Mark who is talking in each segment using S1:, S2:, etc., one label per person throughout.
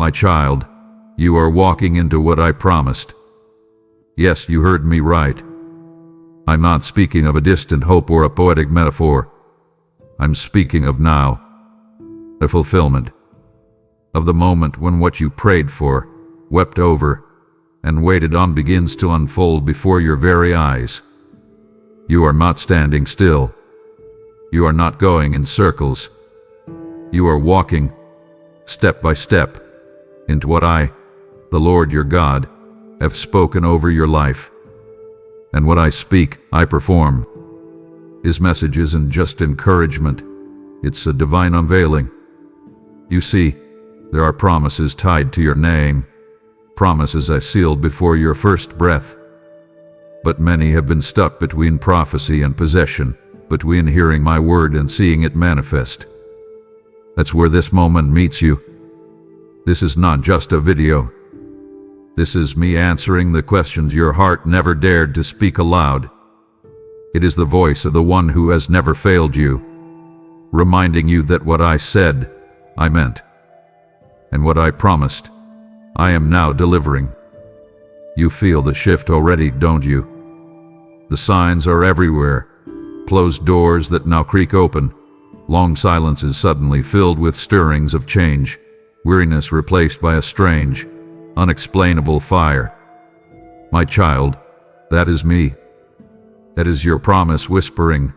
S1: My child, you are walking into what I promised. Yes, you heard me right. I'm not speaking of a distant hope or a poetic metaphor. I'm speaking of now, a fulfillment of the moment when what you prayed for, wept over, and waited on begins to unfold before your very eyes. You are not standing still. You are not going in circles. You are walking, step by step, into what I, the Lord your God, have spoken over your life. And what I speak, I perform. His message isn't just encouragement, it's a divine unveiling. You see, there are promises tied to your name, promises I sealed before your first breath. But many have been stuck between prophecy and possession, between hearing my word and seeing it manifest. That's where this moment meets you. This is not just a video. This is me answering the questions your heart never dared to speak aloud. It is the voice of the one who has never failed you, reminding you that what I said, I meant. And what I promised, I am now delivering. You feel the shift already, don't you? The signs are everywhere. Closed doors that now creak open. Long silences suddenly filled with stirrings of change. Weariness replaced by a strange, unexplainable fire. My child, that is me. That is your promise whispering,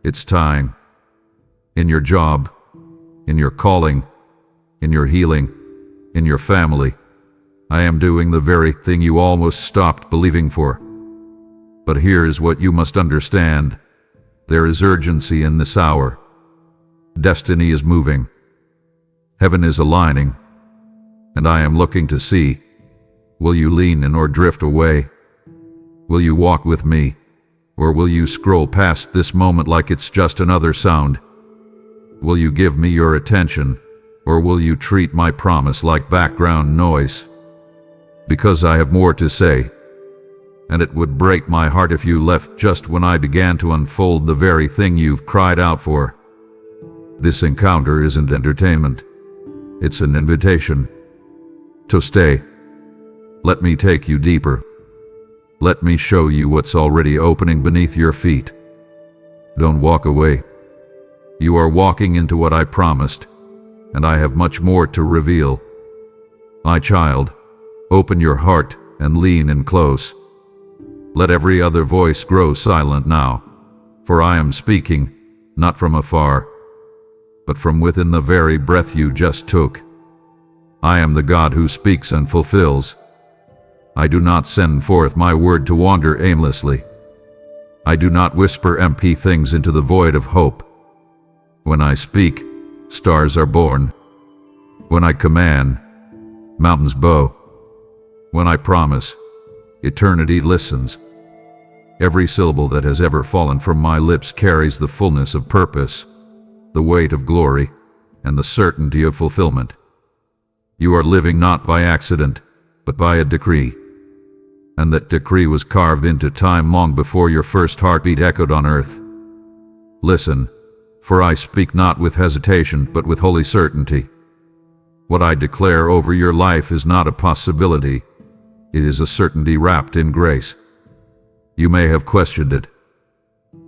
S1: it's time. In your job, in your calling, in your healing, in your family, I am doing the very thing you almost stopped believing for. But here is what you must understand. There is urgency in this hour. Destiny is moving. Heaven is aligning. And I am looking to see, will you lean in or drift away? Will you walk with me? Or will you scroll past this moment like it's just another sound? Will you give me your attention? Or will you treat my promise like background noise? Because I have more to say, and it would break my heart if you left just when I began to unfold the very thing you've cried out for. This encounter isn't entertainment. It's an invitation to stay. Let me take you deeper. Let me show you what's already opening beneath your feet. Don't walk away. You are walking into what I promised, and I have much more to reveal. My child, open your heart and lean in close. Let every other voice grow silent now, for I am speaking, not from afar, but from within the very breath you just took. I am the God who speaks and fulfills. I do not send forth my word to wander aimlessly. I do not whisper empty things into the void of hope. When I speak, stars are born. When I command, mountains bow. When I promise, eternity listens. Every syllable that has ever fallen from my lips carries the fullness of purpose, the weight of glory, and the certainty of fulfillment. You are living not by accident, but by a decree. And that decree was carved into time long before your first heartbeat echoed on earth. Listen, for I speak not with hesitation, but with holy certainty. What I declare over your life is not a possibility. It is a certainty wrapped in grace. You may have questioned it.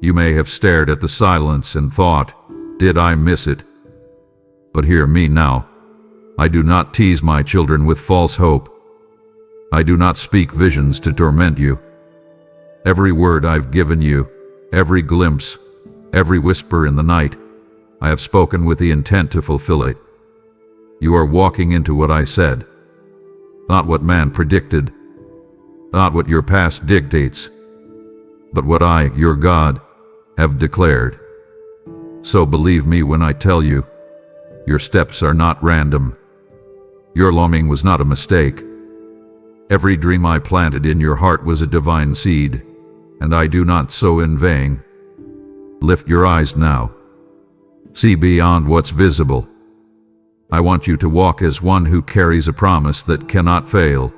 S1: You may have stared at the silence and thought, did I miss it? But hear me now. I do not tease my children with false hope. I do not speak visions to torment you. Every word I've given you, every glimpse, every whisper in the night, I have spoken with the intent to fulfill it. You are walking into what I said. Not what man predicted, not what your past dictates, but what I, your God, have declared. So believe me when I tell you, your steps are not random. Your longing was not a mistake. Every dream I planted in your heart was a divine seed, and I do not sow in vain. Lift your eyes now. See beyond what's visible. I want you to walk as one who carries a promise that cannot fail.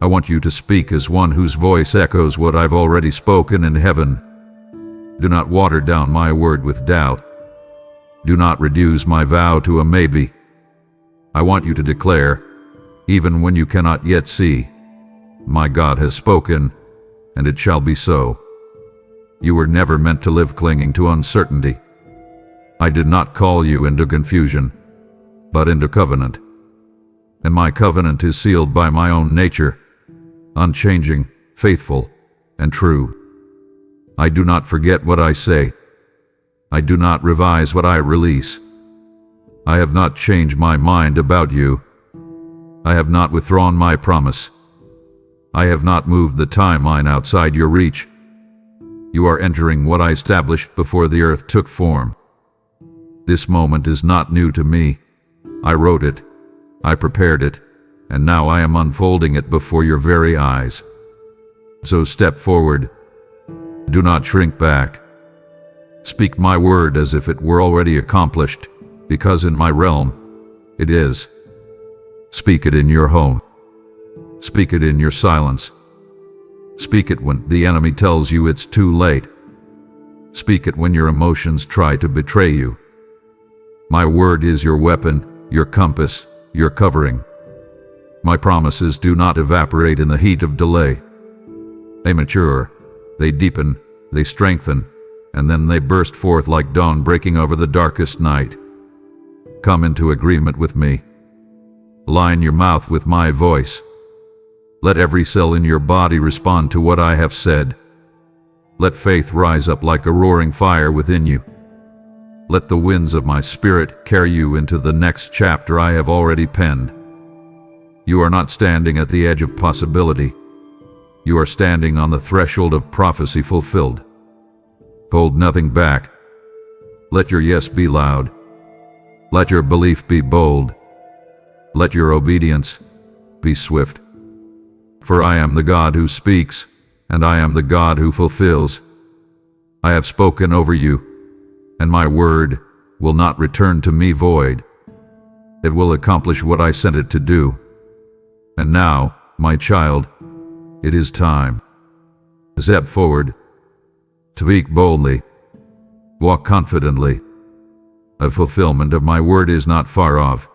S1: I want you to speak as one whose voice echoes what I've already spoken in heaven. Do not water down my word with doubt. Do not reduce my vow to a maybe. I want you to declare, even when you cannot yet see. My God has spoken, and it shall be so. You were never meant to live clinging to uncertainty. I did not call you into confusion, but into covenant. And my covenant is sealed by my own nature, unchanging, faithful, and true. I do not forget what I say. I do not revise what I release. I have not changed my mind about you. I have not withdrawn my promise. I have not moved the timeline outside your reach. You are entering what I established before the earth took form. This moment is not new to me. I wrote it, I prepared it, and now I am unfolding it before your very eyes. So step forward. Do not shrink back. Speak my word as if it were already accomplished, because in my realm, it is. Speak it in your home. Speak it in your silence. Speak it when the enemy tells you it's too late. Speak it when your emotions try to betray you. My word is your weapon, your compass, your covering. My promises do not evaporate in the heat of delay. They mature, they deepen, they strengthen, and then they burst forth like dawn breaking over the darkest night. Come into agreement with me. Line your mouth with my voice. Let every cell in your body respond to what I have said. Let faith rise up like a roaring fire within you. Let the winds of my spirit carry you into the next chapter I have already penned. You are not standing at the edge of possibility. You are standing on the threshold of prophecy fulfilled. Hold nothing back. Let your yes be loud. Let your belief be bold. Let your obedience be swift. For I am the God who speaks, and I am the God who fulfills. I have spoken over you, and my word will not return to me void. It will accomplish what I sent it to do. And now, my child, it is time. Step forward. Speak boldly. Walk confidently. The fulfillment of my word is not far off.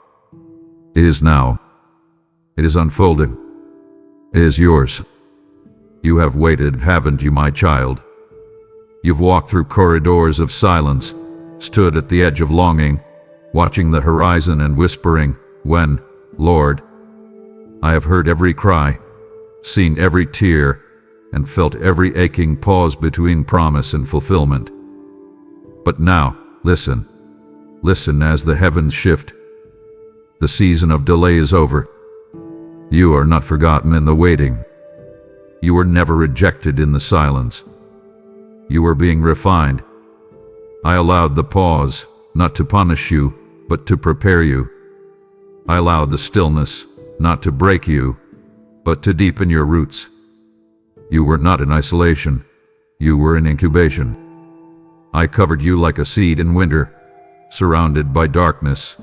S1: It is now. It is unfolding. It is yours. You have waited, haven't you, my child? You've walked through corridors of silence, stood at the edge of longing, watching the horizon and whispering, when, Lord, I have heard every cry, seen every tear, and felt every aching pause between promise and fulfillment. But now, listen. Listen as the heavens shift. The season of delay is over. You are not forgotten in the waiting. You were never rejected in the silence. You were being refined. I allowed the pause, not to punish you, but to prepare you. I allowed the stillness, not to break you, but to deepen your roots. You were not in isolation. You were in incubation. I covered you like a seed in winter, surrounded by darkness,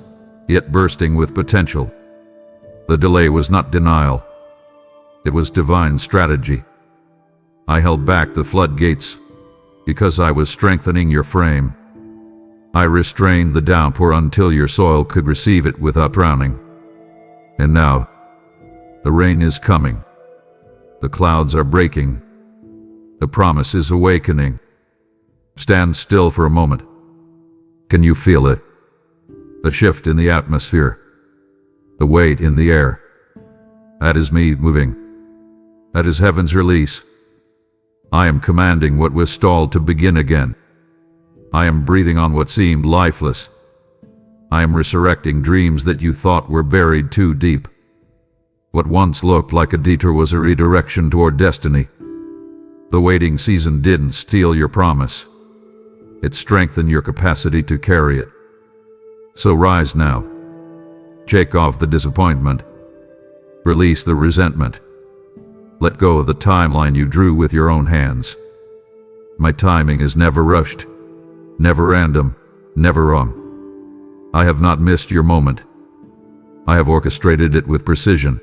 S1: yet bursting with potential. The delay was not denial. It was divine strategy. I held back the floodgates because I was strengthening your frame. I restrained the downpour until your soil could receive it without drowning. And now, the rain is coming. The clouds are breaking. The promise is awakening. Stand still for a moment. Can you feel it? The shift in the atmosphere. The weight in the air. That is me moving. That is heaven's release. I am commanding what was stalled to begin again. I am breathing on what seemed lifeless. I am resurrecting dreams that you thought were buried too deep. What once looked like a detour was a redirection toward destiny. The waiting season didn't steal your promise. It strengthened your capacity to carry it. So rise now. Shake off the disappointment. Release the resentment. Let go of the timeline you drew with your own hands. My timing is never rushed, never random, never wrong. I have not missed your moment. I have orchestrated it with precision.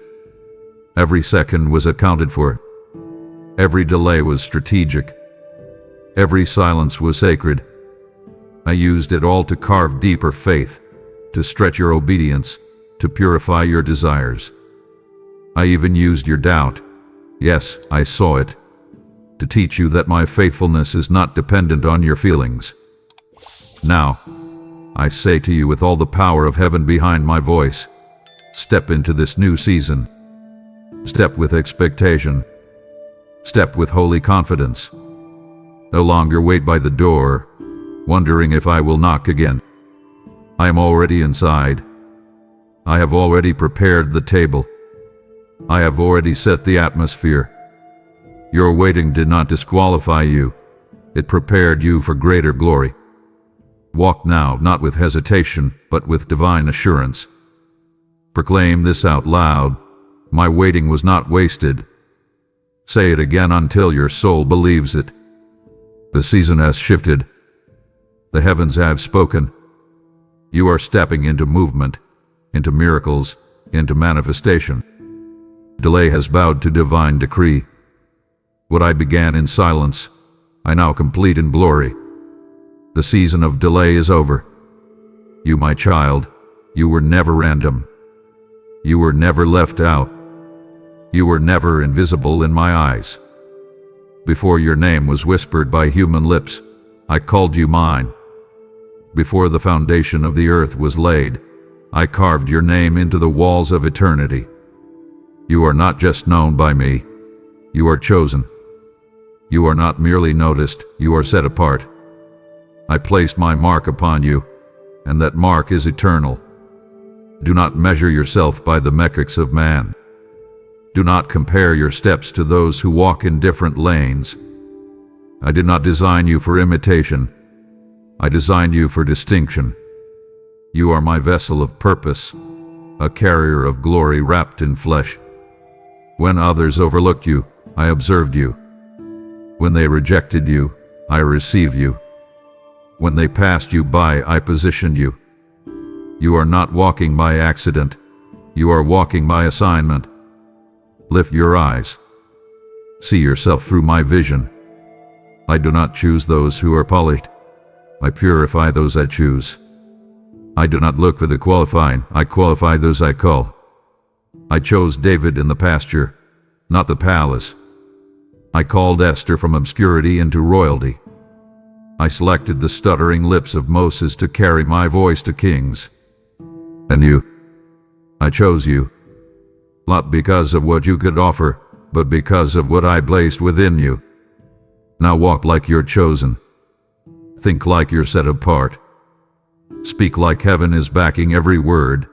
S1: Every second was accounted for. Every delay was strategic. Every silence was sacred. I used it all to carve deeper faith, to stretch your obedience, to purify your desires. I even used your doubt. Yes, I saw it. To teach you that my faithfulness is not dependent on your feelings. Now, I say to you with all the power of heaven behind my voice, step into this new season. Step with expectation. Step with holy confidence. No longer wait by the door, wondering if I will knock again. I am already inside. I have already prepared the table. I have already set the atmosphere. Your waiting did not disqualify you. It prepared you for greater glory. Walk now, not with hesitation, but with divine assurance. Proclaim this out loud. My waiting was not wasted. Say it again until your soul believes it. The season has shifted. The heavens have spoken. You are stepping into movement, into miracles, into manifestation. Delay has bowed to divine decree. What I began in silence, I now complete in glory. The season of delay is over. You, my child, you were never random. You were never left out. You were never invisible in my eyes. Before your name was whispered by human lips, I called you mine. Before the foundation of the earth was laid, I carved your name into the walls of eternity. You are not just known by me. You are chosen. You are not merely noticed, you are set apart. I placed my mark upon you, and that mark is eternal. Do not measure yourself by the metrics of man. Do not compare your steps to those who walk in different lanes. I did not design you for imitation. I designed you for distinction. You are my vessel of purpose, a carrier of glory wrapped in flesh. When others overlooked you, I observed you. When they rejected you, I received you. When they passed you by, I positioned you. You are not walking by accident. You are walking by assignment. Lift your eyes. See yourself through my vision. I do not choose those who are polished. I purify those I choose. I do not look for the qualifying. I qualify those I call. I chose David in the pasture, not the palace. I called Esther from obscurity into royalty. I selected the stuttering lips of Moses to carry my voice to kings. And you, I chose you, not because of what you could offer, but because of what I placed within you. Now walk like you're chosen. Think like you're set apart. Speak like heaven is backing every word.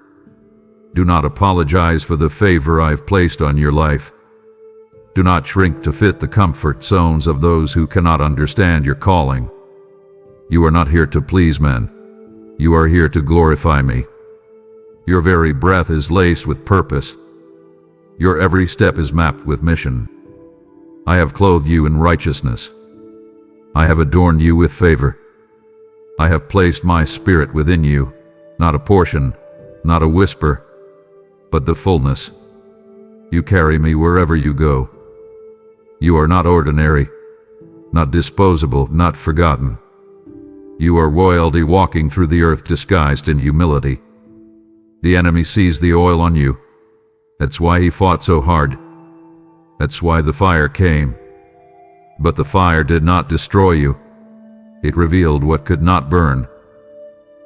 S1: Do not apologize for the favor I've placed on your life. Do not shrink to fit the comfort zones of those who cannot understand your calling. You are not here to please men. You are here to glorify me. Your very breath is laced with purpose. Your every step is mapped with mission. I have clothed you in righteousness. I have adorned you with favor. I have placed my spirit within you, not a portion, not a whisper, but the fullness. You carry me wherever you go. You are not ordinary, not disposable, not forgotten. You are royalty walking through the earth disguised in humility. The enemy sees the oil on you. That's why he fought so hard. That's why the fire came. But the fire did not destroy you. It revealed what could not burn.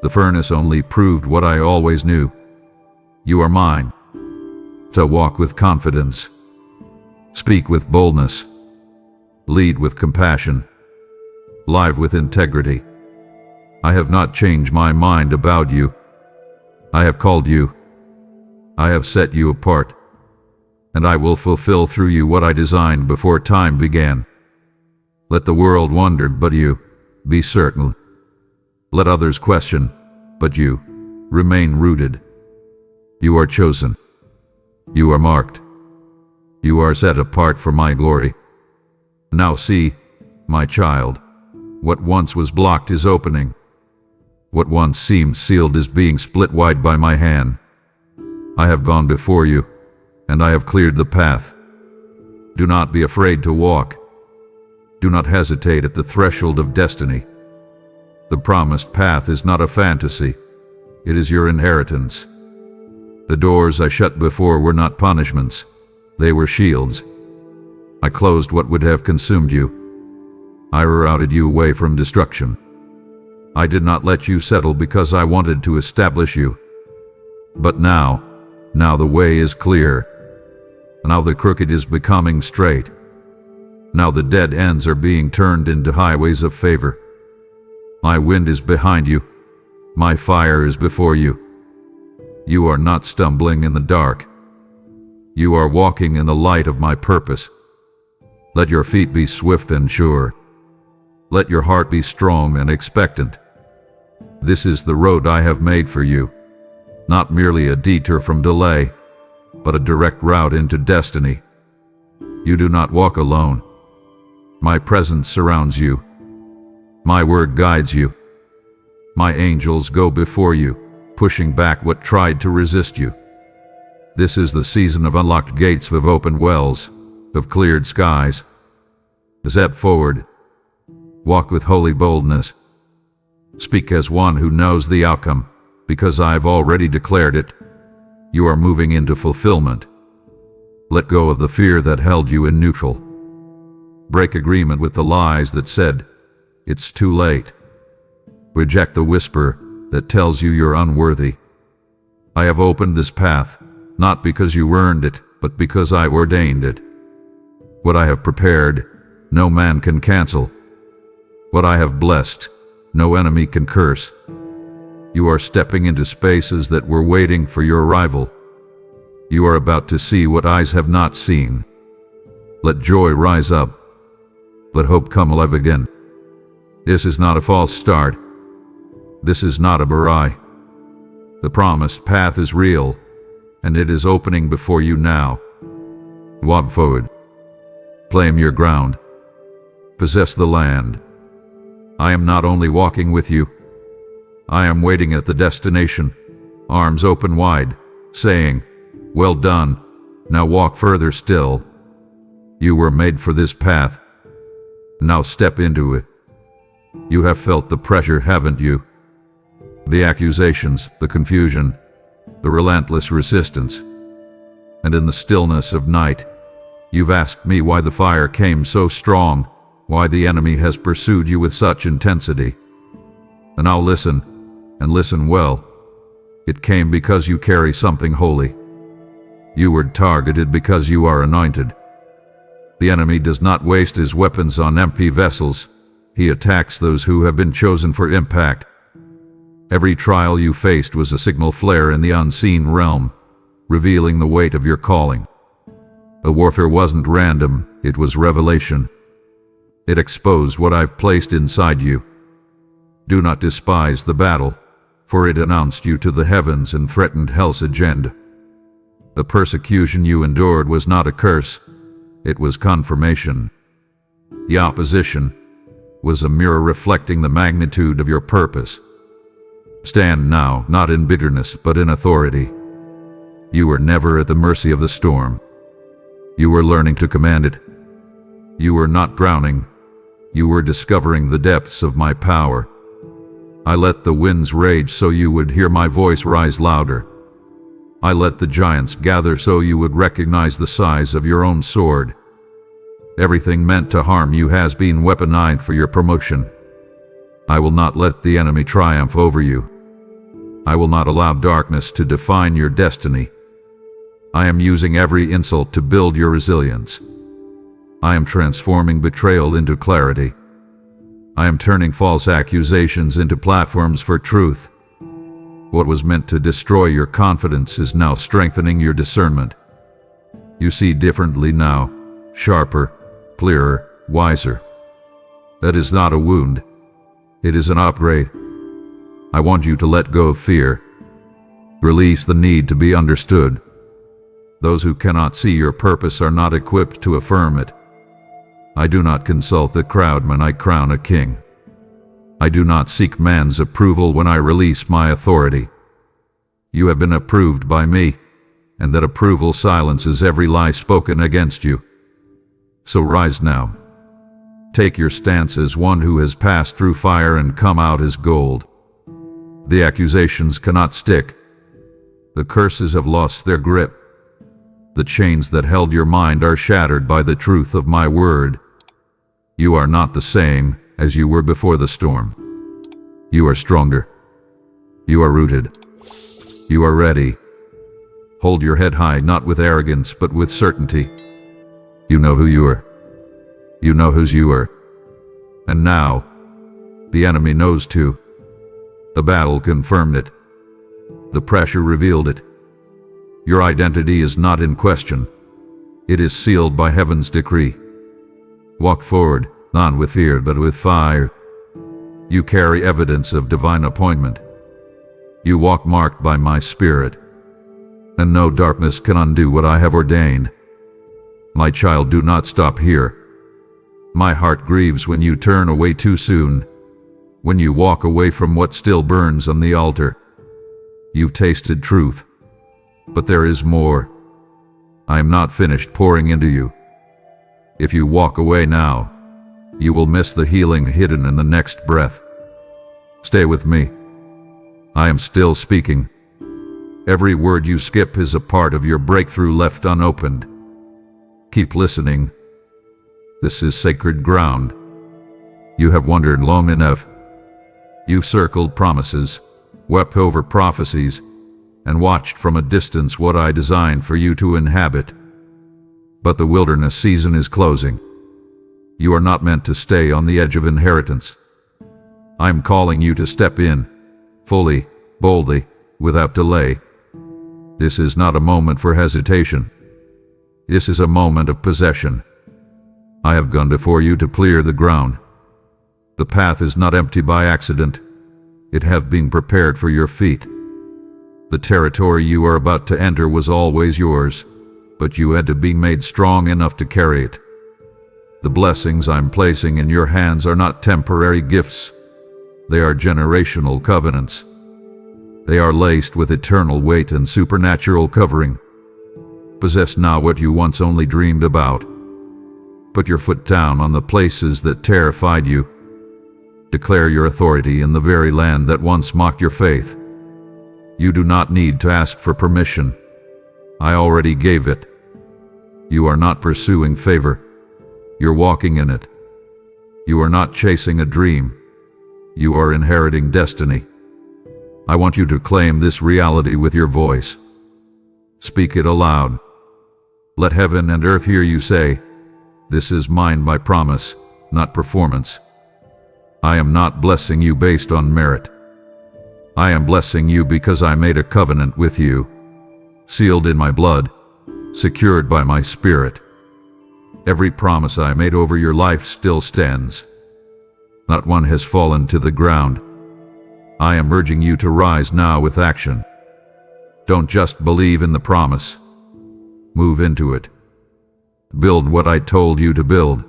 S1: The furnace only proved what I always knew. You are mine. To walk with confidence. Speak with boldness. Lead with compassion. Live with integrity. I have not changed my mind about you. I have called you. I have set you apart. And I will fulfill through you what I designed before time began. Let the world wonder, but you, be certain. Let others question, but you, remain rooted. You are chosen. You are marked. You are set apart for my glory. Now see, my child, what once was blocked is opening. What once seemed sealed is being split wide by my hand. I have gone before you, and I have cleared the path. Do not be afraid to walk. Do not hesitate at the threshold of destiny. The promised path is not a fantasy. It is your inheritance. The doors I shut before were not punishments. They were shields. I closed what would have consumed you. I routed you away from destruction. I did not let you settle because I wanted to establish you. But now the way is clear. Now the crooked is becoming straight. Now the dead ends are being turned into highways of favor. My wind is behind you. My fire is before you. You are not stumbling in the dark. You are walking in the light of my purpose. Let your feet be swift and sure. Let your heart be strong and expectant. This is the road I have made for you, not merely a detour from delay, but a direct route into destiny. You do not walk alone. My presence surrounds you. My word guides you. My angels go before you, pushing back what tried to resist you. This is the season of unlocked gates, of open wells, of cleared skies. Step forward. Walk with holy boldness. Speak as one who knows the outcome, because I've already declared it. You are moving into fulfillment. Let go of the fear that held you in neutral. Break agreement with the lies that said, "It's too late." Reject the whisper that tells you you're unworthy. I have opened this path, not because you earned it, but because I ordained it. What I have prepared, no man can cancel. What I have blessed, no enemy can curse. You are stepping into spaces that were waiting for your arrival. You are about to see what eyes have not seen. Let joy rise up. Let hope come alive again. This is not a false start. This is not a barrage. The promised path is real, and it is opening before you now. Walk forward. Claim your ground. Possess the land. I am not only walking with you, I am waiting at the destination, arms open wide, saying, "Well done, now walk further still." You were made for this path. Now step into it. You have felt the pressure, haven't you? The accusations, the confusion, the relentless resistance. And in the stillness of night, you've asked me why the fire came so strong, why the enemy has pursued you with such intensity. And now listen, and listen well. It came because you carry something holy. You were targeted because you are anointed. The enemy does not waste his weapons on empty vessels. He attacks those who have been chosen for impact. Every trial you faced was a signal flare in the unseen realm, revealing the weight of your calling. The warfare wasn't random, it was revelation. It exposed what I've placed inside you. Do not despise the battle, for it announced you to the heavens and threatened hell's agenda. The persecution you endured was not a curse, it was confirmation. The opposition was a mirror reflecting the magnitude of your purpose. Stand now, not in bitterness, but in authority. You were never at the mercy of the storm. You were learning to command it. You were not drowning. You were discovering the depths of my power. I let the winds rage so you would hear my voice rise louder. I let the giants gather so you would recognize the size of your own sword. Everything meant to harm you has been weaponized for your promotion. I will not let the enemy triumph over you. I will not allow darkness to define your destiny. I am using every insult to build your resilience. I am transforming betrayal into clarity. I am turning false accusations into platforms for truth. What was meant to destroy your confidence is now strengthening your discernment. You see differently now, sharper, clearer, wiser. That is not a wound. It is an upgrade. I want you to let go of fear. Release the need to be understood. Those who cannot see your purpose are not equipped to affirm it. I do not consult the crowd when I crown a king. I do not seek man's approval when I release my authority. You have been approved by me, and that approval silences every lie spoken against you. So rise now. Take your stance as one who has passed through fire and come out as gold. The accusations cannot stick. The curses have lost their grip. The chains that held your mind are shattered by the truth of my word. You are not the same as you were before the storm. You are stronger. You are rooted. You are ready. Hold your head high, not with arrogance, but with certainty. You know who you are. You know whose you are. And now, the enemy knows too. The battle confirmed it. The pressure revealed it. Your identity is not in question. It is sealed by heaven's decree. Walk forward, not with fear, but with fire. You carry evidence of divine appointment. You walk marked by my spirit, and no darkness can undo what I have ordained. My child, do not stop here. My heart grieves when you turn away too soon, when you walk away from what still burns on the altar. You've tasted truth, but there is more. I am not finished pouring into you. If you walk away now, you will miss the healing hidden in the next breath. Stay with me. I am still speaking. Every word you skip is a part of your breakthrough left unopened. Keep listening. This is sacred ground. You have wandered long enough. You've circled promises, wept over prophecies, and watched from a distance what I designed for you to inhabit. But the wilderness season is closing. You are not meant to stay on the edge of inheritance. I'm calling you to step in, fully, boldly, without delay. This is not a moment for hesitation. This is a moment of possession. I have gone before you to clear the ground. The path is not empty by accident. It has been prepared for your feet. The territory you are about to enter was always yours, but you had to be made strong enough to carry it. The blessings I'm placing in your hands are not temporary gifts. They are generational covenants. They are laced with eternal weight and supernatural covering. Possess now what you once only dreamed about. Put your foot down on the places that terrified you. Declare your authority in the very land that once mocked your faith. You do not need to ask for permission. I already gave it. You are not pursuing favor. You're walking in it. You are not chasing a dream. You are inheriting destiny. I want you to claim this reality with your voice. Speak it aloud. Let heaven and earth hear you say, "This is mine by promise, not performance." I am not blessing you based on merit. I am blessing you because I made a covenant with you, sealed in my blood, secured by my spirit. Every promise I made over your life still stands. Not one has fallen to the ground. I am urging you to rise now with action. Don't just believe in the promise. Move into it. Build what I told you to build.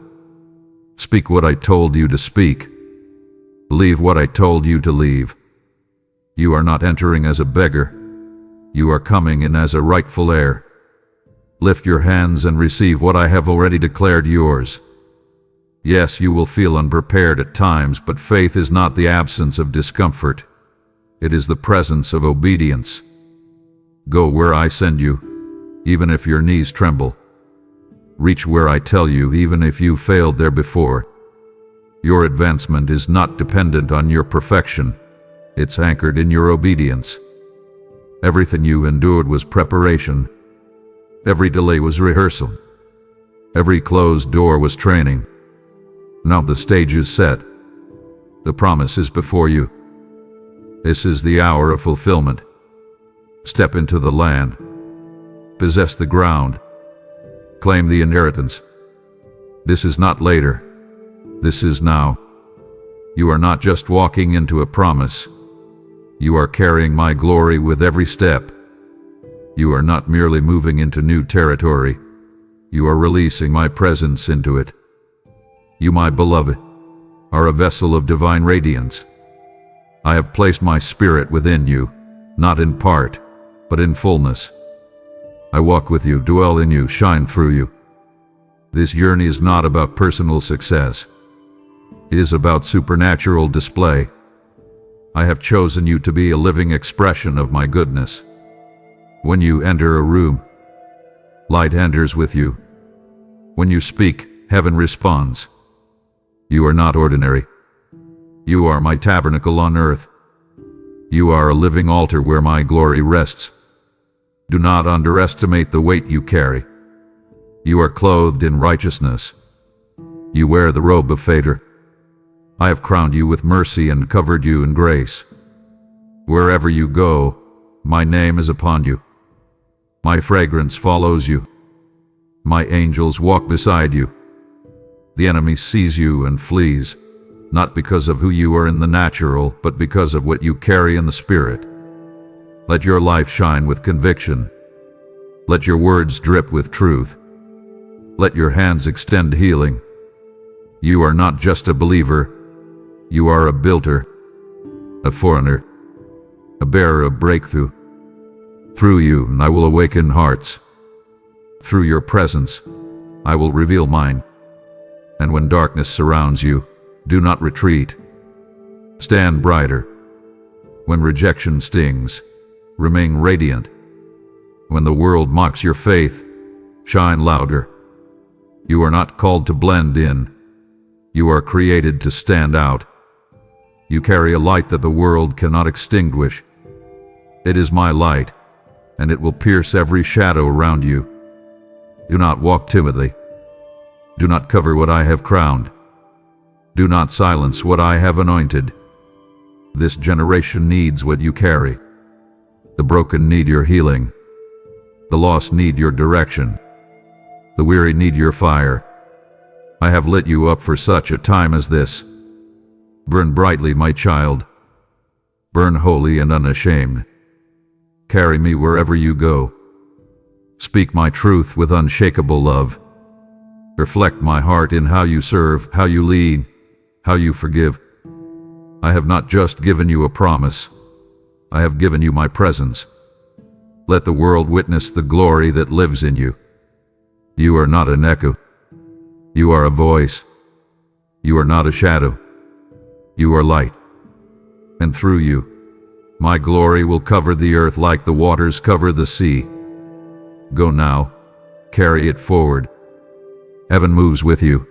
S1: Speak what I told you to speak. Leave what I told you to leave. You are not entering as a beggar. You are coming in as a rightful heir. Lift your hands and receive what I have already declared yours. Yes, you will feel unprepared at times, but faith is not the absence of discomfort. It is the presence of obedience. Go where I send you, even if your knees tremble. Reach where I tell you, even if you failed there before. Your advancement is not dependent on your perfection. It's anchored in your obedience. Everything you endured was preparation. Every delay was rehearsal. Every closed door was training. Now the stage is set. The promise is before you. This is the hour of fulfillment. Step into the land. Possess the ground. Claim the inheritance. This is not later. This is now. You are not just walking into a promise. You are carrying my glory with every step. You are not merely moving into new territory. You are releasing my presence into it. You, my beloved, are a vessel of divine radiance. I have placed my spirit within you, not in part, but in fullness. I walk with you, dwell in you, shine through you. This journey is not about personal success. It is about supernatural display. I have chosen you to be a living expression of my goodness. When you enter a room, Light enters with you. When you speak, heaven responds. You are not ordinary. You are my tabernacle on earth. You are a living altar where my glory rests. Do not underestimate the weight you carry. You are clothed in righteousness. You wear the robe of favor. I have crowned you with mercy and covered you in grace. Wherever you go, my name is upon you. My fragrance follows you. My angels walk beside you. The enemy sees you and flees, not because of who you are in the natural, but because of what you carry in the spirit. Let your life shine with conviction. Let your words drip with truth. Let your hands extend healing. You are not just a believer. You are a builder, a foreigner, a bearer of breakthrough. Through you, I will awaken hearts. Through your presence, I will reveal mine. And when darkness surrounds you, do not retreat. Stand brighter. When rejection stings, remain radiant. When the world mocks your faith, shine louder. You are not called to blend in. You are created to stand out. You carry a light that the world cannot extinguish. It is my light, and it will pierce every shadow around you. Do not walk timidly. Do not cover what I have crowned. Do not silence what I have anointed. This generation needs what you carry. The broken need your healing. The lost need your direction. The weary need your fire. I have lit you up for such a time as this. Burn brightly, my child. Burn holy and unashamed. Carry me wherever you go. Speak my truth with unshakable love. Reflect my heart in how you serve, how you lead, how you forgive. I have not just given you a promise. I have given you my presence. Let the world witness the glory that lives in you. You are not an echo. You are a voice. You are not a shadow. You are light. And through you, my glory will cover the earth like the waters cover the sea. Go now. Carry it forward. Heaven moves with you.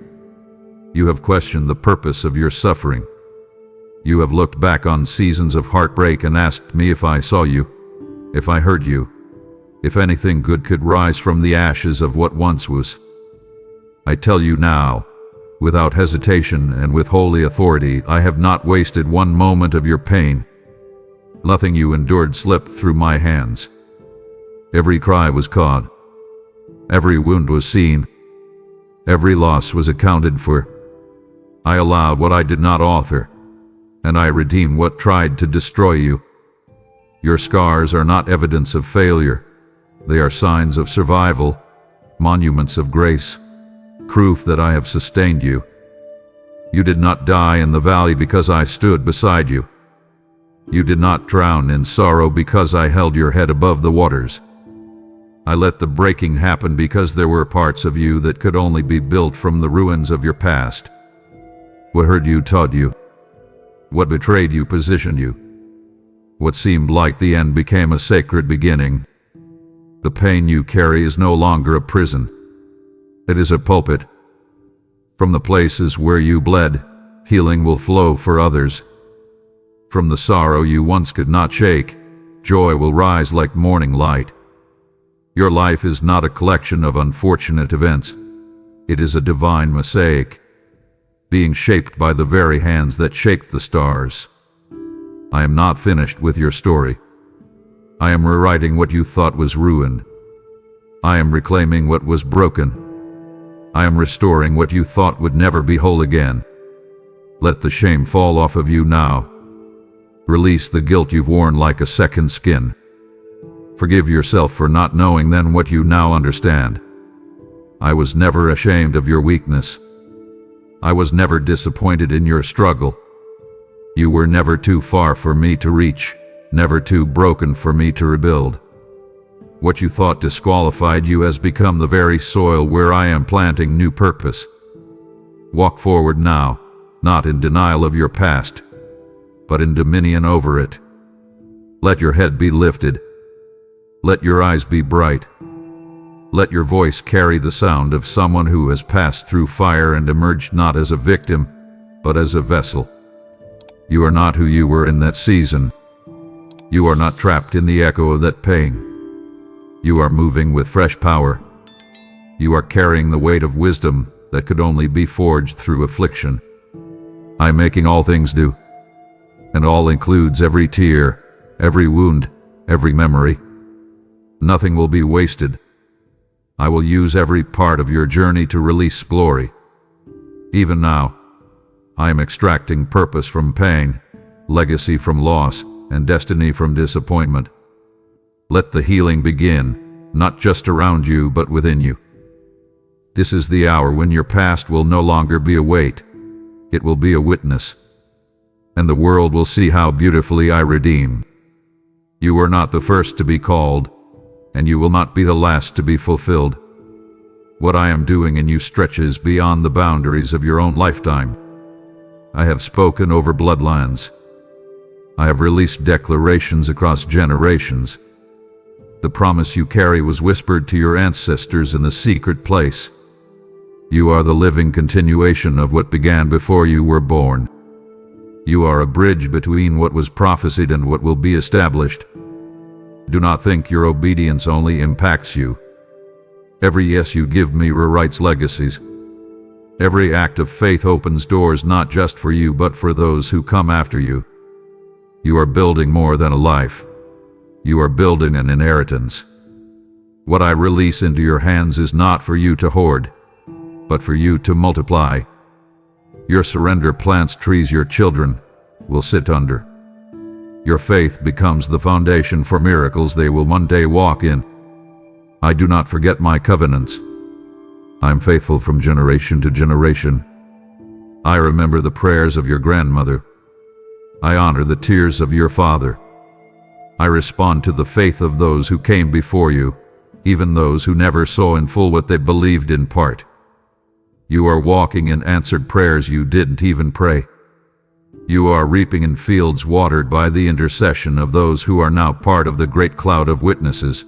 S1: You have questioned the purpose of your suffering. You have looked back on seasons of heartbreak and asked me if I saw you, if I heard you, if anything good could rise from the ashes of what once was. I tell you now, without hesitation and with holy authority, I have not wasted one moment of your pain. Nothing you endured slipped through my hands. Every cry was caught. Every wound was seen. Every loss was accounted for. I allowed what I did not author, and I redeemed what tried to destroy you. Your scars are not evidence of failure. They are signs of survival, monuments of grace, proof that I have sustained you. You did not die in the valley because I stood beside you. You did not drown in sorrow because I held your head above the waters. I let the breaking happen because there were parts of you that could only be built from the ruins of your past. What hurt you taught you. What betrayed you positioned you. What seemed like the end became a sacred beginning. The pain you carry is no longer a prison. It is a pulpit. From the places where you bled, healing will flow for others. From the sorrow you once could not shake, joy will rise like morning light. Your life is not a collection of unfortunate events. It is a divine mosaic, being shaped by the very hands that shaped the stars. I am not finished with your story. I am rewriting what you thought was ruined. I am reclaiming what was broken. I am restoring what you thought would never be whole again. Let the shame fall off of you now. Release the guilt you've worn like a second skin. Forgive yourself for not knowing then what you now understand. I was never ashamed of your weakness. I was never disappointed in your struggle. You were never too far for me to reach, never too broken for me to rebuild. What you thought disqualified you has become the very soil where I am planting new purpose. Walk forward now, not in denial of your past, but in dominion over it. Let your head be lifted. Let your eyes be bright. Let your voice carry the sound of someone who has passed through fire and emerged not as a victim, but as a vessel. You are not who you were in that season. You are not trapped in the echo of that pain. You are moving with fresh power. You are carrying the weight of wisdom that could only be forged through affliction. I am making all things new, and all includes every tear, every wound, every memory. Nothing will be wasted. I will use every part of your journey to release glory. Even now, I am extracting purpose from pain, legacy from loss, and destiny from disappointment. Let the healing begin, not just around you, but within you. This is the hour when your past will no longer be a weight. It will be a witness. And the world will see how beautifully I redeem. You were not the first to be called, and you will not be the last to be fulfilled. What I am doing in you stretches beyond the boundaries of your own lifetime. I have spoken over bloodlines. I have released declarations across generations. The promise you carry was whispered to your ancestors in the secret place. You are the living continuation of what began before you were born. You are a bridge between what was prophesied and what will be established. Do not think your obedience only impacts you. Every yes you give me rewrites legacies. Every act of faith opens doors not just for you but for those who come after you. You are building more than a life. You are building an inheritance. What I release into your hands is not for you to hoard, but for you to multiply. Your surrender plants trees your children will sit under. Your faith becomes the foundation for miracles they will one day walk in. I do not forget my covenants. I am faithful from generation to generation. I remember the prayers of your grandmother. I honor the tears of your father. I respond to the faith of those who came before you, even those who never saw in full what they believed in part. You are walking in answered prayers you didn't even pray. You are reaping in fields watered by the intercession of those who are now part of the great cloud of witnesses.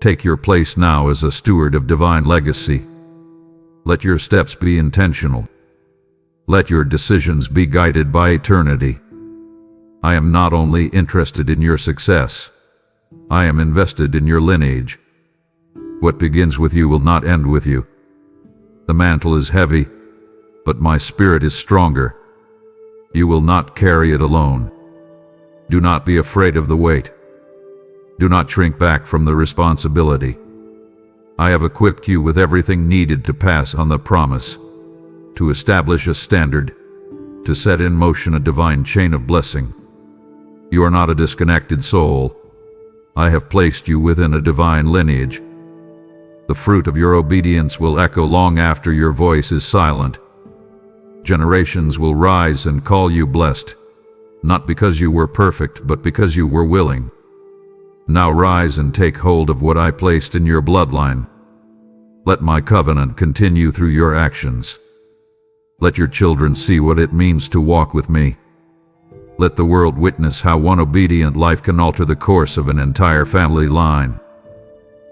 S1: Take your place now as a steward of divine legacy. Let your steps be intentional. Let your decisions be guided by eternity. I am not only interested in your success, I am invested in your lineage. What begins with you will not end with you. The mantle is heavy, but my spirit is stronger. You will not carry it alone. Do not be afraid of the weight. Do not shrink back from the responsibility. I have equipped you with everything needed to pass on the promise, to establish a standard, to set in motion a divine chain of blessing. You are not a disconnected soul. I have placed you within a divine lineage. The fruit of your obedience will echo long after your voice is silent. Generations will rise and call you blessed, not because you were perfect, but because you were willing. Now rise and take hold of what I placed in your bloodline. Let my covenant continue through your actions. Let your children see what it means to walk with me. Let the world witness how one obedient life can alter the course of an entire family line.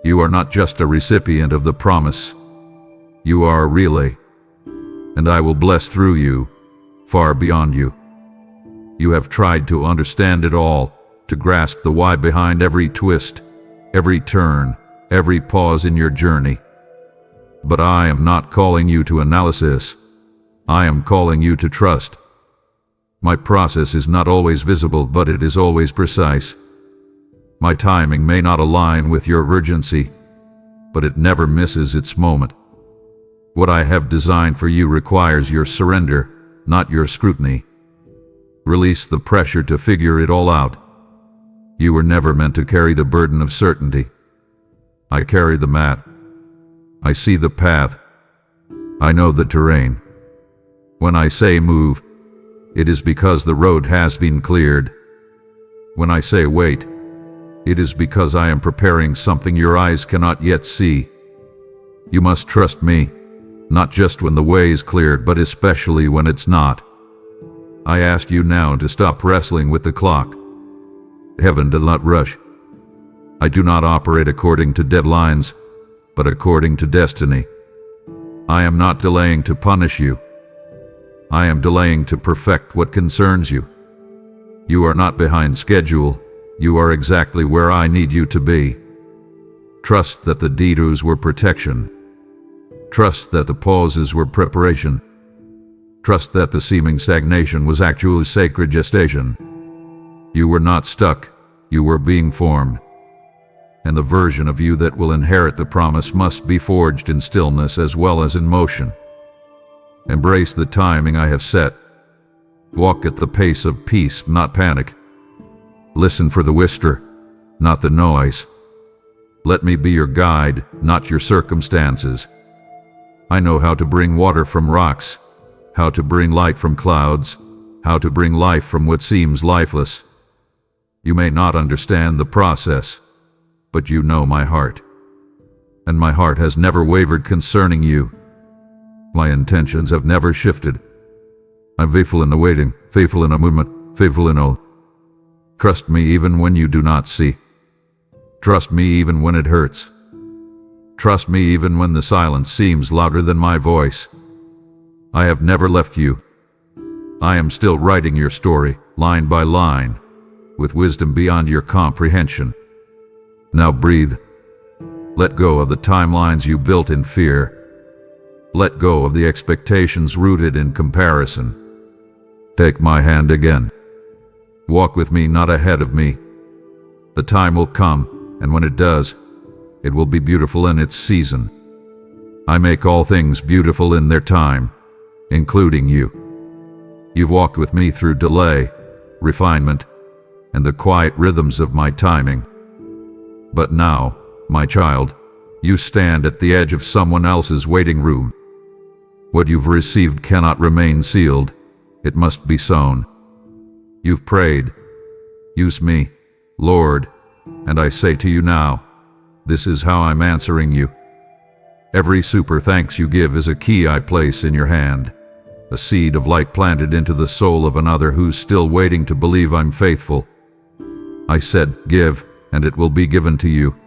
S1: You are not just a recipient of the promise. You are a relay. And I will bless through you, far beyond you. You have tried to understand it all, to grasp the why behind every twist, every turn, every pause in your journey. But I am not calling you to analysis. I am calling you to trust. My process is not always visible, but it is always precise. My timing may not align with your urgency, but it never misses its moment. What I have designed for you requires your surrender, not your scrutiny. Release the pressure to figure it all out. You were never meant to carry the burden of certainty. I carry the mat. I see the path. I know the terrain. When I say move, it is because the road has been cleared. When I say wait, it is because I am preparing something your eyes cannot yet see. You must trust me, not just when the way is cleared, but especially when it's not. I ask you now to stop wrestling with the clock. Heaven does not rush. I do not operate according to deadlines. but according to destiny. I am not delaying to punish you. I am delaying to perfect what concerns you. You are not behind schedule. You are exactly where I need you to be. Trust that the detours were protection. Trust that the pauses were preparation. Trust that the seeming stagnation was actually sacred gestation. You were not stuck. You were being formed. And the version of you that will inherit the promise must be forged in stillness as well as in motion. Embrace the timing I have set. Walk at the pace of peace, not panic. Listen for the whisper, not the noise. Let me be your guide, not your circumstances. I know how to bring water from rocks, how to bring light from clouds, how to bring life from what seems lifeless. You may not understand the process, but you know my heart. And my heart has never wavered concerning you. My intentions have never shifted. I'm faithful in the waiting, faithful in a movement, faithful in all. Trust me even when you do not see. Trust me even when it hurts. Trust me even when the silence seems louder than my voice. I have never left you. I am still writing your story, line by line, with wisdom beyond your comprehension. Now breathe. Let go of the timelines you built in fear. Let go of the expectations rooted in comparison. Take my hand again. Walk with me, not ahead of me. The time will come, and when it does, it will be beautiful in its season. I make all things beautiful in their time, including you. You've walked with me through delay, refinement, and the quiet rhythms of my timing. But now, my child, you stand at the edge of someone else's waiting room. What you've received cannot remain sealed. It must be sown. You've prayed. Use me, Lord, and I say to you now, this is how I'm answering you. Every super thanks you give is a key I place in your hand, a seed of light planted into the soul of another who's still waiting to believe I'm faithful. I said, give, and it will be given to you,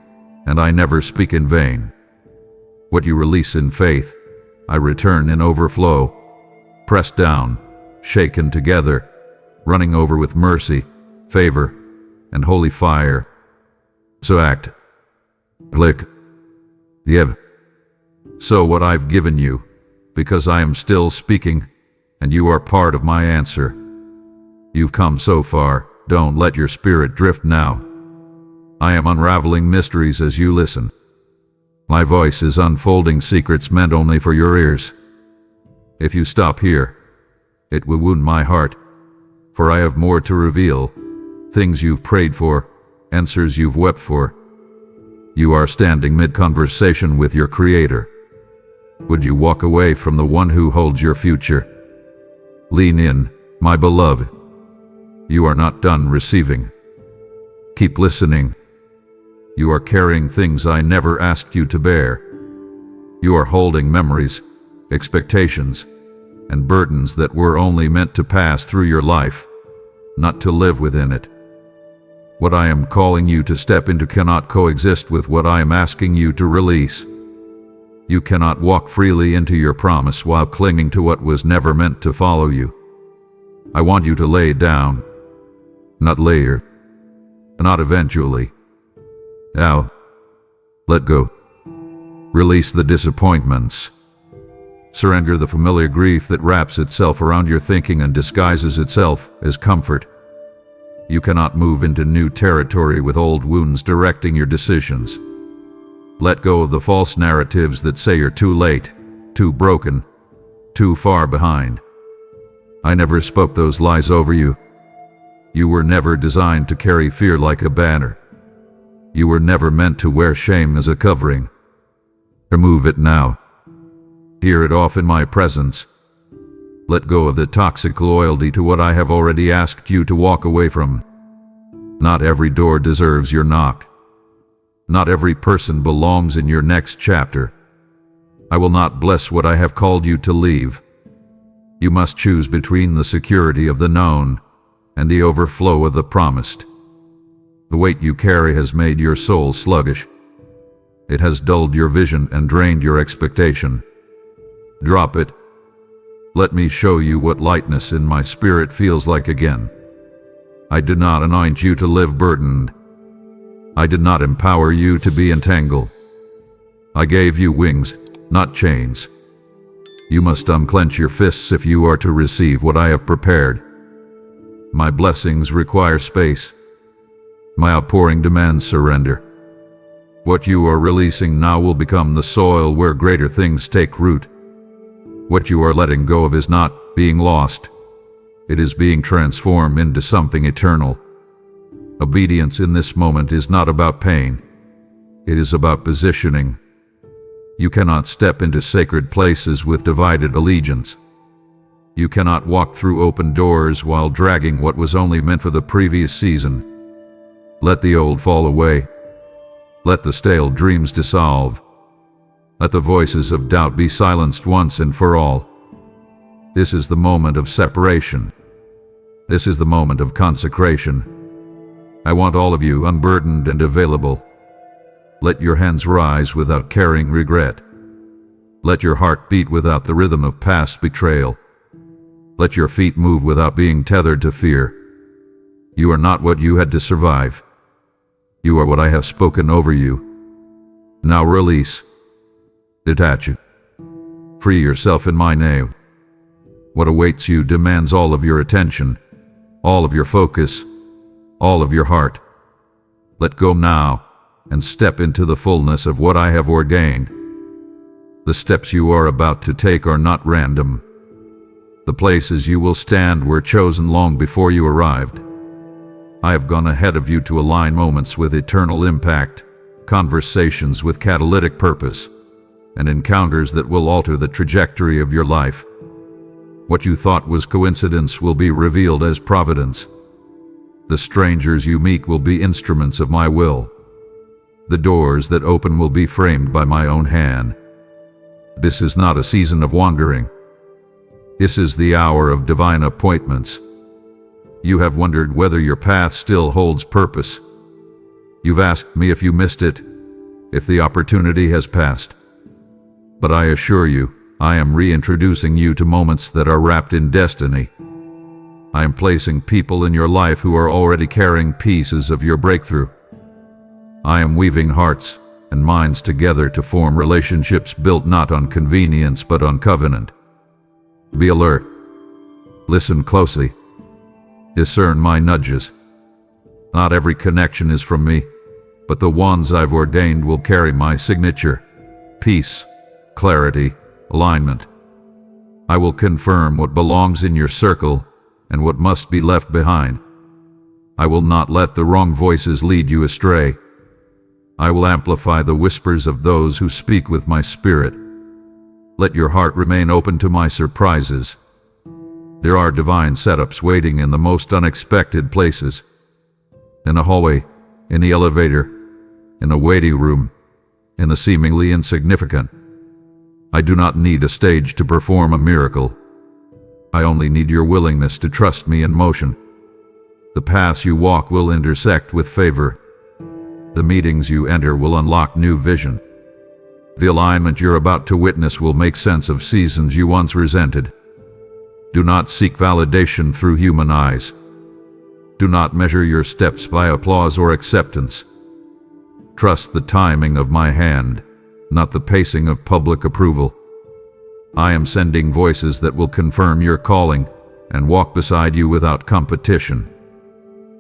S1: and I never speak in vain. What you release in faith, I return in overflow, pressed down, shaken together, running over with mercy, favor, and holy fire. So act. Click. Give. So what I've given you, because I am still speaking, and you are part of my answer. You've come so far, don't let your spirit drift now. I am unraveling mysteries as you listen. My voice is unfolding secrets meant only for your ears. If you stop here, it will wound my heart, for I have more to reveal, things you've prayed for, answers you've wept for. You are standing mid-conversation with your Creator. Would you walk away from the one who holds your future? Lean in, my beloved. You are not done receiving. Keep listening. You are carrying things I never asked you to bear. You are holding memories, expectations, and burdens that were only meant to pass through your life, not to live within it. What I am calling you to step into cannot coexist with what I am asking you to release. You cannot walk freely into your promise while clinging to what was never meant to follow you. I want you to lay down, not later, not eventually. Now, let go. Release the disappointments. Surrender the familiar grief that wraps itself around your thinking and disguises itself as comfort. You cannot move into new territory with old wounds directing your decisions. Let go of the false narratives that say you're too late, too broken, too far behind. I never spoke those lies over you. You were never designed to carry fear like a banner. You were never meant to wear shame as a covering. Remove it now. Hear it off in my presence. Let go of the toxic loyalty to what I have already asked you to walk away from. Not every door deserves your knock. Not every person belongs in your next chapter. I will not bless what I have called you to leave. You must choose between the security of the known and the overflow of the promised. The weight you carry has made your soul sluggish. It has dulled your vision and drained your expectation. Drop it. Let me show you what lightness in my spirit feels like again. I did not anoint you to live burdened. I did not empower you to be entangled. I gave you wings, not chains. You must unclench your fists if you are to receive what I have prepared. My blessings require space. My outpouring demands surrender. What you are releasing now will become the soil where greater things take root. What you are letting go of is not being lost. It is being transformed into something eternal. Obedience in this moment is not about pain. It is about positioning. You cannot step into sacred places with divided allegiance. You cannot walk through open doors while dragging what was only meant for the previous season. Let the old fall away. Let the stale dreams dissolve. Let the voices of doubt be silenced once and for all. This is the moment of separation. This is the moment of consecration. I want all of you unburdened and available. Let your hands rise without carrying regret. Let your heart beat without the rhythm of past betrayal. Let your feet move without being tethered to fear. You are not what you had to survive. You are what I have spoken over you. Now release. Detach it. Free yourself in my name. What awaits you demands all of your attention, all of your focus, all of your heart. Let go now and step into the fullness of what I have ordained. The steps you are about to take are not random. The places you will stand were chosen long before you arrived. I have gone ahead of you to align moments with eternal impact, conversations with catalytic purpose, and encounters that will alter the trajectory of your life. What you thought was coincidence will be revealed as providence. The strangers you meet will be instruments of my will. The doors that open will be framed by my own hand. This is not a season of wandering. This is the hour of divine appointments. You have wondered whether your path still holds purpose. You've asked me if you missed it, if the opportunity has passed. But I assure you, I am reintroducing you to moments that are wrapped in destiny. I am placing people in your life who are already carrying pieces of your breakthrough. I am weaving hearts and minds together to form relationships built not on convenience but on covenant. Be alert. Listen closely. Discern my nudges. Not every connection is from me, but the ones I've ordained will carry my signature: peace, clarity, alignment. I will confirm what belongs in your circle and what must be left behind. I will not let the wrong voices lead you astray. I will amplify the whispers of those who speak with my spirit. Let your heart remain open to my surprises. There are divine setups waiting in the most unexpected places. In the hallway, in the elevator, in the waiting room, in the seemingly insignificant. I do not need a stage to perform a miracle. I only need your willingness to trust me in motion. The paths you walk will intersect with favor. The meetings you enter will unlock new vision. The alignment you're about to witness will make sense of seasons you once resented. Do not seek validation through human eyes. Do not measure your steps by applause or acceptance. Trust the timing of my hand, not the pacing of public approval. I am sending voices that will confirm your calling and walk beside you without competition.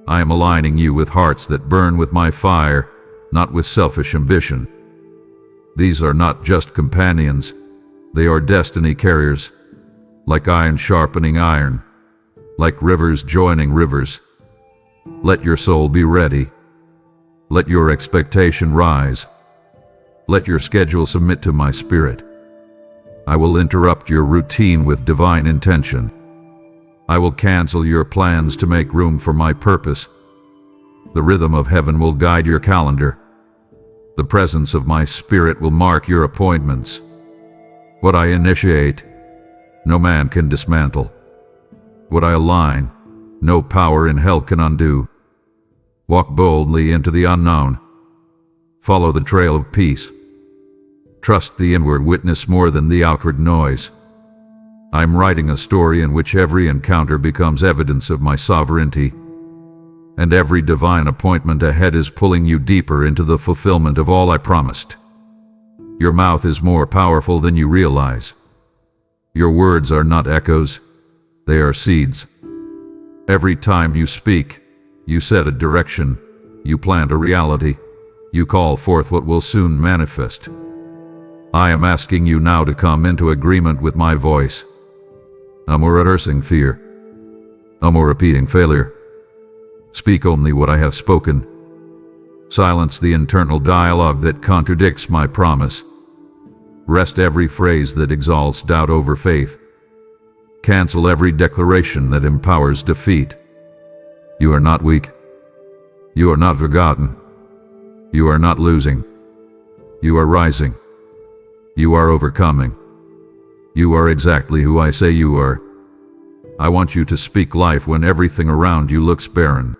S1: I am aligning you with hearts that burn with my fire, not with selfish ambition. These are not just companions, they are destiny carriers. Like iron sharpening iron, like rivers joining rivers. Let your soul be ready. Let your expectation rise. Let your schedule submit to my spirit. I will interrupt your routine with divine intention. I will cancel your plans to make room for my purpose. The rhythm of heaven will guide your calendar. The presence of my spirit will mark your appointments. What I initiate, no man can dismantle. What I align, no power in hell can undo. Walk boldly into the unknown. Follow the trail of peace. Trust the inward witness more than the outward noise. I'm writing a story in which every encounter becomes evidence of my sovereignty, and every divine appointment ahead is pulling you deeper into the fulfillment of all I promised. Your mouth is more powerful than you realize. Your words are not echoes, they are seeds. Every time you speak, you set a direction, you plant a reality, you call forth what will soon manifest. I am asking you now to come into agreement with my voice. No more rehearsing fear. No more repeating failure. Speak only what I have spoken. Silence the internal dialogue that contradicts my promise. Wrest every phrase that exalts doubt over faith. Cancel every declaration that empowers defeat. You are not weak. You are not forgotten. You are not losing. You are rising. You are overcoming. You are exactly who I say you are. I want you to speak life when everything around you looks barren.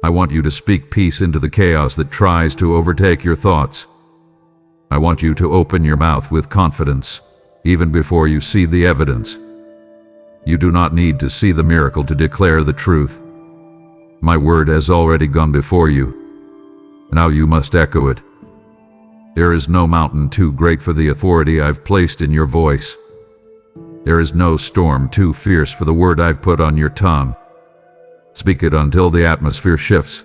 S1: I want you to speak peace into the chaos that tries to overtake your thoughts. I want you to open your mouth with confidence, even before you see the evidence. You do not need to see the miracle to declare the truth. My word has already gone before you. Now you must echo it. There is no mountain too great for the authority I've placed in your voice. There is no storm too fierce for the word I've put on your tongue. Speak it until the atmosphere shifts.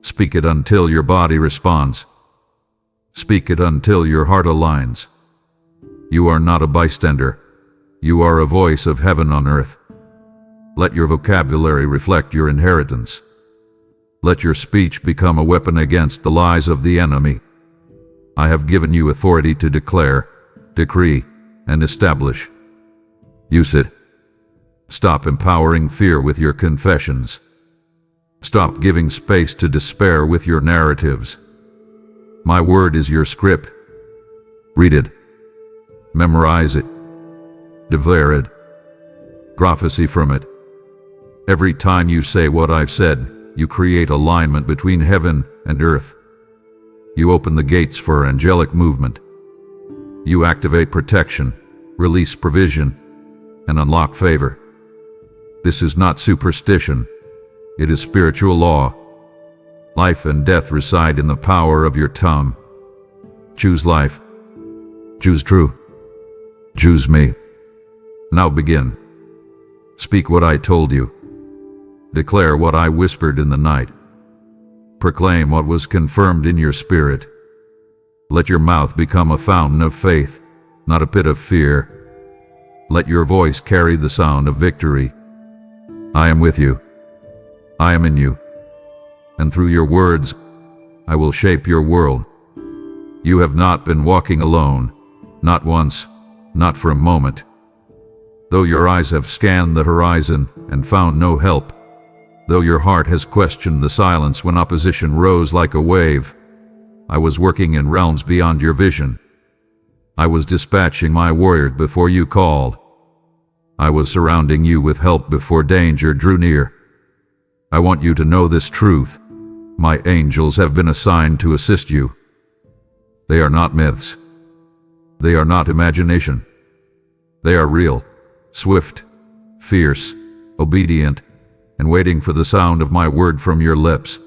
S1: Speak it until your body responds. Speak it until your heart aligns. You are not a bystander. You are a voice of heaven on earth. Let your vocabulary reflect your inheritance. Let your speech become a weapon against the lies of the enemy. I have given you authority to declare, decree, and establish. Use it. Stop empowering fear with your confessions. Stop giving space to despair with your narratives. My word is your script. Read it. Memorize it. Declare it. Prophecy from it. Every time you say what I've said, you create alignment between heaven and earth. You open the gates for angelic movement. You activate protection, release provision, and unlock favor. This is not superstition. It is spiritual law. Life and death reside in the power of your tongue. Choose life. Choose truth. Choose me. Now begin. Speak what I told you. Declare what I whispered in the night. Proclaim what was confirmed in your spirit. Let your mouth become a fountain of faith, not a pit of fear. Let your voice carry the sound of victory. I am with you. I am in you. And through your words, I will shape your world. You have not been walking alone, not once, not for a moment. Though your eyes have scanned the horizon and found no help, though your heart has questioned the silence when opposition rose like a wave, I was working in realms beyond your vision. I was dispatching my warriors before you called. I was surrounding you with help before danger drew near. I want you to know this truth. My angels have been assigned to assist you. They are not myths. They are not imagination. They are real, swift, fierce, obedient, and waiting for the sound of my word from your lips.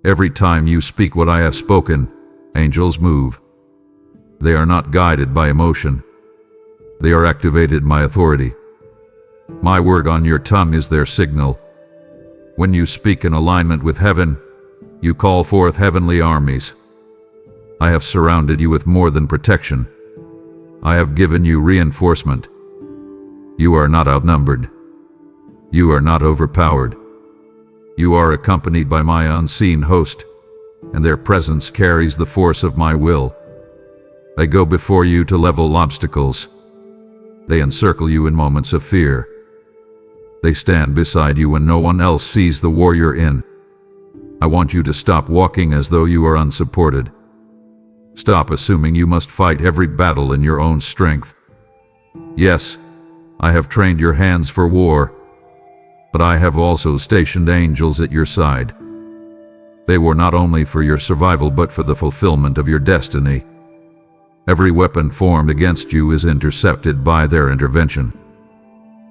S1: Every time you speak what I have spoken, angels move. They are not guided by emotion. They are activated by authority. My word on your tongue is their signal. When you speak in alignment with heaven, you call forth heavenly armies. I have surrounded you with more than protection. I have given you reinforcement. You are not outnumbered. You are not overpowered. You are accompanied by my unseen host, and their presence carries the force of my will. They go before you to level obstacles. They encircle you in moments of fear. They stand beside you when no one else sees the warrior in. I want you to stop walking as though you are unsupported. Stop assuming you must fight every battle in your own strength. Yes, I have trained your hands for war, but I have also stationed angels at your side. They were not only for your survival but for the fulfillment of your destiny. Every weapon formed against you is intercepted by their intervention.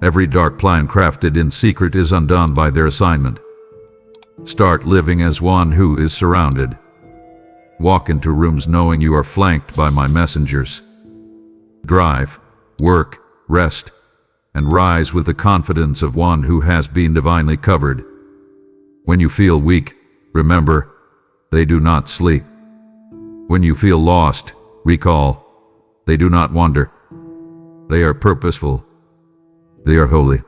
S1: Every dark plan crafted in secret is undone by their assignment. Start living as one who is surrounded. Walk into rooms knowing you are flanked by my messengers. Drive, work, rest, and rise with the confidence of one who has been divinely covered. When you feel weak, remember, they do not sleep. When you feel lost, recall, they do not wander. They are purposeful. They are holy.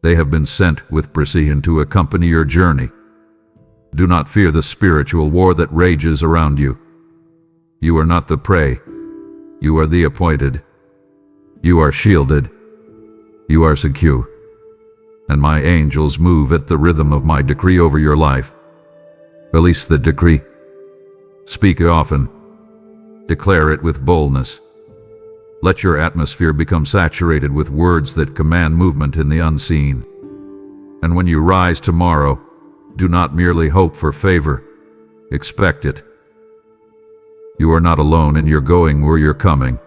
S1: They have been sent with precision to accompany your journey. Do not fear the spiritual war that rages around you. You are not the prey. You are the appointed. You are shielded. You are secure. And my angels move at the rhythm of my decree over your life. Release the decree. Speak it often. Declare it with boldness. Let your atmosphere become saturated with words that command movement in the unseen. And when you rise tomorrow, do not merely hope for favor. Expect it. You are not alone in your going or your coming.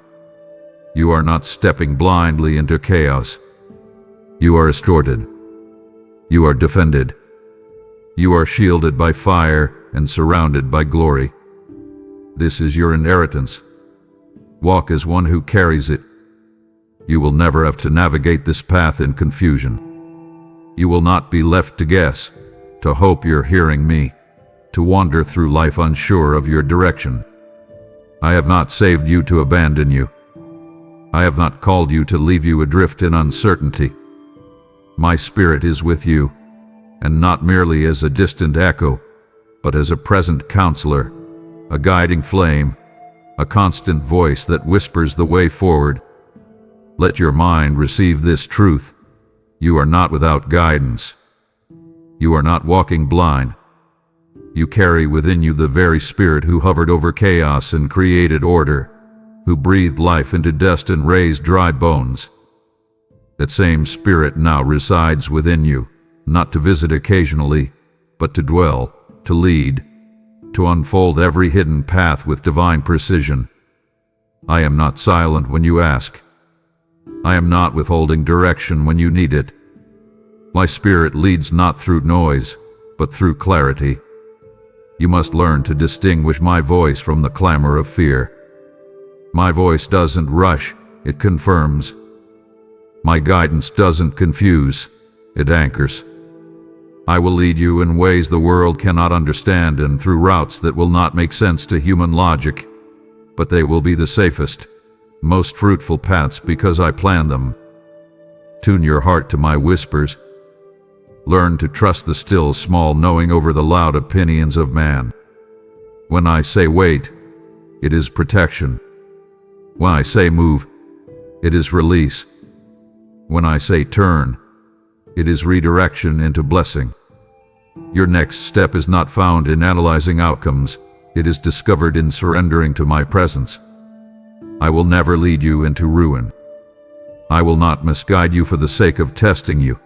S1: You are not stepping blindly into chaos. You are escorted. You are defended. You are shielded by fire and surrounded by glory. This is your inheritance. Walk as one who carries it. You will never have to navigate this path in confusion. You will not be left to guess, to hope you're hearing me, to wander through life unsure of your direction. I have not saved you to abandon you. I have not called you to leave you adrift in uncertainty. My spirit is with you, and not merely as a distant echo, but as a present counselor, a guiding flame, a constant voice that whispers the way forward. Let your mind receive this truth. You are not without guidance. You are not walking blind. You carry within you the very spirit who hovered over chaos and created order, who breathed life into dust and raised dry bones. That same spirit now resides within you, not to visit occasionally, but to dwell, to lead, to unfold every hidden path with divine precision. I am not silent when you ask. I am not withholding direction when you need it. My spirit leads not through noise, but through clarity. You must learn to distinguish my voice from the clamor of fear. My voice doesn't rush, it confirms. My guidance doesn't confuse, it anchors. I will lead you in ways the world cannot understand and through routes that will not make sense to human logic, but they will be the safest, most fruitful paths because I plan them. Tune your heart to my whispers. Learn to trust the still small knowing over the loud opinions of man. When I say wait, it is protection. When I say move, it is release. When I say turn, it is redirection into blessing. Your next step is not found in analyzing outcomes, it is discovered in surrendering to my presence. I will never lead you into ruin. I will not misguide you for the sake of testing you.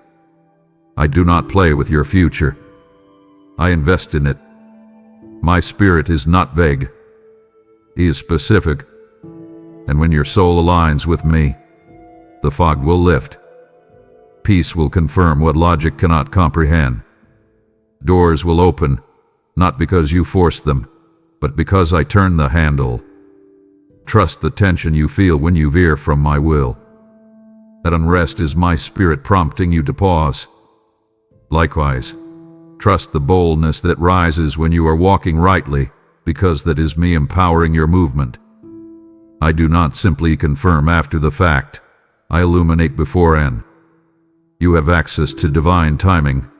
S1: I do not play with your future. I invest in it. My spirit is not vague. He is specific. And when your soul aligns with me, the fog will lift. Peace will confirm what logic cannot comprehend. Doors will open, not because you force them, but because I turn the handle. Trust the tension you feel when you veer from my will. That unrest is my spirit prompting you to pause. Likewise, trust the boldness that rises when you are walking rightly, because that is me empowering your movement. I do not simply confirm after the fact, I illuminate beforehand. You have access to divine timing,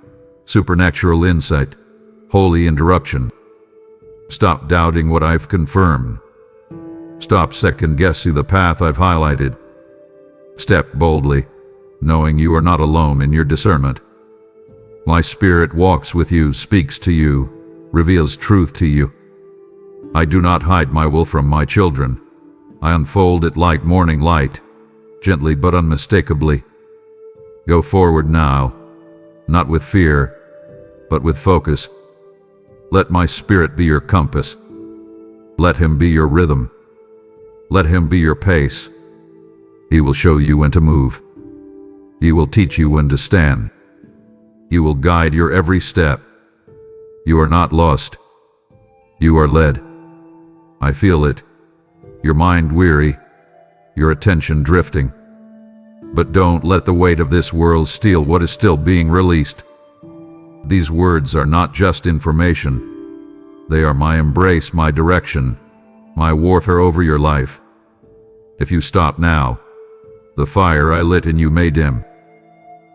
S1: supernatural insight, holy interruption. Stop doubting what I've confirmed. Stop second-guessing the path I've highlighted. Step boldly, knowing you are not alone in your discernment. My spirit walks with you, speaks to you, reveals truth to you. I do not hide my will from my children. I unfold it like morning light, gently but unmistakably. Go forward now, not with fear, but with focus. Let my spirit be your compass. Let him be your rhythm. Let him be your pace. He will show you when to move. He will teach you when to stand. He will guide your every step. You are not lost. You are led. I feel it. Your mind weary, your attention drifting. But don't let the weight of this world steal what is still being released. These words are not just information. They are my embrace, my direction, my warfare over your life. If you stop now, the fire I lit in you may dim.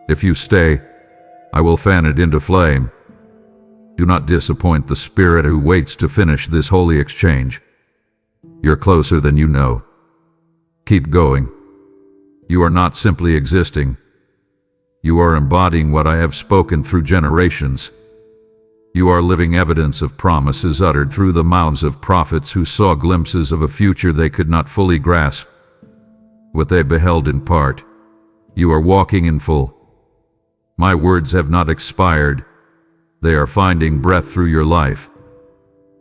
S1: If you stay, I will fan it into flame. Do not disappoint the spirit who waits to finish this holy exchange. You're closer than you know. Keep going. You are not simply existing. You are embodying what I have spoken through generations. You are living evidence of promises uttered through the mouths of prophets who saw glimpses of a future they could not fully grasp. What they beheld in part, you are walking in full. My words have not expired. They are finding breath through your life.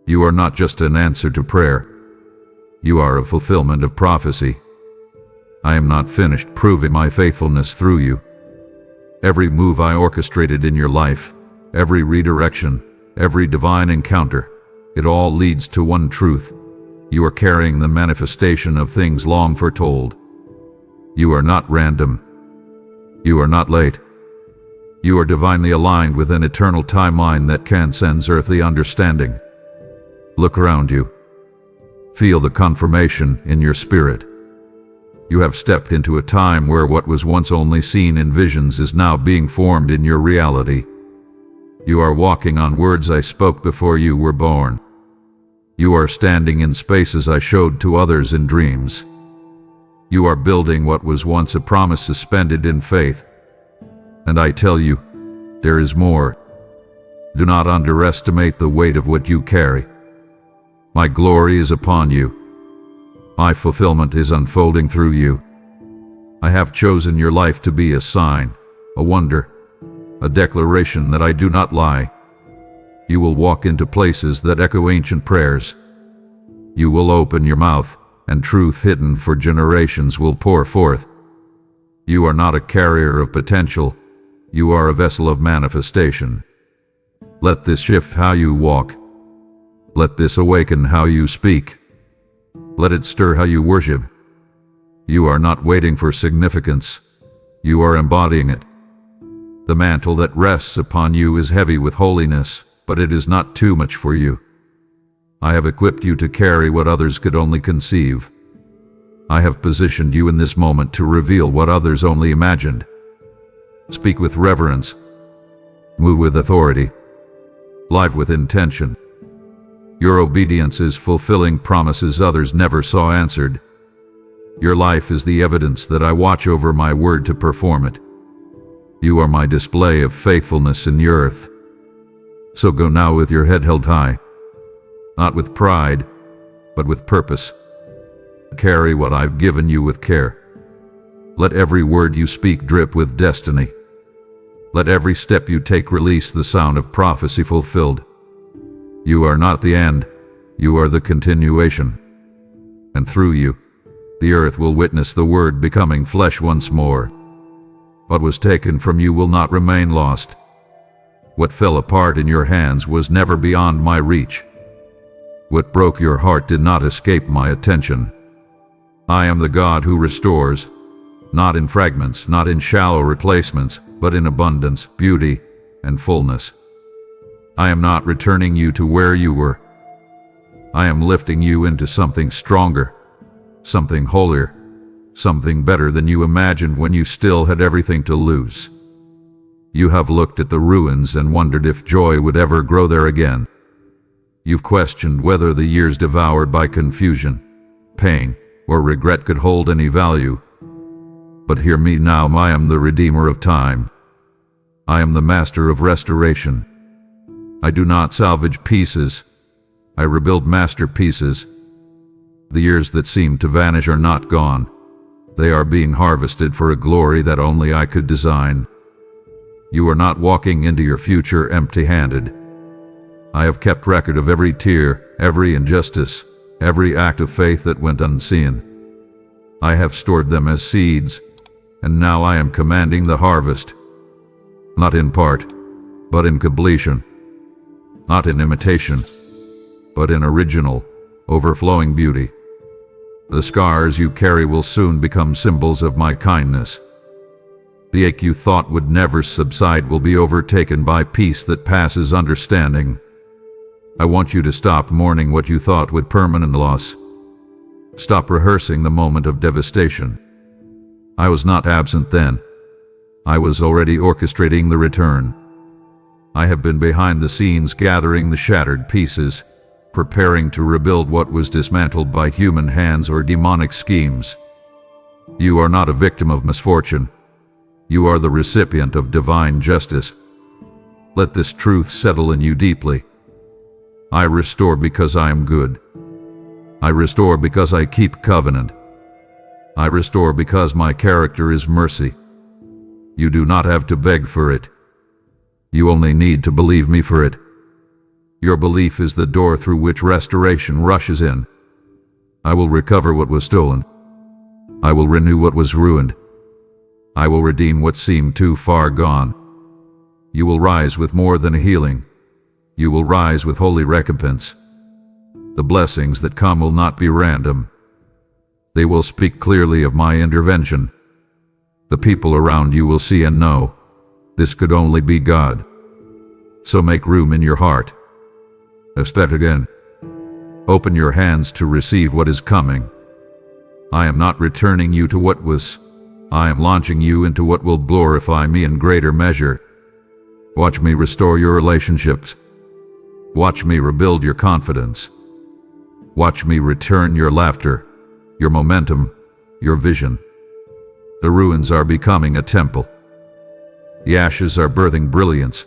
S1: You are not just an answer to prayer. You are a fulfillment of prophecy. I am not finished proving my faithfulness through you. Every move I orchestrated in your life, every redirection, every divine encounter, it all leads to one truth. You are carrying the manifestation of things long foretold. You are not random. You are not late. You are divinely aligned with an eternal timeline that transcends earthly understanding. Look around you. Feel the confirmation in your spirit. You have stepped into a time where what was once only seen in visions is now being formed in your reality. You are walking on words I spoke before you were born. You are standing in spaces I showed to others in dreams. You are building what was once a promise suspended in faith. And I tell you, there is more. Do not underestimate the weight of what you carry. My glory is upon you. My fulfillment is unfolding through you. I have chosen your life to be a sign, a wonder, a declaration that I do not lie. You will walk into places that echo ancient prayers. You will open your mouth, and truth hidden for generations will pour forth. You are not a carrier of potential. You are a vessel of manifestation. Let this shift how you walk. Let this awaken how you speak. Let it stir how you worship. You are not waiting for significance. You are embodying it. The mantle that rests upon you is heavy with holiness, but it is not too much for you. I have equipped you to carry what others could only conceive. I have positioned you in this moment to reveal what others only imagined. Speak with reverence. Move with authority. Live with intention. Your obedience is fulfilling promises others never saw answered. Your life is the evidence that I watch over my word to perform it. You are my display of faithfulness in the earth. So go now with your head held high, not with pride, but with purpose. Carry what I've given you with care. Let every word you speak drip with destiny. Let every step you take release the sound of prophecy fulfilled. You are not the end, you are the continuation. And through you, the earth will witness the word becoming flesh once more. What was taken from you will not remain lost. What fell apart in your hands was never beyond my reach. What broke your heart did not escape my attention. I am the God who restores, not in fragments, not in shallow replacements, but in abundance, beauty, and fullness. I am not returning you to where you were. I am lifting you into something stronger, something holier, something better than you imagined when you still had everything to lose. You have looked at the ruins and wondered if joy would ever grow there again. You've questioned whether the years devoured by confusion, pain, or regret could hold any value. But hear me now, I am the Redeemer of time. I am the Master of restoration. I do not salvage pieces. I rebuild masterpieces. The years that seem to vanish are not gone. They are being harvested for a glory that only I could design. You are not walking into your future empty-handed. I have kept record of every tear, every injustice, every act of faith that went unseen. I have stored them as seeds, and now I am commanding the harvest. Not in part, but in completion. Not in imitation, but in original, overflowing beauty. The scars you carry will soon become symbols of my kindness. The ache you thought would never subside will be overtaken by peace that passes understanding. I want you to stop mourning what you thought would permanent loss. Stop rehearsing the moment of devastation. I was not absent then. I was already orchestrating the return. I have been behind the scenes gathering the shattered pieces, preparing to rebuild what was dismantled by human hands or demonic schemes. You are not a victim of misfortune. You are the recipient of divine justice. Let this truth settle in you deeply. I restore because I am good. I restore because I keep covenant. I restore because my character is mercy. You do not have to beg for it. You only need to believe me for it. Your belief is the door through which restoration rushes in. I will recover what was stolen. I will renew what was ruined. I will redeem what seemed too far gone. You will rise with more than a healing. You will rise with holy recompense. The blessings that come will not be random. They will speak clearly of my intervention. The people around you will see and know, this could only be God. So make room in your heart. Step again. Open your hands to receive what is coming. I am not returning you to what was. I am launching you into what will glorify me in greater measure. Watch me restore your relationships. Watch me rebuild your confidence. Watch me return your laughter, your momentum, your vision. The ruins are becoming a temple. The ashes are birthing brilliance.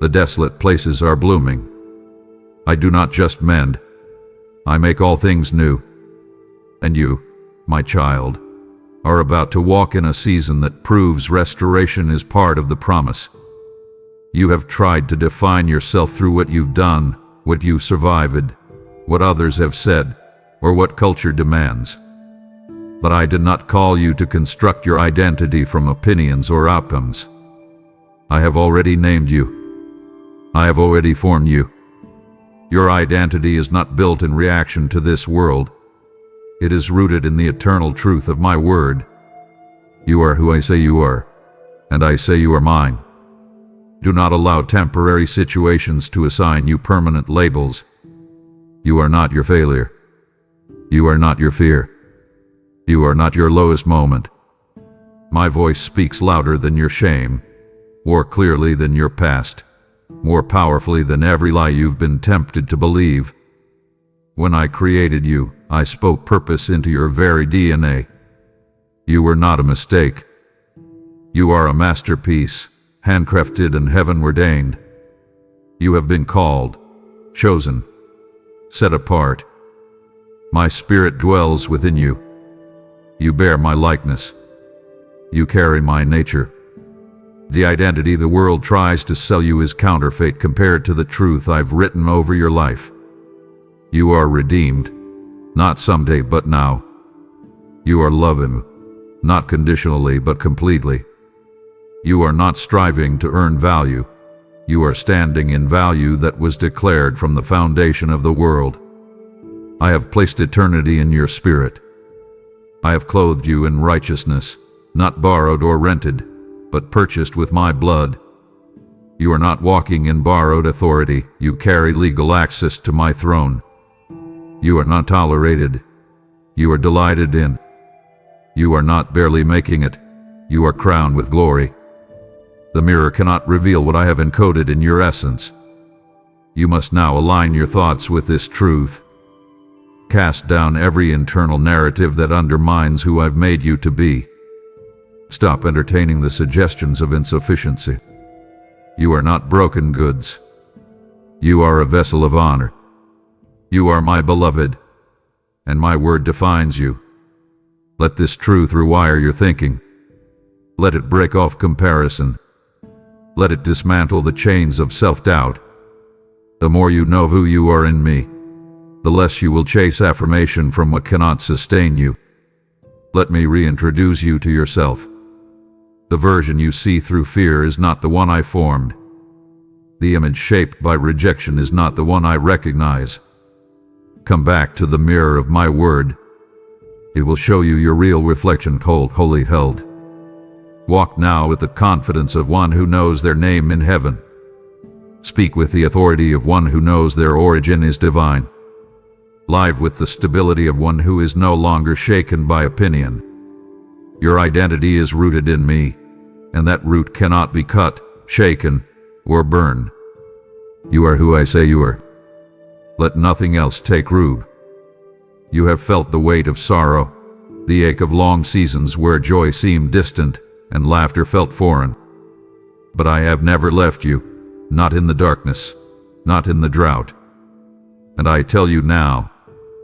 S1: The desolate places are blooming. I do not just mend. I make all things new. And you, my child, are about to walk in a season that proves restoration is part of the promise. You have tried to define yourself through what you've done, what you survived, what others have said, or what culture demands. But I did not call you to construct your identity from opinions or outcomes. I have already named you. I have already formed you. Your identity is not built in reaction to this world. It is rooted in the eternal truth of my word. You are who I say you are, and I say you are mine. Do not allow temporary situations to assign you permanent labels. You are not your failure. You are not your fear. You are not your lowest moment. My voice speaks louder than your shame, more clearly than your past, more powerfully than every lie you've been tempted to believe. When I created you, I spoke purpose into your very DNA. You were not a mistake. You are a masterpiece, handcrafted and heaven-ordained. You have been called, chosen, set apart. My spirit dwells within you. You bear my likeness. You carry my nature. The identity the world tries to sell you is counterfeit compared to the truth I've written over your life. You are redeemed, not someday but now. You are loving, not conditionally but completely. You are not striving to earn value. You are standing in value that was declared from the foundation of the world. I have placed eternity in your spirit. I have clothed you in righteousness, not borrowed or rented, but purchased with my blood. You are not walking in borrowed authority. You carry legal access to my throne. You are not tolerated. You are delighted in. You are not barely making it. You are crowned with glory. The mirror cannot reveal what I have encoded in your essence. You must now align your thoughts with this truth. Cast down every internal narrative that undermines who I've made you to be. Stop entertaining the suggestions of insufficiency. You are not broken goods. You are a vessel of honor. You are my beloved, and my word defines you. Let this truth rewire your thinking. Let it break off comparison. Let it dismantle the chains of self-doubt. The more you know who you are in me, the less you will chase affirmation from what cannot sustain you. Let me reintroduce you to yourself. The version you see through fear is not the one I formed. The image shaped by rejection is not the one I recognize. Come back to the mirror of my word. It will show you your real reflection, wholly held. Walk now with the confidence of one who knows their name in heaven. Speak with the authority of one who knows their origin is divine. Live with the stability of one who is no longer shaken by opinion. Your identity is rooted in me, and that root cannot be cut, shaken, or burned. You are who I say you are. Let nothing else take root. You have felt the weight of sorrow, the ache of long seasons where joy seemed distant and laughter felt foreign. But I have never left you, not in the darkness, not in the drought. And I tell you now,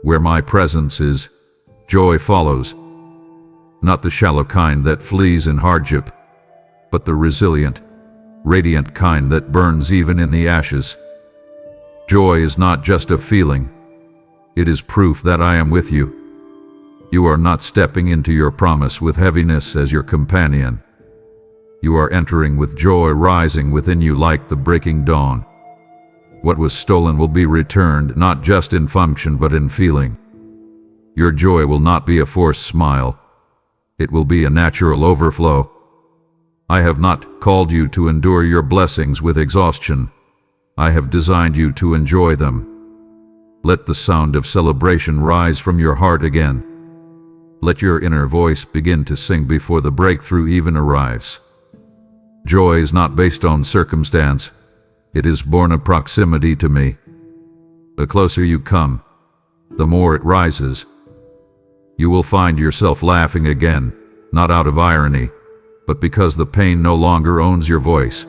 S1: where my presence is, joy follows. Not the shallow kind that flees in hardship, but the resilient, radiant kind that burns even in the ashes. Joy is not just a feeling. It is proof that I am with you. You are not stepping into your promise with heaviness as your companion. You are entering with joy rising within you like the breaking dawn. What was stolen will be returned, not just in function but in feeling. Your joy will not be a forced smile. It will be a natural overflow. I have not called you to endure your blessings with exhaustion. I have designed you to enjoy them. Let the sound of celebration rise from your heart again. Let your inner voice begin to sing before the breakthrough even arrives. Joy is not based on circumstance. It is born of proximity to me. The closer you come, the more it rises. You will find yourself laughing again, not out of irony, but because the pain no longer owns your voice.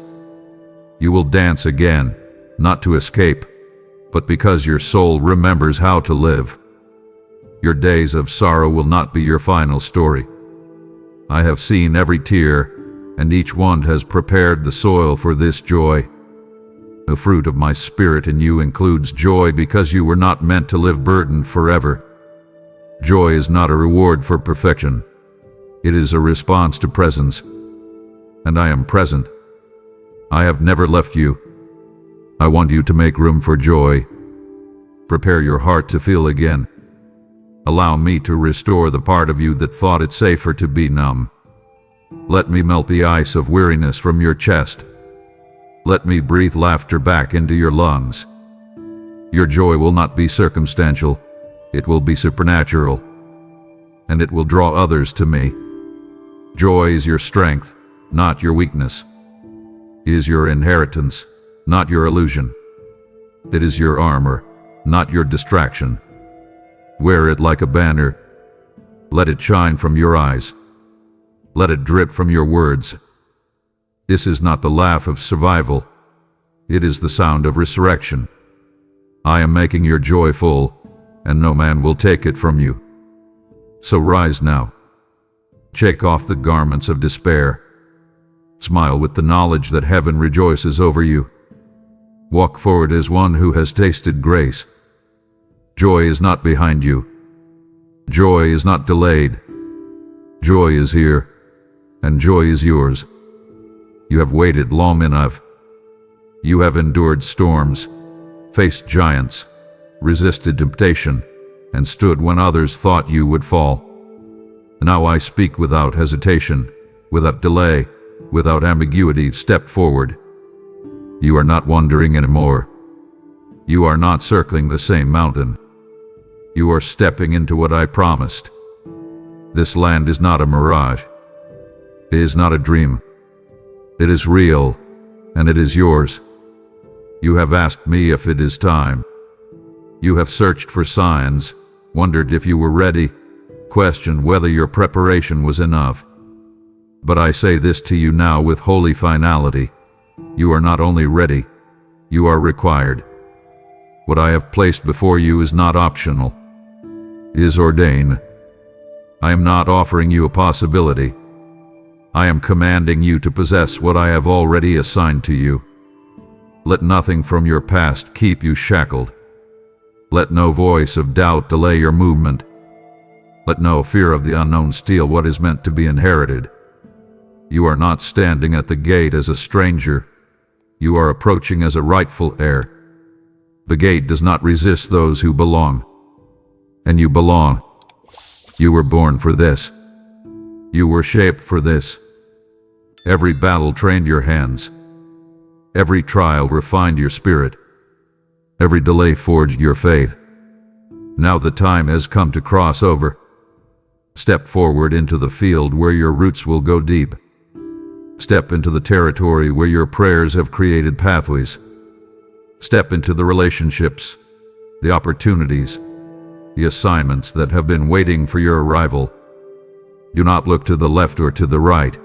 S1: You will dance again, not to escape, but because your soul remembers how to live. Your days of sorrow will not be your final story. I have seen every tear, and each one has prepared the soil for this joy. The fruit of my spirit in you includes joy because you were not meant to live burdened forever. Joy is not a reward for perfection. It is a response to presence. And I am present. I have never left you. I want you to make room for joy. Prepare your heart to feel again. Allow me to restore the part of you that thought it safer to be numb. Let me melt the ice of weariness from your chest. Let me breathe laughter back into your lungs. Your joy will not be circumstantial. It will be supernatural. And it will draw others to me. Joy is your strength, not your weakness. It is your inheritance, not your illusion. It is your armor, not your distraction. Wear it like a banner. Let it shine from your eyes. Let it drip from your words. This is not the laugh of survival. It is the sound of resurrection. I am making your joy full, and no man will take it from you. So rise now. Shake off the garments of despair. Smile with the knowledge that heaven rejoices over you. Walk forward as one who has tasted grace. Joy is not behind you. Joy is not delayed. Joy is here, and joy is yours. You have waited long enough. You have endured storms, faced giants, resisted temptation, and stood when others thought you would fall. Now I speak without hesitation, without delay, without ambiguity. Step forward. You are not wandering anymore. You are not circling the same mountain. You are stepping into what I promised. This land is not a mirage. It is not a dream. It is real, and it is yours. You have asked me if it is time. You have searched for signs, wondered if you were ready, questioned whether your preparation was enough. But I say this to you now with holy finality. You are not only ready, you are required. What I have placed before you is not optional. It is ordained. I am not offering you a possibility. I am commanding you to possess what I have already assigned to you. Let nothing from your past keep you shackled. Let no voice of doubt delay your movement. Let no fear of the unknown steal what is meant to be inherited. You are not standing at the gate as a stranger. You are approaching as a rightful heir. The gate does not resist those who belong. And you belong. You were born for this. You were shaped for this. Every battle trained your hands. Every trial refined your spirit. Every delay forged your faith. Now the time has come to cross over. Step forward into the field where your roots will go deep. Step into the territory where your prayers have created pathways. Step into the relationships, the opportunities, the assignments that have been waiting for your arrival. Do not look to the left or to the right.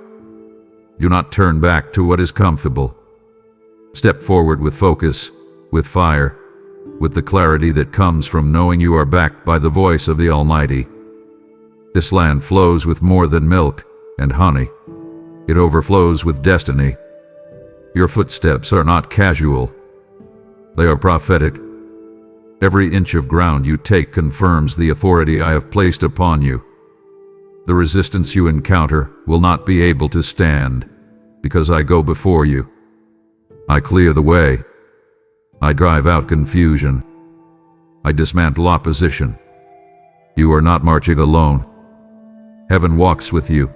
S1: Do not turn back to what is comfortable. Step forward with focus, with fire, with the clarity that comes from knowing you are backed by the voice of the Almighty. This land flows with more than milk and honey. It overflows with destiny. Your footsteps are not casual. They are prophetic. Every inch of ground you take confirms the authority I have placed upon you. The resistance you encounter will not be able to stand, because I go before you. I clear the way. I drive out confusion. I dismantle opposition. You are not marching alone. Heaven walks with you.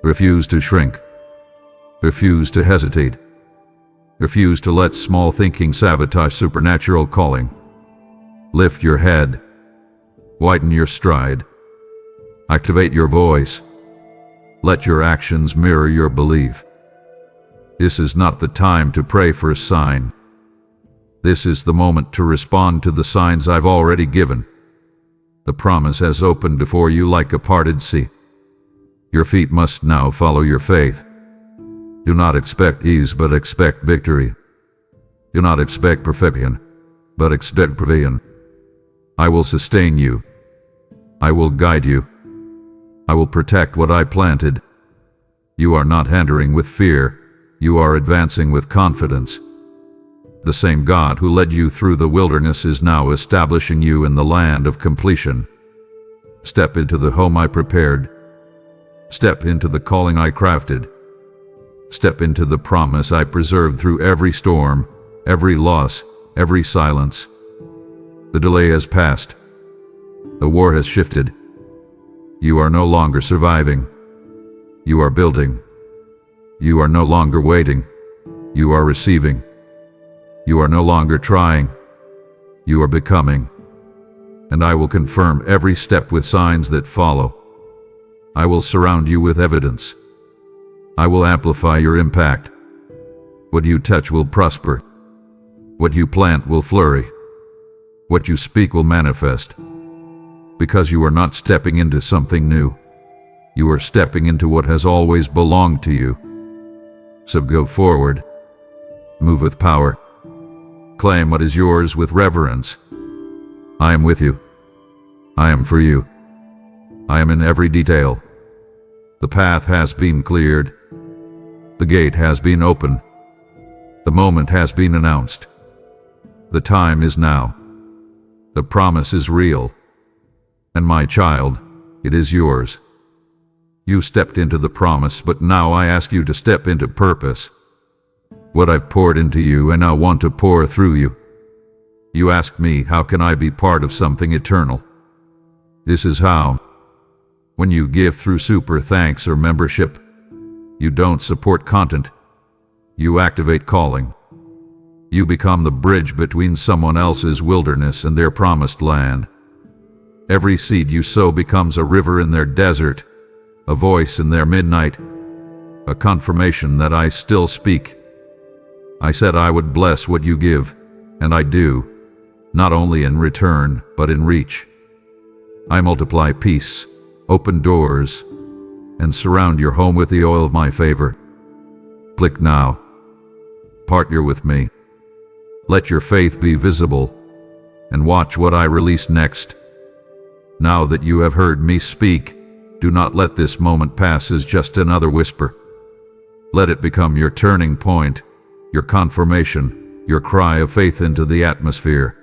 S1: Refuse to shrink. Refuse to hesitate. Refuse to let small thinking sabotage supernatural calling. Lift your head. Widen your stride. Activate your voice. Let your actions mirror your belief. This is not the time to pray for a sign. This is the moment to respond to the signs I've already given. The promise has opened before you like a parted sea. Your feet must now follow your faith. Do not expect ease, but expect victory. Do not expect perfection, but expect provision. I will sustain you. I will guide you. I will protect what I planted. You are not hindering with fear. You are advancing with confidence. The same God who led you through the wilderness is now establishing you in the land of completion. Step into the home I prepared. Step into the calling I crafted. Step into the promise I preserved through every storm, every loss, every silence. The delay has passed. The war has shifted. You are no longer surviving. You are building. You are no longer waiting. You are receiving. You are no longer trying. You are becoming. And I will confirm every step with signs that follow. I will surround you with evidence. I will amplify your impact. What you touch will prosper. What you plant will flourish. What you speak will manifest. Because you are not stepping into something new. You are stepping into what has always belonged to you. So go forward. Move with power. Claim what is yours with reverence. I am with you. I am for you. I am in every detail. The path has been cleared. The gate has been opened. The moment has been announced. The time is now. The promise is real. And my child, it is yours. You stepped into the promise, but now I ask you to step into purpose. What I've poured into you, I now want to pour through you. You ask me, how can I be part of something eternal? This is how. When you give through super thanks or membership, you don't support content. You activate calling. You become the bridge between someone else's wilderness and their promised land. Every seed you sow becomes a river in their desert, a voice in their midnight, a confirmation that I still speak. I said I would bless what you give, and I do, not only in return, but in reach. I multiply peace, open doors, and surround your home with the oil of my favor. Click now. Partner with me. Let your faith be visible, and watch what I release next. Now that you have heard me speak, do not let this moment pass as just another whisper. Let it become your turning point, your confirmation, your cry of faith into the atmosphere.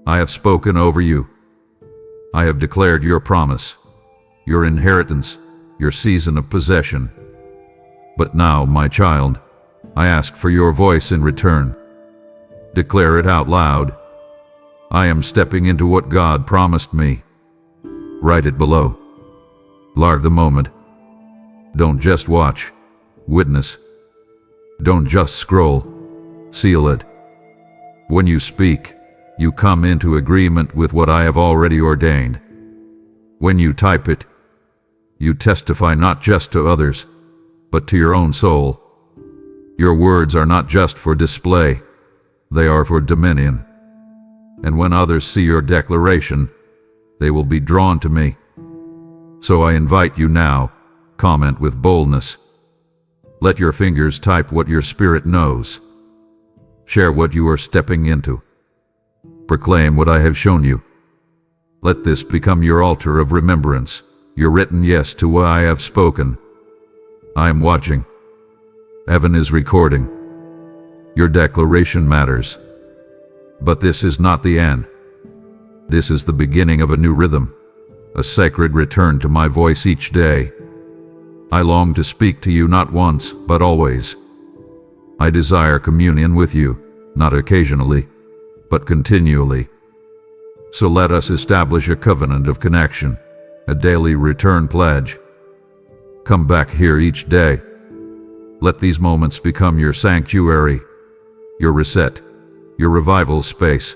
S1: I have spoken over you. I have declared your promise, your inheritance, your season of possession. But now, my child, I ask for your voice in return. Declare it out loud. I am stepping into what God promised me. Write it below. Live the moment. Don't just watch, witness. Don't just scroll, seal it. When you speak, you come into agreement with what I have already ordained. When you type it, you testify not just to others, but to your own soul. Your words are not just for display, they are for dominion. And when others see your declaration, they will be drawn to me. So I invite you now, comment with boldness. Let your fingers type what your spirit knows. Share what you are stepping into. Proclaim what I have shown you. Let this become your altar of remembrance, your written yes to what I have spoken. I am watching. Heaven is recording. Your declaration matters. But this is not the end. This is the beginning of a new rhythm, a sacred return to my voice each day. I long to speak to you not once, but always. I desire communion with you, not occasionally, but continually. So let us establish a covenant of connection, a daily return pledge. Come back here each day. Let these moments become your sanctuary, your reset, your revival space.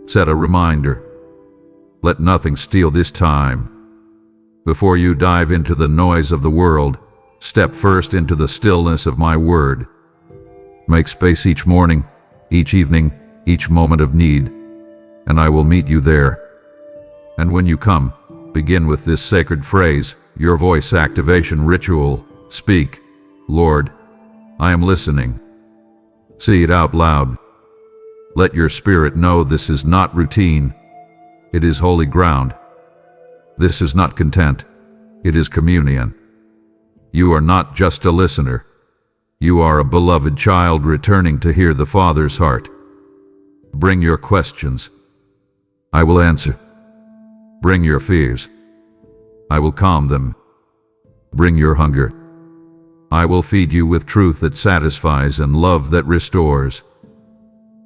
S1: Set a reminder. Let nothing steal this time. Before you dive into the noise of the world, step first into the stillness of my word. Make space each morning, each evening, each moment of need, and I will meet you there. And when you come, begin with this sacred phrase, your voice activation ritual. Speak, Lord, I am listening. Say it out loud. Let your spirit know this is not routine. It is holy ground. This is not content. It is communion. You are not just a listener. You are a beloved child returning to hear the Father's heart. Bring your questions. I will answer. Bring your fears. I will calm them. Bring your hunger. I will feed you with truth that satisfies and love that restores.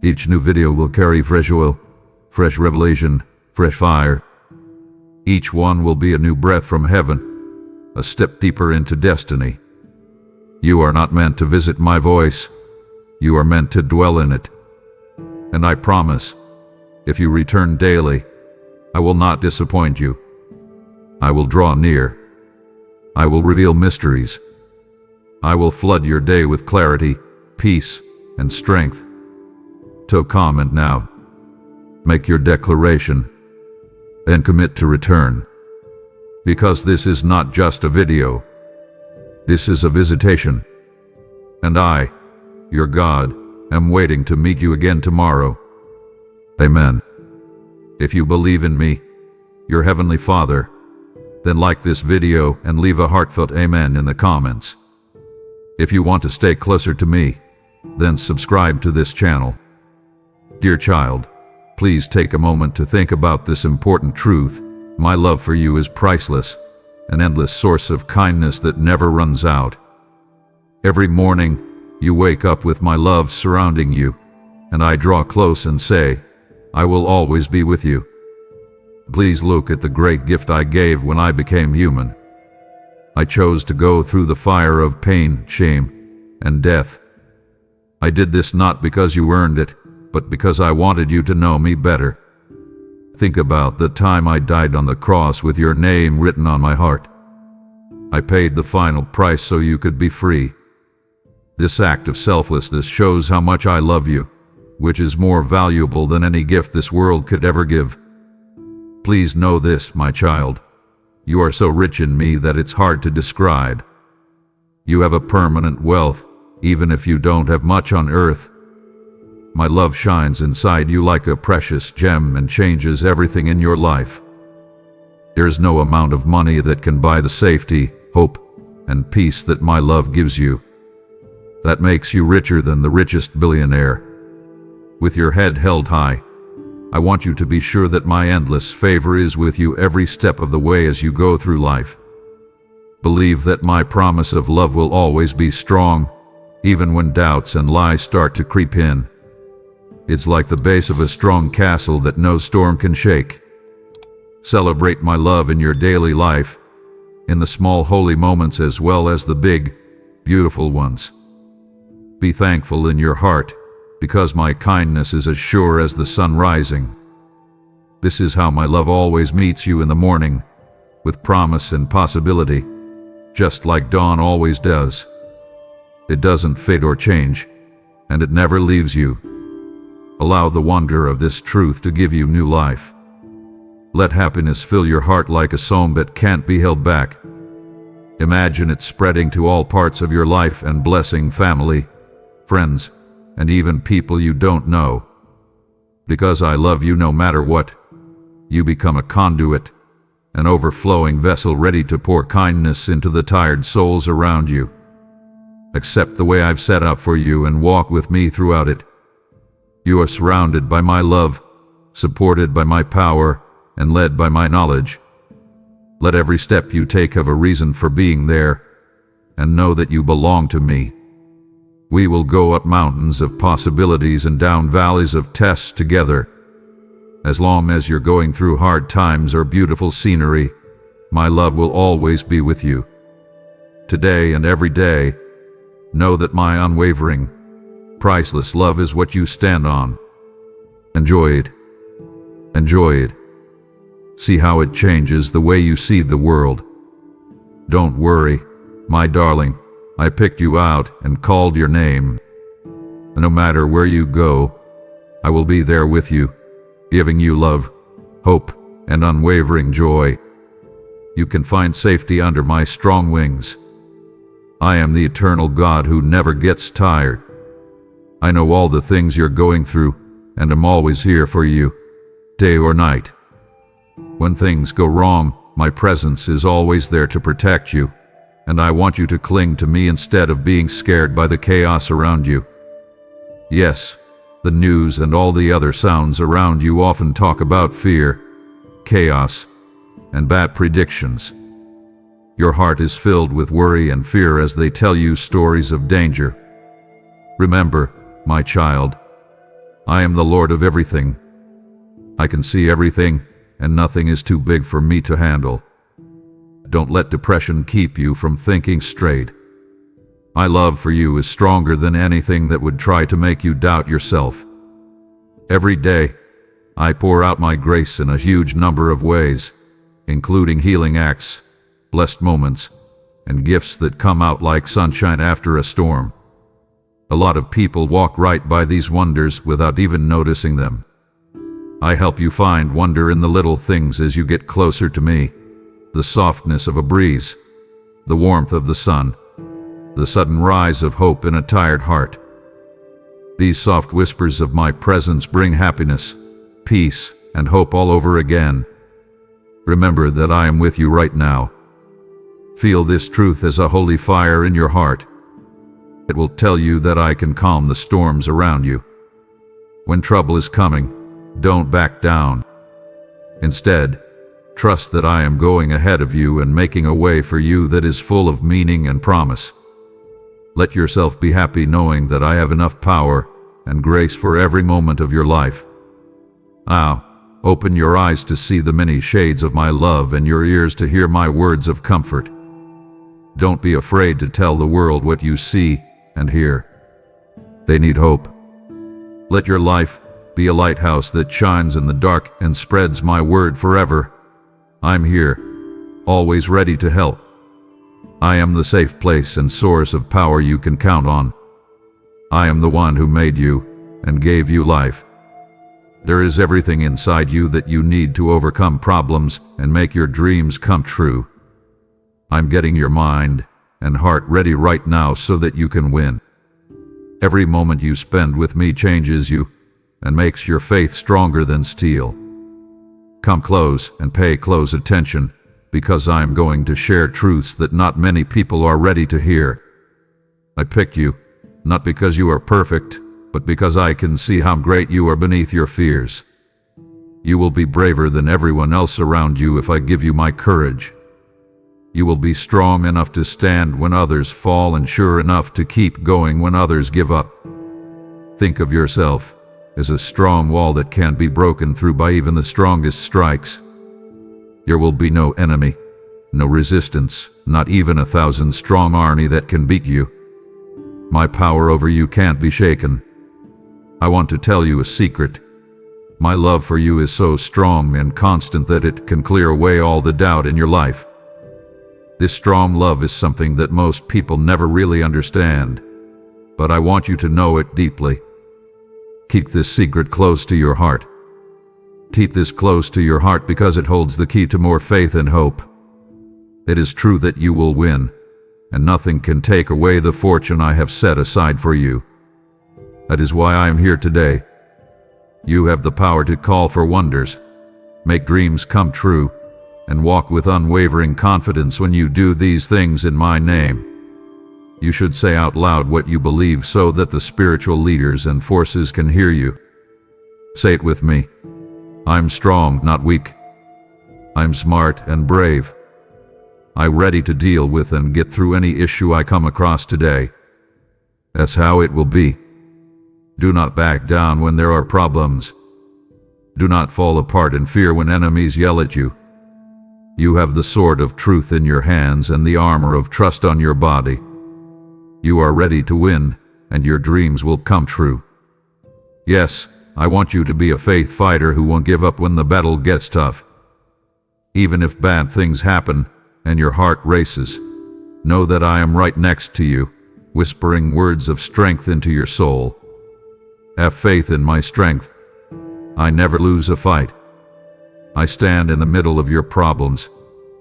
S1: Each new video will carry fresh oil, fresh revelation, fresh fire. Each one will be a new breath from heaven, a step deeper into destiny. You are not meant to visit my voice. You are meant to dwell in it. And I promise, if you return daily, I will not disappoint you. I will draw near. I will reveal mysteries. I will flood your day with clarity, peace, and strength. So comment now. Make your declaration and commit to return. Because this is not just a video. This is a visitation. And I, your God, am waiting to meet you again tomorrow. Amen. If you believe in me, your Heavenly Father, then like this video and leave a heartfelt amen in the comments. If you want to stay closer to me, then subscribe to this channel. Dear child, please take a moment to think about this important truth. My love for you is priceless, an endless source of kindness that never runs out. Every morning, you wake up with my love surrounding you, and I draw close and say, I will always be with you. Please look at the great gift I gave when I became human. I chose to go through the fire of pain, shame, and death. I did this not because you earned it, but because I wanted you to know me better. Think about the time I died on the cross with your name written on my heart. I paid the final price so you could be free. This act of selflessness shows how much I love you, which is more valuable than any gift this world could ever give. Please know this, my child. You are so rich in me that it's hard to describe. You have a permanent wealth, even if you don't have much on earth. My love shines inside you like a precious gem and changes everything in your life. There's no amount of money that can buy the safety, hope, and peace that my love gives you. That makes you richer than the richest billionaire. With your head held high, I want you to be sure that my endless favor is with you every step of the way as you go through life. Believe that my promise of love will always be strong, even when doubts and lies start to creep in. It's like the base of a strong castle that no storm can shake. Celebrate my love in your daily life, in the small holy moments as well as the big, beautiful ones. Be thankful in your heart, because my kindness is as sure as the sun rising. This is how my love always meets you in the morning, with promise and possibility, just like dawn always does. It doesn't fade or change, and it never leaves you. Allow the wonder of this truth to give you new life. Let happiness fill your heart like a song that can't be held back. Imagine it spreading to all parts of your life and blessing family, friends, and even people you don't know. Because I love you no matter what, you become a conduit, an overflowing vessel ready to pour kindness into the tired souls around you. Accept the way I've set up for you and walk with me throughout it. You are surrounded by my love, supported by my power, and led by my knowledge. Let every step you take have a reason for being there, and know that you belong to me. We will go up mountains of possibilities and down valleys of tests together. As long as you're going through hard times or beautiful scenery, my love will always be with you. Today and every day, know that my unwavering, priceless love is what you stand on. Enjoy it. Enjoy it. See how it changes the way you see the world. Don't worry, my darling, I picked you out and called your name. No matter where you go, I will be there with you, giving you love, hope, and unwavering joy. You can find safety under my strong wings. I am the eternal God who never gets tired. I know all the things you're going through, and I'm always here for you, day or night. When things go wrong, my presence is always there to protect you, and I want you to cling to me instead of being scared by the chaos around you. Yes, the news and all the other sounds around you often talk about fear, chaos, and bad predictions. Your heart is filled with worry and fear as they tell you stories of danger. Remember, my child, I am the Lord of everything. I can see everything, and nothing is too big for me to handle. Don't let depression keep you from thinking straight. My love for you is stronger than anything that would try to make you doubt yourself. Every day, I pour out my grace in a huge number of ways, including healing acts, blessed moments, and gifts that come out like sunshine after a storm. A lot of people walk right by these wonders without even noticing them. I help you find wonder in the little things as you get closer to me. The softness of a breeze, the warmth of the sun, the sudden rise of hope in a tired heart. These soft whispers of my presence bring happiness, peace, and hope all over again. Remember that I am with you right now. Feel this truth as a holy fire in your heart. It will tell you that I can calm the storms around you. When trouble is coming, don't back down. Instead, trust that I am going ahead of you and making a way for you that is full of meaning and promise. Let yourself be happy knowing that I have enough power and grace for every moment of your life. Now, open your eyes to see the many shades of my love and your ears to hear my words of comfort. Don't be afraid to tell the world what you see and hear. They need hope. Let your life be a lighthouse that shines in the dark and spreads my word forever. I'm here, always ready to help. I am the safe place and source of power you can count on. I am the one who made you and gave you life. There is everything inside you that you need to overcome problems and make your dreams come true. I'm getting your mind and heart ready right now so that you can win. Every moment you spend with me changes you and makes your faith stronger than steel. Come close and pay close attention, because I'm going to share truths that not many people are ready to hear. I picked you, not because you are perfect, but because I can see how great you are beneath your fears. You will be braver than everyone else around you if I give you my courage. You will be strong enough to stand when others fall and sure enough to keep going when others give up. Think of yourself as a strong wall that can't be broken through by even the strongest strikes. There will be no enemy, no resistance, not even 1,000-strong army that can beat you. My power over you can't be shaken. I want to tell you a secret. My love for you is so strong and constant that it can clear away all the doubt in your life. This strong love is something that most people never really understand, but I want you to know it deeply. Keep this secret close to your heart. Keep this close to your heart because it holds the key to more faith and hope. It is true that you will win, and nothing can take away the fortune I have set aside for you. That is why I am here today. You have the power to call for wonders, make dreams come true, and walk with unwavering confidence when you do these things in my name. You should say out loud what you believe so that the spiritual leaders and forces can hear you. Say it with me. I'm strong, not weak. I'm smart and brave. I'm ready to deal with and get through any issue I come across today. That's how it will be. Do not back down when there are problems. Do not fall apart in fear when enemies yell at you. You have the sword of truth in your hands and the armor of trust on your body. You are ready to win, and your dreams will come true. Yes, I want you to be a faith fighter who won't give up when the battle gets tough. Even if bad things happen and your heart races, know that I am right next to you, whispering words of strength into your soul. Have faith in my strength. I never lose a fight. I stand in the middle of your problems,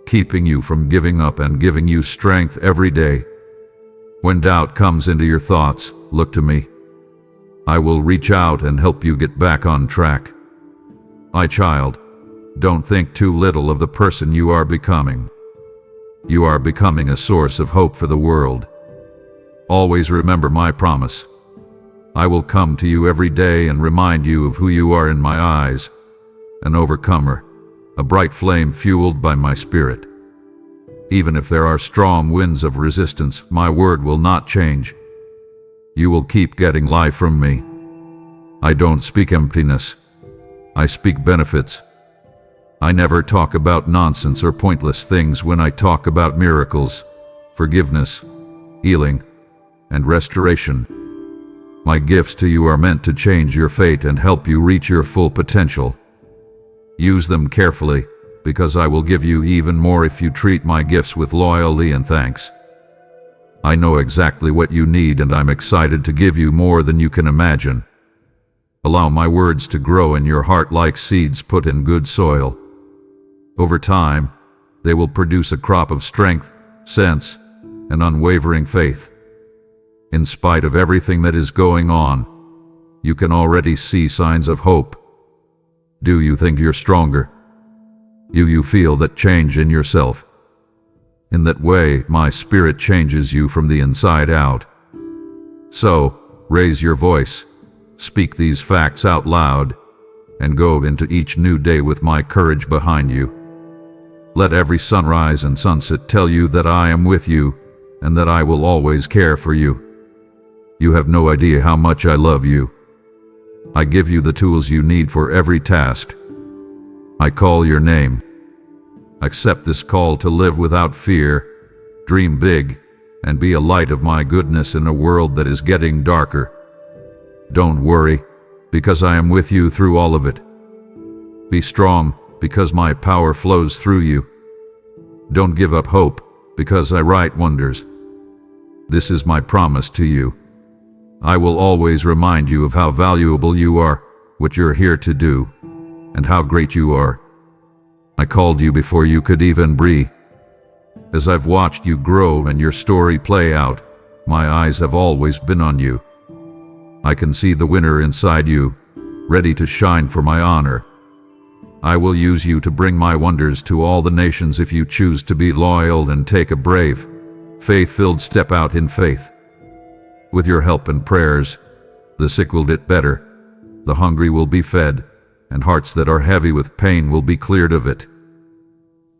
S1: keeping you from giving up and giving you strength every day. When doubt comes into your thoughts, look to me. I will reach out and help you get back on track. My child, don't think too little of the person you are becoming. You are becoming a source of hope for the world. Always remember my promise. I will come to you every day and remind you of who you are in my eyes, an overcomer, a bright flame fueled by my spirit. Even if there are strong winds of resistance, my word will not change. You will keep getting life from me. I don't speak emptiness. I speak benefits. I never talk about nonsense or pointless things when I talk about miracles, forgiveness, healing, and restoration. My gifts to you are meant to change your fate and help you reach your full potential. Use them carefully, because I will give you even more if you treat my gifts with loyalty and thanks. I know exactly what you need, and I'm excited to give you more than you can imagine. Allow my words to grow in your heart like seeds put in good soil. Over time, they will produce a crop of strength, sense, and unwavering faith. In spite of everything that is going on, you can already see signs of hope. Do you think you're stronger? Do you feel that change in yourself? In that way, my spirit changes you from the inside out. So, raise your voice, speak these facts out loud, and go into each new day with my courage behind you. Let every sunrise and sunset tell you that I am with you, and that I will always care for you. You have no idea how much I love you. I give you the tools you need for every task. I call your name. Accept this call to live without fear, dream big, and be a light of my goodness in a world that is getting darker. Don't worry, because I am with you through all of it. Be strong, because my power flows through you. Don't give up hope, because I write wonders. This is my promise to you. I will always remind you of how valuable you are, what you're here to do, and how great you are. I called you before you could even breathe. As I've watched you grow and your story play out, my eyes have always been on you. I can see the winner inside you, ready to shine for my honor. I will use you to bring my wonders to all the nations if you choose to be loyal and take a brave, faith-filled step out in faith. With your help and prayers, the sick will get better, the hungry will be fed, and hearts that are heavy with pain will be cleared of it.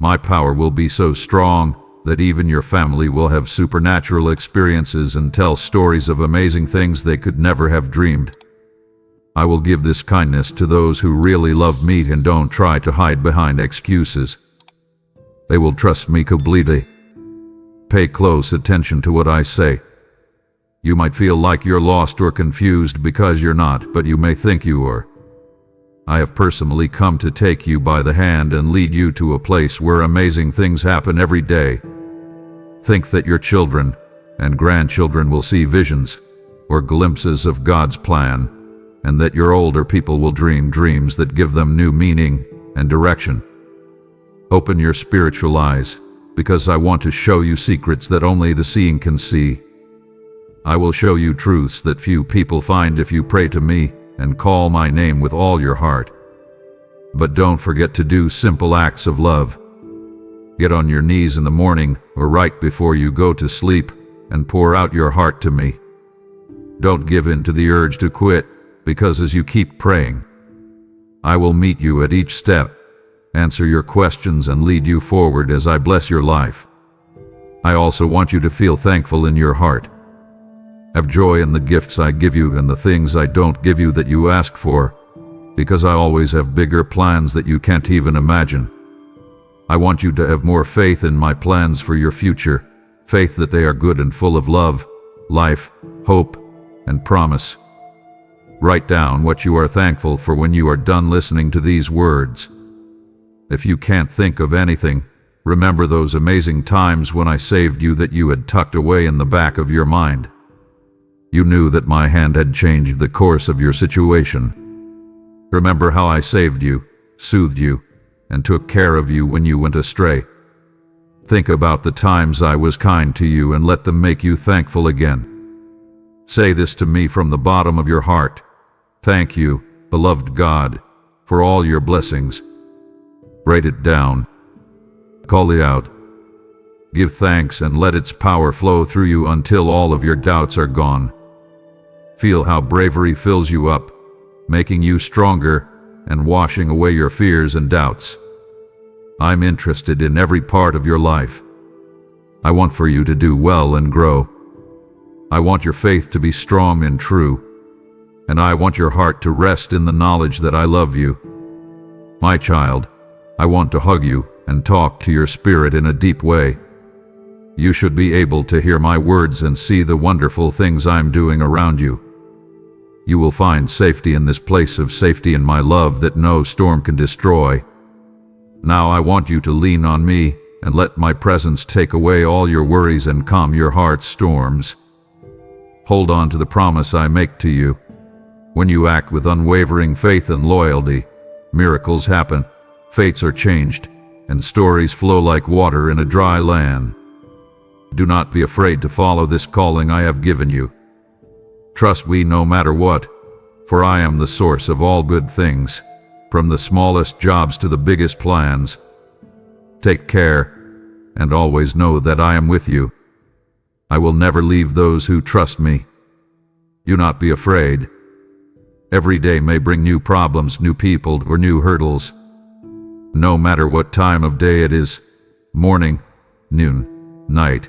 S1: My power will be so strong that even your family will have supernatural experiences and tell stories of amazing things they could never have dreamed. I will give this kindness to those who really love me and don't try to hide behind excuses. They will trust me completely. Pay close attention to what I say. You might feel like you're lost or confused because you're not, but you may think you are. I have personally come to take you by the hand and lead you to a place where amazing things happen every day. Think that your children and grandchildren will see visions or glimpses of God's plan, and that your older people will dream dreams that give them new meaning and direction. Open your spiritual eyes, because I want to show you secrets that only the seeing can see. I will show you truths that few people find if you pray to me and call my name with all your heart. But don't forget to do simple acts of love. Get on your knees in the morning or right before you go to sleep and pour out your heart to me. Don't give in to the urge to quit, because as you keep praying, I will meet you at each step, answer your questions and lead you forward as I bless your life. I also want you to feel thankful in your heart. Have joy in the gifts I give you and the things I don't give you that you ask for, because I always have bigger plans that you can't even imagine. I want you to have more faith in my plans for your future, faith that they are good and full of love, life, hope, and promise. Write down what you are thankful for when you are done listening to these words. If you can't think of anything, remember those amazing times when I saved you that you had tucked away in the back of your mind. You knew that my hand had changed the course of your situation. Remember how I saved you, soothed you, and took care of you when you went astray. Think about the times I was kind to you and let them make you thankful again. Say this to me from the bottom of your heart. Thank you, beloved God, for all your blessings. Write it down. Call it out. Give thanks and let its power flow through you until all of your doubts are gone. Feel how bravery fills you up, making you stronger and washing away your fears and doubts. I'm interested in every part of your life. I want for you to do well and grow. I want your faith to be strong and true, and I want your heart to rest in the knowledge that I love you. My child, I want to hug you and talk to your spirit in a deep way. You should be able to hear my words and see the wonderful things I'm doing around you. You will find safety in this place of safety in my love that no storm can destroy. Now I want you to lean on me and let my presence take away all your worries and calm your heart's storms. Hold on to the promise I make to you. When you act with unwavering faith and loyalty, miracles happen, fates are changed, and stories flow like water in a dry land. Do not be afraid to follow this calling I have given you. Trust me no matter what, for I am the source of all good things, from the smallest jobs to the biggest plans. Take care, and always know that I am with you. I will never leave those who trust me. Do not be afraid. Every day may bring new problems, new people, or new hurdles. No matter what time of day it is, morning, noon, night,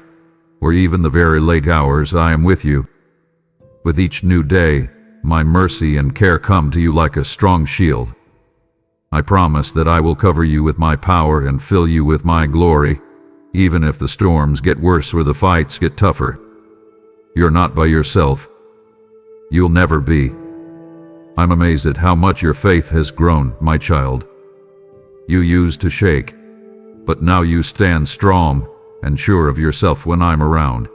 S1: or even the very late hours, I am with you. With each new day, my mercy and care come to you like a strong shield. I promise that I will cover you with my power and fill you with my glory, even if the storms get worse or the fights get tougher. You're not by yourself. You'll never be. I'm amazed at how much your faith has grown, my child. You used to shake, but now you stand strong and sure of yourself when I'm around.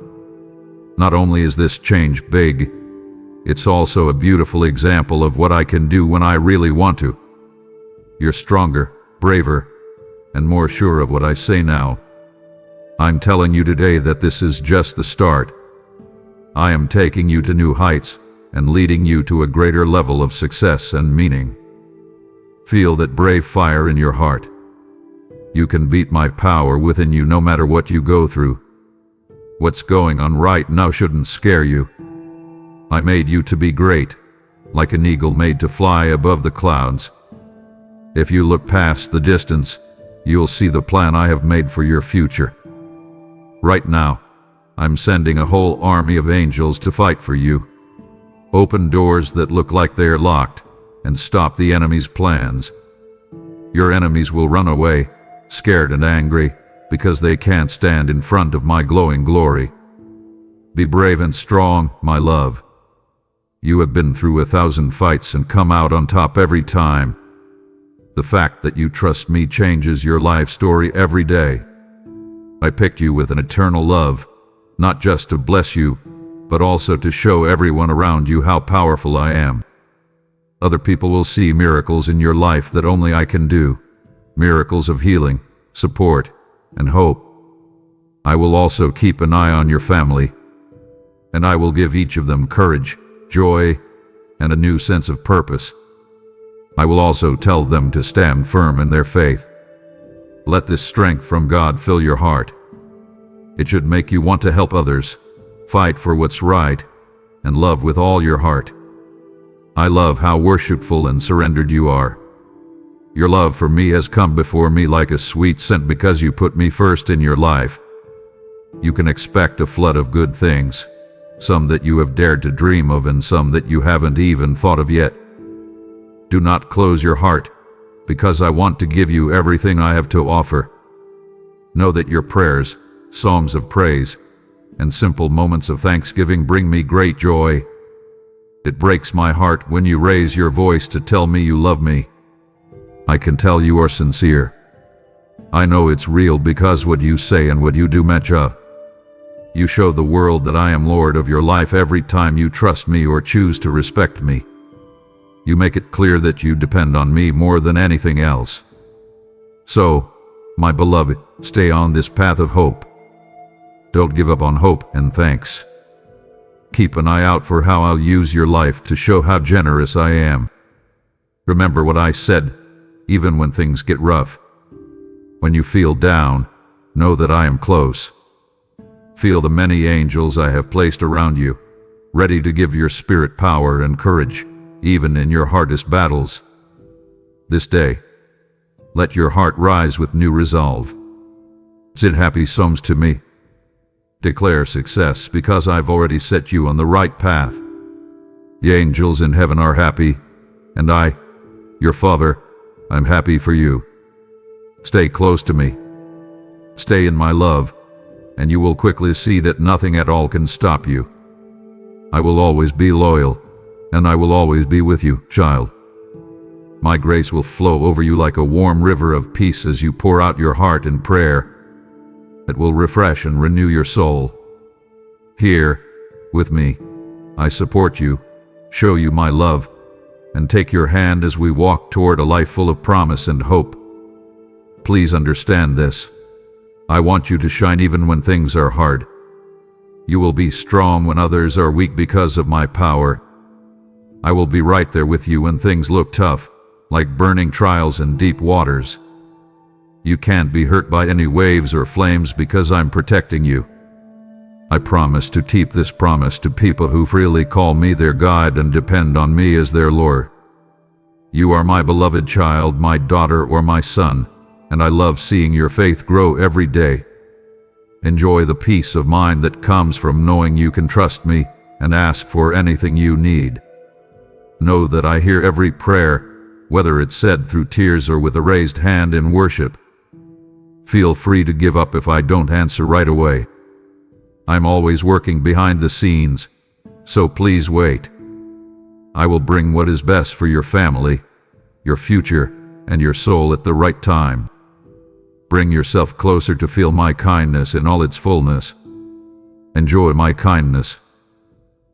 S1: Not only is this change big, it's also a beautiful example of what I can do when I really want to. You're stronger, braver, and more sure of what I say now. I'm telling you today that this is just the start. I am taking you to new heights and leading you to a greater level of success and meaning. Feel that brave fire in your heart. You can beat my power within you no matter what you go through. What's going on right now shouldn't scare you. I made you to be great, like an eagle made to fly above the clouds. If you look past the distance, you'll see the plan I have made for your future. Right now, I'm sending a whole army of angels to fight for you. Open doors that look like they are locked and stop the enemy's plans. Your enemies will run away, scared and angry, because they can't stand in front of my glowing glory. Be brave and strong, my love. You have been through 1,000 fights and come out on top every time. The fact that you trust me changes your life story every day. I picked you with an eternal love, not just to bless you, but also to show everyone around you how powerful I am. Other people will see miracles in your life that only I can do, miracles of healing, support, and hope. I will also keep an eye on your family, and I will give each of them courage, joy, and a new sense of purpose. I will also tell them to stand firm in their faith. Let this strength from God fill your heart. It should make you want to help others, fight for what's right, and love with all your heart. I love how worshipful and surrendered you are. Your love for me has come before me like a sweet scent because you put me first in your life. You can expect a flood of good things, some that you have dared to dream of and some that you haven't even thought of yet. Do not close your heart, because I want to give you everything I have to offer. Know that your prayers, songs of praise, and simple moments of thanksgiving bring me great joy. It breaks my heart when you raise your voice to tell me you love me. I can tell you are sincere. I know it's real because what you say and what you do match up. You show the world that I am Lord of your life every time you trust me or choose to respect me. You make it clear that you depend on me more than anything else. So, my beloved, stay on this path of hope. Don't give up on hope and thanks. Keep an eye out for how I'll use your life to show how generous I am. Remember what I said, even when things get rough. When you feel down, know that I am close. Feel the many angels I have placed around you, ready to give your spirit power and courage, even in your hardest battles. This day, let your heart rise with new resolve. Sing happy songs to me. Declare success because I've already set you on the right path. The angels in heaven are happy, and I, your Father, I'm happy for you. Stay close to me. Stay in my love, and you will quickly see that nothing at all can stop you. I will always be loyal, and I will always be with you, child. My grace will flow over you like a warm river of peace as you pour out your heart in prayer. It will refresh and renew your soul. Here, with me, I support you, show you my love, and take your hand as we walk toward a life full of promise and hope. Please understand this. I want you to shine even when things are hard. You will be strong when others are weak because of my power. I will be right there with you when things look tough, like burning trials and deep waters. You can't be hurt by any waves or flames because I'm protecting you. I promise to keep this promise to people who freely call me their guide and depend on me as their Lord. You are my beloved child, my daughter or my son, and I love seeing your faith grow every day. Enjoy the peace of mind that comes from knowing you can trust me and ask for anything you need. Know that I hear every prayer, whether it's said through tears or with a raised hand in worship. Feel free to give up if I don't answer right away. I'm always working behind the scenes, so please wait. I will bring what is best for your family, your future, and your soul at the right time. Bring yourself closer to feel my kindness in all its fullness. Enjoy my kindness.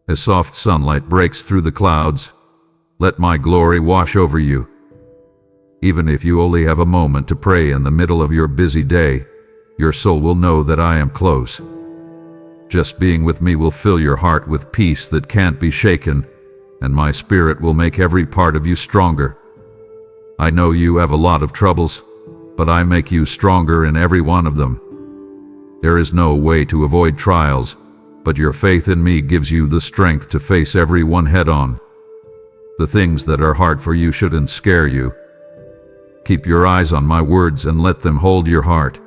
S1: As soft sunlight breaks through the clouds, let my glory wash over you. Even if you only have a moment to pray in the middle of your busy day, your soul will know that I am close. Just being with me will fill your heart with peace that can't be shaken, and my spirit will make every part of you stronger. I know you have a lot of troubles, but I make you stronger in every one of them. There is no way to avoid trials, but your faith in me gives you the strength to face everyone head-on. The things that are hard for you shouldn't scare you. Keep your eyes on my words and let them hold your heart.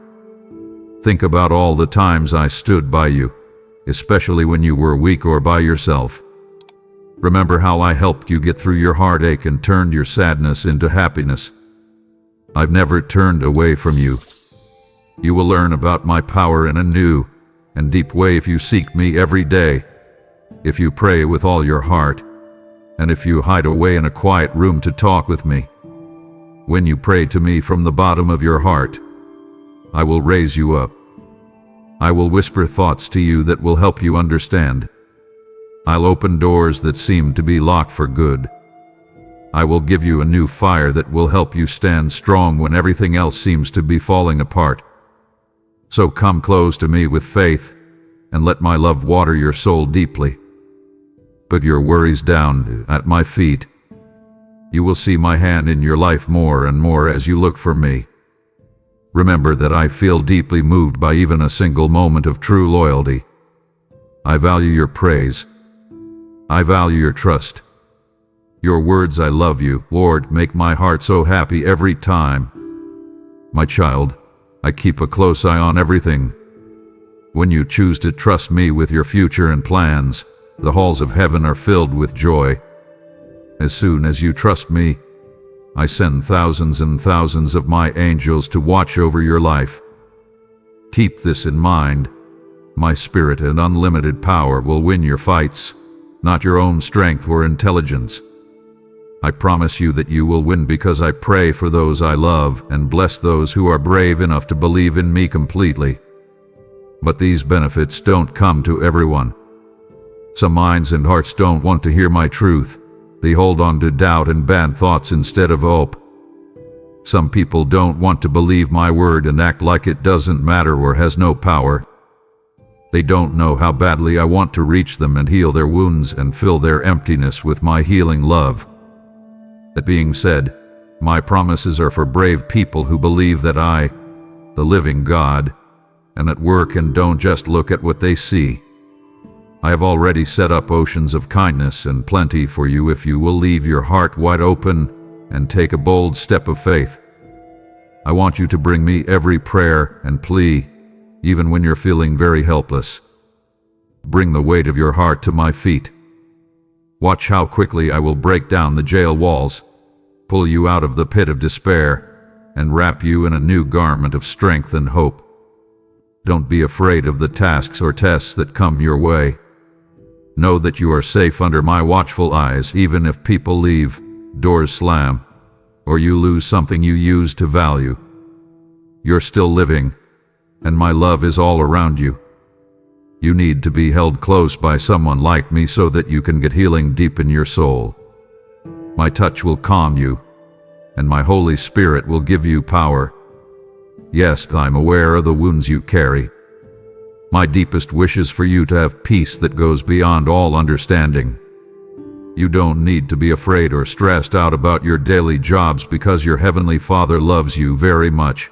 S1: Think about all the times I stood by you, especially when you were weak or by yourself. Remember how I helped you get through your heartache and turned your sadness into happiness. I've never turned away from you. You will learn about my power in a new and deep way if you seek me every day, if you pray with all your heart, and if you hide away in a quiet room to talk with me. When you pray to me from the bottom of your heart, I will raise you up. I will whisper thoughts to you that will help you understand. I'll open doors that seem to be locked for good. I will give you a new fire that will help you stand strong when everything else seems to be falling apart. So come close to me with faith and let my love water your soul deeply. Put your worries down at my feet. You will see my hand in your life more and more as you look for me. Remember that I feel deeply moved by even a single moment of true loyalty. I value your praise. I value your trust. Your words, "I love you, Lord," make my heart so happy every time. My child, I keep a close eye on everything. When you choose to trust me with your future and plans, the halls of heaven are filled with joy. As soon as you trust me, I send thousands and thousands of my angels to watch over your life. Keep this in mind. My spirit and unlimited power will win your fights, not your own strength or intelligence. I promise you that you will win because I pray for those I love and bless those who are brave enough to believe in me completely. But these benefits don't come to everyone. Some minds and hearts don't want to hear my truth. They hold on to doubt and bad thoughts instead of hope. Some people don't want to believe my word and act like it doesn't matter or has no power. They don't know how badly I want to reach them and heal their wounds and fill their emptiness with my healing love. That being said, my promises are for brave people who believe that I, the living God, am at work and don't just look at what they see. I have already set up oceans of kindness and plenty for you if you will leave your heart wide open and take a bold step of faith. I want you to bring me every prayer and plea, even when you're feeling very helpless. Bring the weight of your heart to my feet. Watch how quickly I will break down the jail walls, pull you out of the pit of despair, and wrap you in a new garment of strength and hope. Don't be afraid of the tasks or tests that come your way. Know that you are safe under my watchful eyes, even if people leave, doors slam, or you lose something you used to value. You're still living, and my love is all around you. You need to be held close by someone like me so that you can get healing deep in your soul. My touch will calm you, and my Holy Spirit will give you power. Yes, I'm aware of the wounds you carry. My deepest wish is for you to have peace that goes beyond all understanding. You don't need to be afraid or stressed out about your daily jobs because your Heavenly Father loves you very much.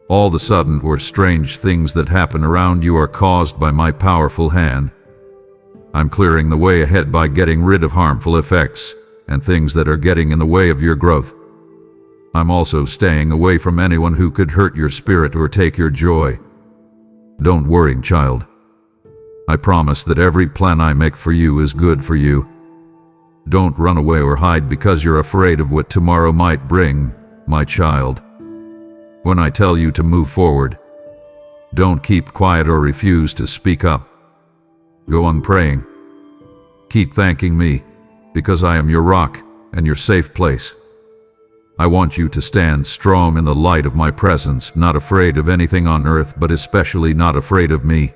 S1: All the sudden or strange things that happen around you are caused by my powerful hand. I'm clearing the way ahead by getting rid of harmful effects and things that are getting in the way of your growth. I'm also staying away from anyone who could hurt your spirit or take your joy. Don't worry, child. I promise that every plan I make for you is good for you. Don't run away or hide because you're afraid of what tomorrow might bring, my child. When I tell you to move forward, don't keep quiet or refuse to speak up. Go on praying. Keep thanking me, because I am your rock and your safe place. I want you to stand strong in the light of my presence, not afraid of anything on earth, but especially not afraid of me.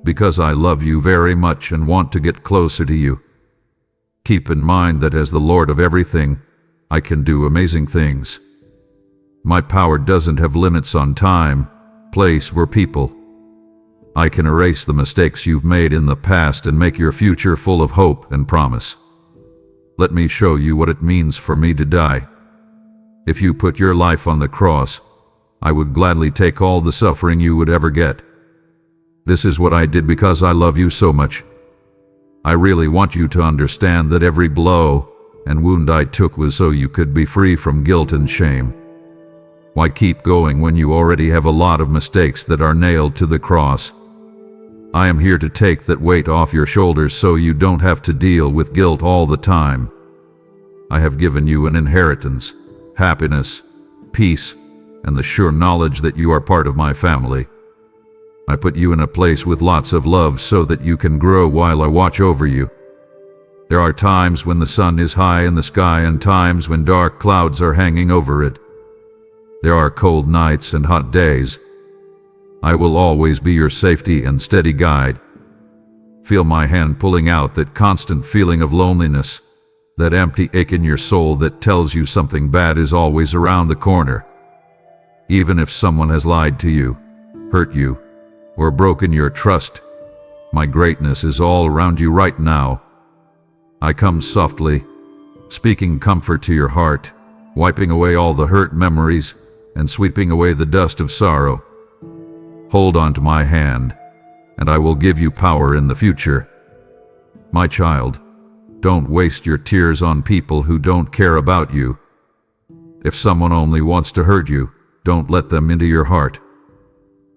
S1: Because I love you very much and want to get closer to you. Keep in mind that as the Lord of everything, I can do amazing things. My power doesn't have limits on time, place, or people. I can erase the mistakes you've made in the past and make your future full of hope and promise. Let me show you what it means for me to die. If you put your life on the cross, I would gladly take all the suffering you would ever get. This is what I did because I love you so much. I really want you to understand that every blow and wound I took was so you could be free from guilt and shame. Why keep going when you already have a lot of mistakes that are nailed to the cross? I am here to take that weight off your shoulders so you don't have to deal with guilt all the time. I have given you an inheritance, happiness, peace, and the sure knowledge that you are part of my family. I put you in a place with lots of love so that you can grow while I watch over you. There are times when the sun is high in the sky and times when dark clouds are hanging over it. There are cold nights and hot days. I will always be your safety and steady guide. Feel my hand pulling out that constant feeling of loneliness, that empty ache in your soul that tells you something bad is always around the corner. Even if someone has lied to you, hurt you, or broken your trust, my greatness is all around you right now. I come softly, speaking comfort to your heart, wiping away all the hurt memories and sweeping away the dust of sorrow. Hold on to my hand, and I will give you power in the future. My child, don't waste your tears on people who don't care about you. If someone only wants to hurt you, don't let them into your heart.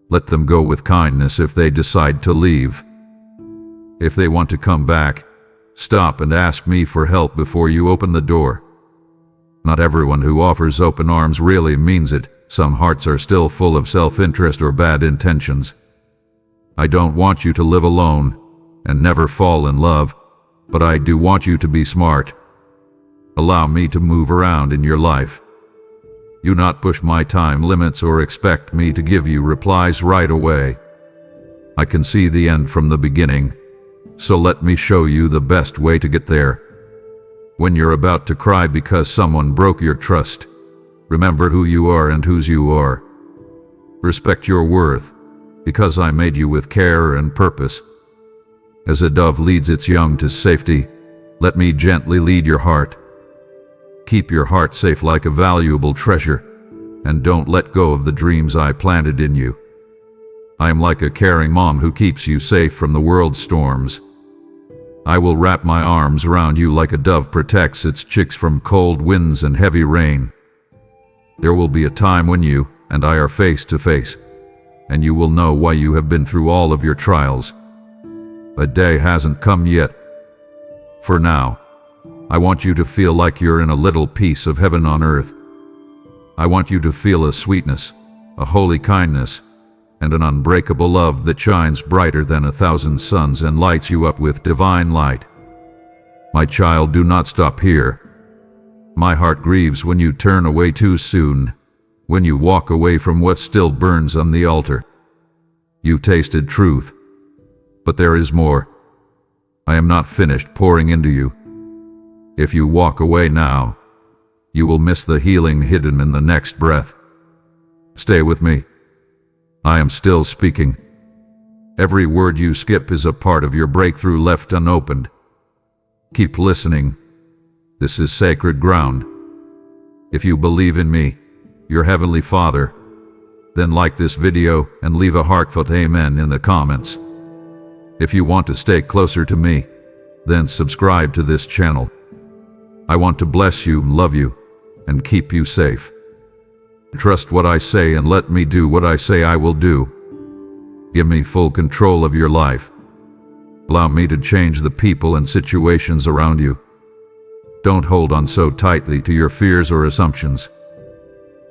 S1: Let them go with kindness if they decide to leave. If they want to come back, stop and ask me for help before you open the door. Not everyone who offers open arms really means it. Some hearts are still full of self-interest or bad intentions. I don't want you to live alone and never fall in love, but I do want you to be smart. Allow me to move around in your life. You not push my time limits or expect me to give you replies right away. I can see the end from the beginning, so let me show you the best way to get there. When you're about to cry because someone broke your trust, remember who you are and whose you are. Respect your worth, because I made you with care and purpose. As a dove leads its young to safety, let me gently lead your heart. Keep your heart safe like a valuable treasure, and don't let go of the dreams I planted in you. I am like a caring mom who keeps you safe from the world's storms. I will wrap my arms around you like a dove protects its chicks from cold winds and heavy rain. There will be a time when you and I are face to face, and you will know why you have been through all of your trials. A day hasn't come yet. For now, I want you to feel like you're in a little piece of heaven on earth. I want you to feel a sweetness, a holy kindness, and an unbreakable love that shines brighter than 1,000 suns and lights you up with divine light. My child, do not stop here. My heart grieves when you turn away too soon, when you walk away from what still burns on the altar. You've tasted truth, but there is more. I am not finished pouring into you. If you walk away now, you will miss the healing hidden in the next breath. Stay with me. I am still speaking. Every word you skip is a part of your breakthrough left unopened. Keep listening. This is sacred ground. If you believe in me, your Heavenly Father, then like this video and leave a heartfelt amen in the comments. If you want to stay closer to me, then subscribe to this channel. I want to bless you, love you, and keep you safe. Trust what I say and let me do what I say I will do. Give me full control of your life. Allow me to change the people and situations around you. Don't hold on so tightly to your fears or assumptions.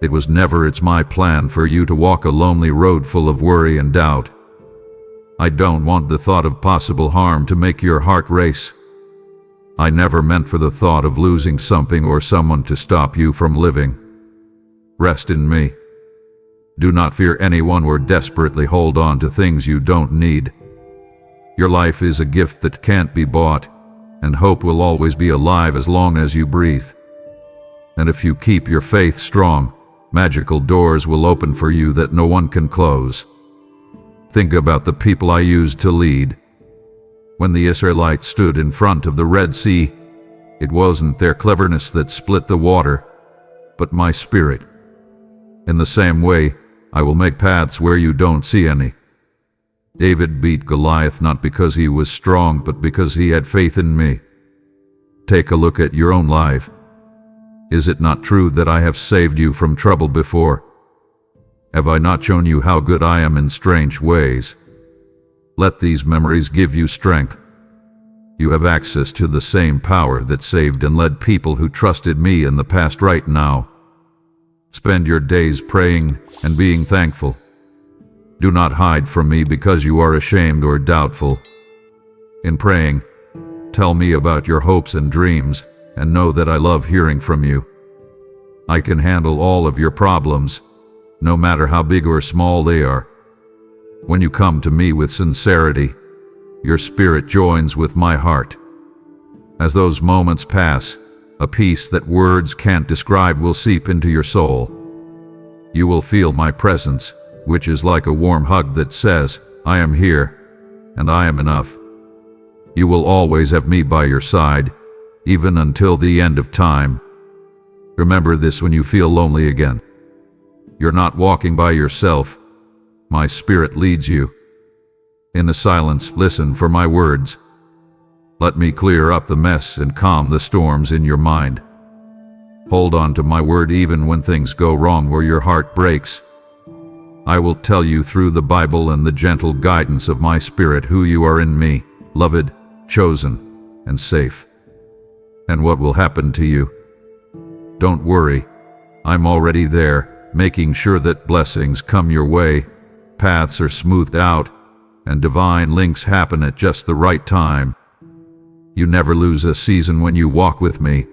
S1: It was never my plan for you to walk a lonely road full of worry and doubt. I don't want the thought of possible harm to make your heart race. I never meant for the thought of losing something or someone to stop you from living. Rest in me. Do not fear anyone or desperately hold on to things you don't need. Your life is a gift that can't be bought, and hope will always be alive as long as you breathe. And if you keep your faith strong, magical doors will open for you that no one can close. Think about the people I used to lead. When the Israelites stood in front of the Red Sea, it wasn't their cleverness that split the water, but my spirit. In the same way, I will make paths where you don't see any. David beat Goliath not because he was strong, but because he had faith in me. Take a look at your own life. Is it not true that I have saved you from trouble before? Have I not shown you how good I am in strange ways? Let these memories give you strength. You have access to the same power that saved and led people who trusted me in the past right now. Spend your days praying and being thankful. Do not hide from me because you are ashamed or doubtful. In praying, tell me about your hopes and dreams, and know that I love hearing from you. I can handle all of your problems, no matter how big or small they are. When you come to me with sincerity, your spirit joins with my heart. As those moments pass, a peace that words can't describe will seep into your soul. You will feel my presence, which is like a warm hug that says, I am here, and I am enough. You will always have me by your side, even until the end of time. Remember this when you feel lonely again. You're not walking by yourself. My spirit leads you. In the silence, listen for my words. Let me clear up the mess and calm the storms in your mind. Hold on to my word even when things go wrong or your heart breaks. I will tell you through the Bible and the gentle guidance of my spirit who you are in me, loved, chosen, and safe. And what will happen to you? Don't worry. I'm already there, making sure that blessings come your way, paths are smoothed out, and divine links happen at just the right time. You never lose a season when you walk with me.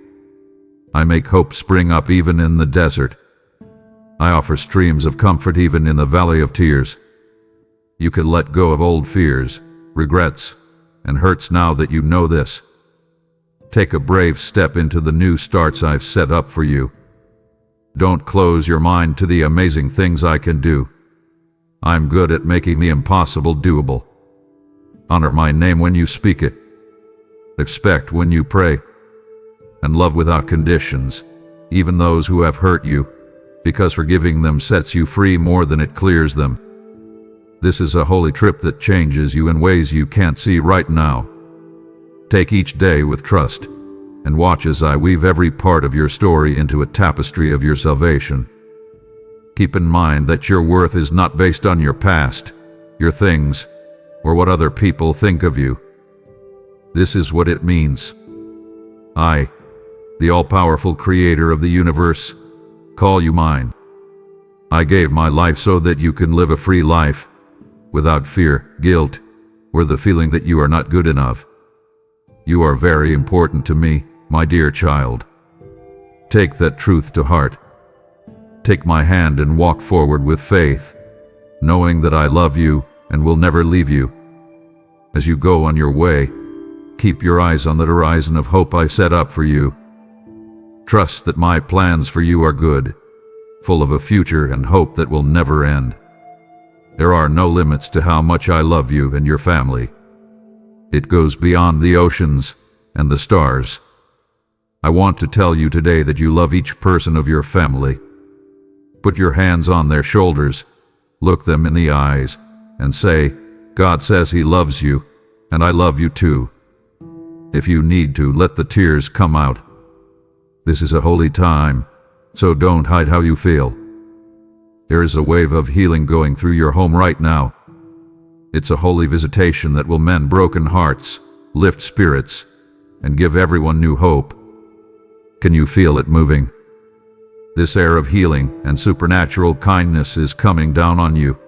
S1: I make hope spring up even in the desert. I offer streams of comfort even in the valley of tears. You can let go of old fears, regrets, and hurts now that you know this. Take a brave step into the new starts I've set up for you. Don't close your mind to the amazing things I can do. I'm good at making the impossible doable. Honor my name when you speak it. Expect when you pray. And love without conditions, even those who have hurt you, because forgiving them sets you free more than it clears them. This is a holy trip that changes you in ways you can't see right now. Take each day with trust, and watch as I weave every part of your story into a tapestry of your salvation. Keep in mind that your worth is not based on your past, your things, or what other people think of you. This is what it means. I, the all-powerful creator of the universe, call you mine. I gave my life so that you can live a free life, without fear, guilt, or the feeling that you are not good enough. You are very important to me, my dear child. Take that truth to heart. Take my hand and walk forward with faith, knowing that I love you and will never leave you. As you go on your way, keep your eyes on the horizon of hope I set up for you. Trust that my plans for you are good, full of a future and hope that will never end. There are no limits to how much I love you and your family. It goes beyond the oceans and the stars. I want to tell you today that you love each person of your family. Put your hands on their shoulders, look them in the eyes, and say, God says He loves you, and I love you too. If you need to, let the tears come out. This is a holy time, so don't hide how you feel. There is a wave of healing going through your home right now. It's a holy visitation that will mend broken hearts, lift spirits, and give everyone new hope. Can you feel it moving? This air of healing and supernatural kindness is coming down on you.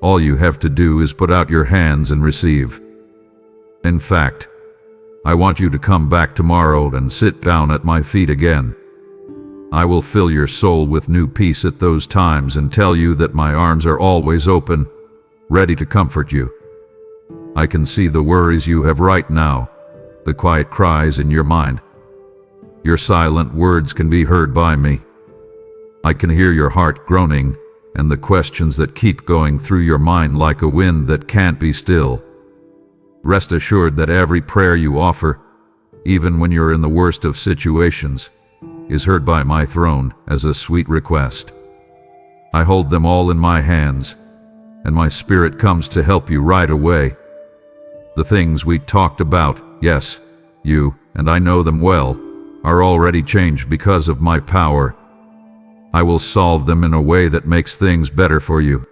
S1: All you have to do is put out your hands and receive. In fact, I want you to come back tomorrow and sit down at my feet again. I will fill your soul with new peace at those times and tell you that my arms are always open, ready to comfort you. I can see the worries you have right now, the quiet cries in your mind. Your silent words can be heard by me. I can hear your heart groaning and the questions that keep going through your mind like a wind that can't be still. Rest assured that every prayer you offer, even when you're in the worst of situations, is heard by my throne as a sweet request. I hold them all in my hands, and my spirit comes to help you right away. The things we talked about, yes, you, and I know them well, are already changed because of my power. I will solve them in a way that makes things better for you.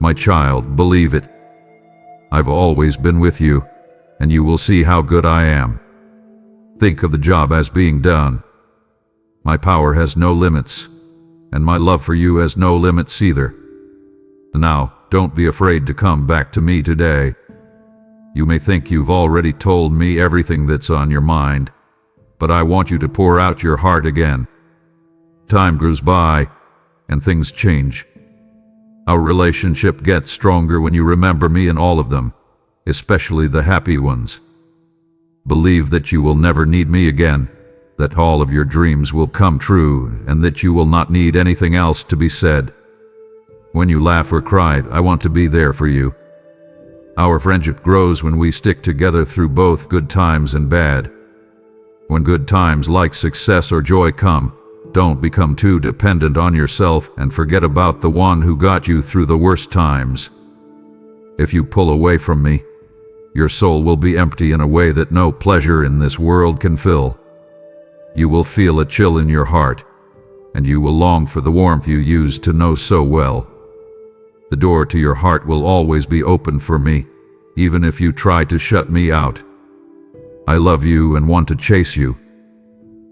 S1: My child, believe it. I've always been with you, and you will see how good I am. Think of the job as being done. My power has no limits, and my love for you has no limits either. Now, don't be afraid to come back to me today. You may think you've already told me everything that's on your mind, but I want you to pour out your heart again. Time goes by, and things change. Our relationship gets stronger when you remember me in all of them, especially the happy ones. Believe that you will never need me again, that all of your dreams will come true, and that you will not need anything else to be said. When you laugh or cry, I want to be there for you. Our friendship grows when we stick together through both good times and bad. When good times like success or joy come, don't become too dependent on yourself and forget about the one who got you through the worst times. If you pull away from me, your soul will be empty in a way that no pleasure in this world can fill. You will feel a chill in your heart, and you will long for the warmth you used to know so well. The door to your heart will always be open for me, even if you try to shut me out. I love you and want to chase you.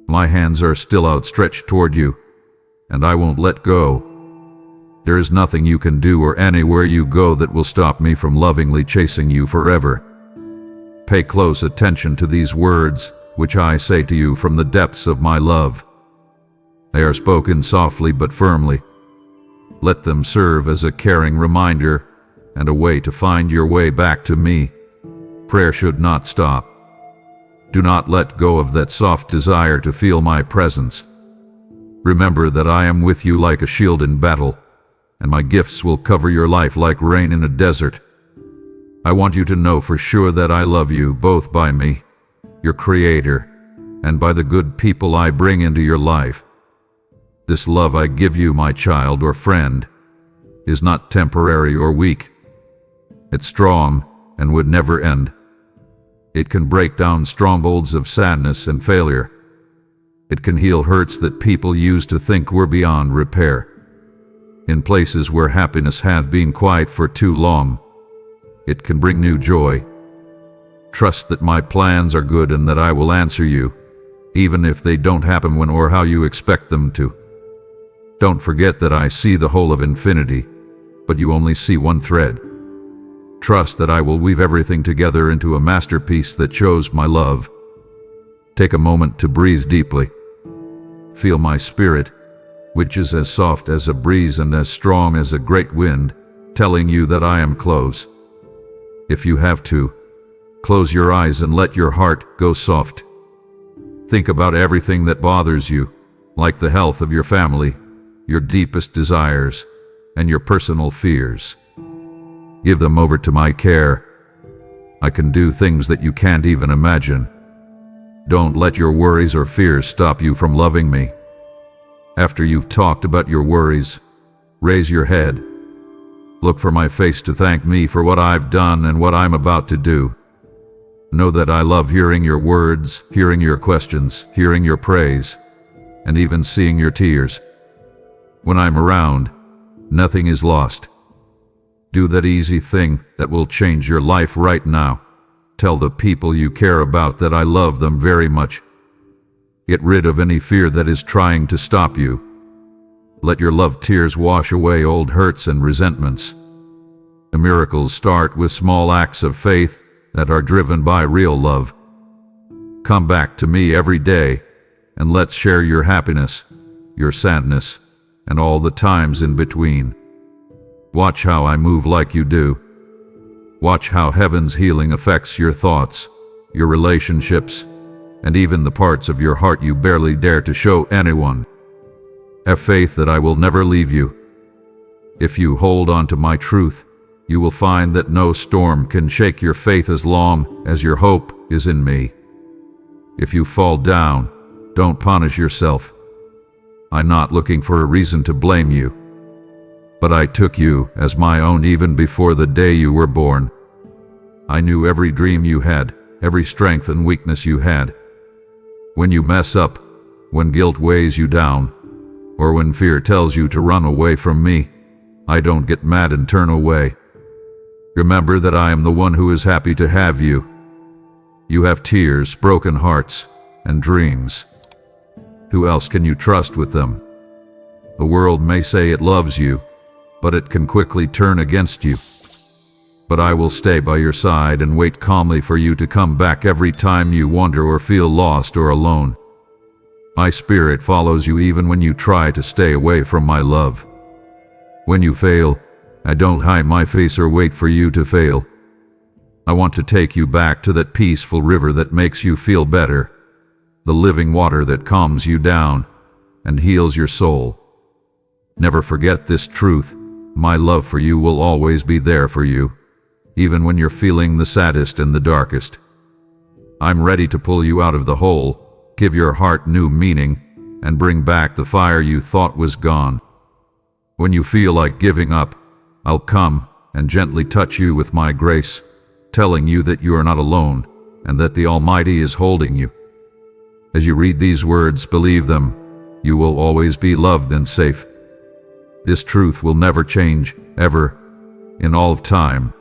S1: My hands are still outstretched toward you, and I won't let go. There is nothing you can do or anywhere you go that will stop me from lovingly chasing you forever. Pay close attention to these words, which I say to you from the depths of my love. They are spoken softly but firmly. Let them serve as a caring reminder and a way to find your way back to me. Prayer should not stop. Do not let go of that soft desire to feel my presence. Remember that I am with you like a shield in battle, and my gifts will cover your life like rain in a desert. I want you to know for sure that I love you both by me, your Creator, and by the good people I bring into your life. This love I give you, my child or friend, is not temporary or weak. It's strong and would never end. It can break down strongholds of sadness and failure. It can heal hurts that people used to think were beyond repair. In places where happiness hath been quiet for too long, it can bring new joy. Trust that my plans are good and that I will answer you, even if they don't happen when or how you expect them to. Don't forget that I see the whole of infinity, but you only see one thread. Trust that I will weave everything together into a masterpiece that shows my love. Take a moment to breathe deeply. Feel my spirit, which is as soft as a breeze and as strong as a great wind, telling you that I am close. If you have to, close your eyes and let your heart go soft. Think about everything that bothers you, like the health of your family, your deepest desires, and your personal fears. Give them over to my care. I can do things that you can't even imagine. Don't let your worries or fears stop you from loving me. After you've talked about your worries, raise your head. Look for my face to thank me for what I've done and what I'm about to do. Know that I love hearing your words, hearing your questions, hearing your praise, and even seeing your tears. When I'm around, nothing is lost. Do that easy thing that will change your life right now. Tell the people you care about that I love them very much. Get rid of any fear that is trying to stop you. Let your love tears wash away old hurts and resentments. The miracles start with small acts of faith that are driven by real love. Come back to me every day, and let's share your happiness, your sadness, and all the times in between. Watch how I move like you do. Watch how heaven's healing affects your thoughts, your relationships, and even the parts of your heart you barely dare to show anyone. Have faith that I will never leave you. If you hold on to my truth, you will find that no storm can shake your faith as long as your hope is in me. If you fall down, don't punish yourself. I'm not looking for a reason to blame you. But I took you as my own even before the day you were born. I knew every dream you had, every strength and weakness you had. When you mess up, when guilt weighs you down, or when fear tells you to run away from me, I don't get mad and turn away. Remember that I am the one who is happy to have you. You have tears, broken hearts, and dreams. Who else can you trust with them? The world may say it loves you, but it can quickly turn against you. But I will stay by your side and wait calmly for you to come back every time you wander or feel lost or alone. My spirit follows you even when you try to stay away from my love. When you fail, I don't hide my face or wait for you to fail. I want to take you back to that peaceful river that makes you feel better, the living water that calms you down and heals your soul. Never forget this truth. My love for you will always be there for you, even when you're feeling the saddest and the darkest. I'm ready to pull you out of the hole, give your heart new meaning, and bring back the fire you thought was gone. When you feel like giving up, I'll come and gently touch you with my grace, telling you that you are not alone and that the Almighty is holding you. As you read these words, believe them. You will always be loved and safe. This truth will never change, ever, in all of time.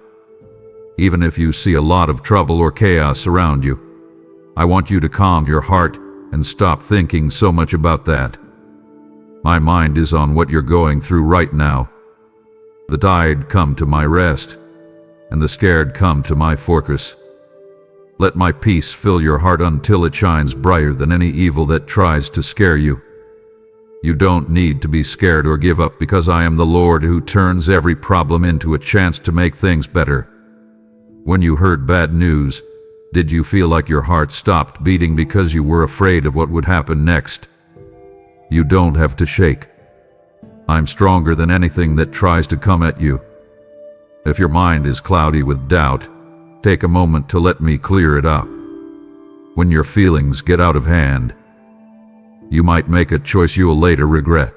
S1: Even if you see a lot of trouble or chaos around you, I want you to calm your heart and stop thinking so much about that. My mind is on what you're going through right now. The tired come to my rest, and the scared come to my fortress. Let my peace fill your heart until it shines brighter than any evil that tries to scare you. You don't need to be scared or give up because I am the Lord who turns every problem into a chance to make things better. When you heard bad news, did you feel like your heart stopped beating because you were afraid of what would happen next? You don't have to shake. I'm stronger than anything that tries to come at you. If your mind is cloudy with doubt, take a moment to let me clear it up. When your feelings get out of hand, you might make a choice you'll later regret.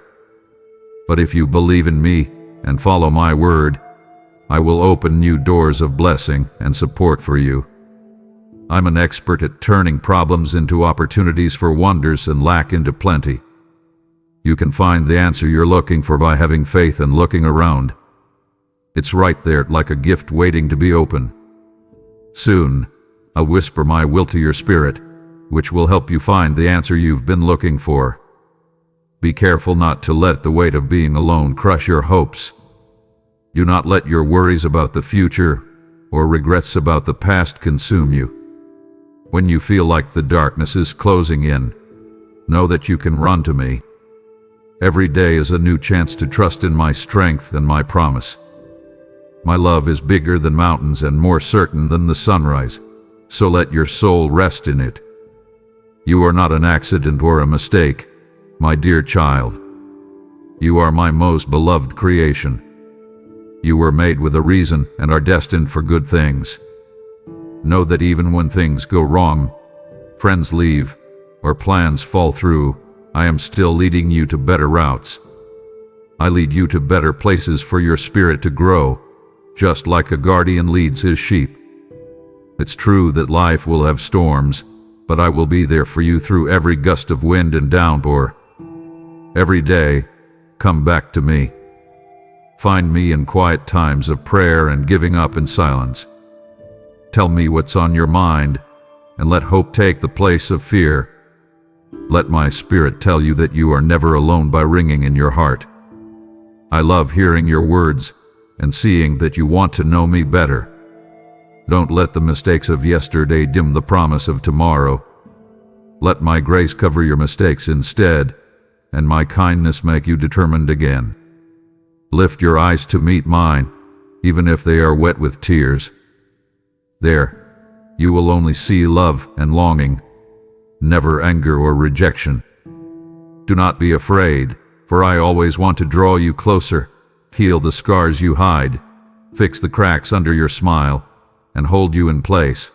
S1: But if you believe in me and follow my word, I will open new doors of blessing and support for you. I'm an expert at turning problems into opportunities for wonders and lack into plenty. You can find the answer you're looking for by having faith and looking around. It's right there like a gift waiting to be opened. Soon, I'll whisper my will to your spirit, which will help you find the answer you've been looking for. Be careful not to let the weight of being alone crush your hopes. Do not let your worries about the future or regrets about the past consume you. When you feel like the darkness is closing in, know that you can run to me. Every day is a new chance to trust in my strength and my promise. My love is bigger than mountains and more certain than the sunrise, so let your soul rest in it. You are not an accident or a mistake, my dear child. You are my most beloved creation. You were made with a reason and are destined for good things. Know that even when things go wrong, friends leave, or plans fall through, I am still leading you to better routes. I lead you to better places for your spirit to grow, just like a guardian leads his sheep. It's true that life will have storms, but I will be there for you through every gust of wind and downpour. Every day, come back to me. Find me in quiet times of prayer and giving up in silence. Tell me what's on your mind, and let hope take the place of fear. Let my spirit tell you that you are never alone by ringing in your heart. I love hearing your words and seeing that you want to know me better. Don't let the mistakes of yesterday dim the promise of tomorrow. Let my grace cover your mistakes instead, and my kindness make you determined again. Lift your eyes to meet mine, even if they are wet with tears. There, you will only see love and longing, never anger or rejection. Do not be afraid, for I always want to draw you closer, heal the scars you hide, fix the cracks under your smile, and hold you in place.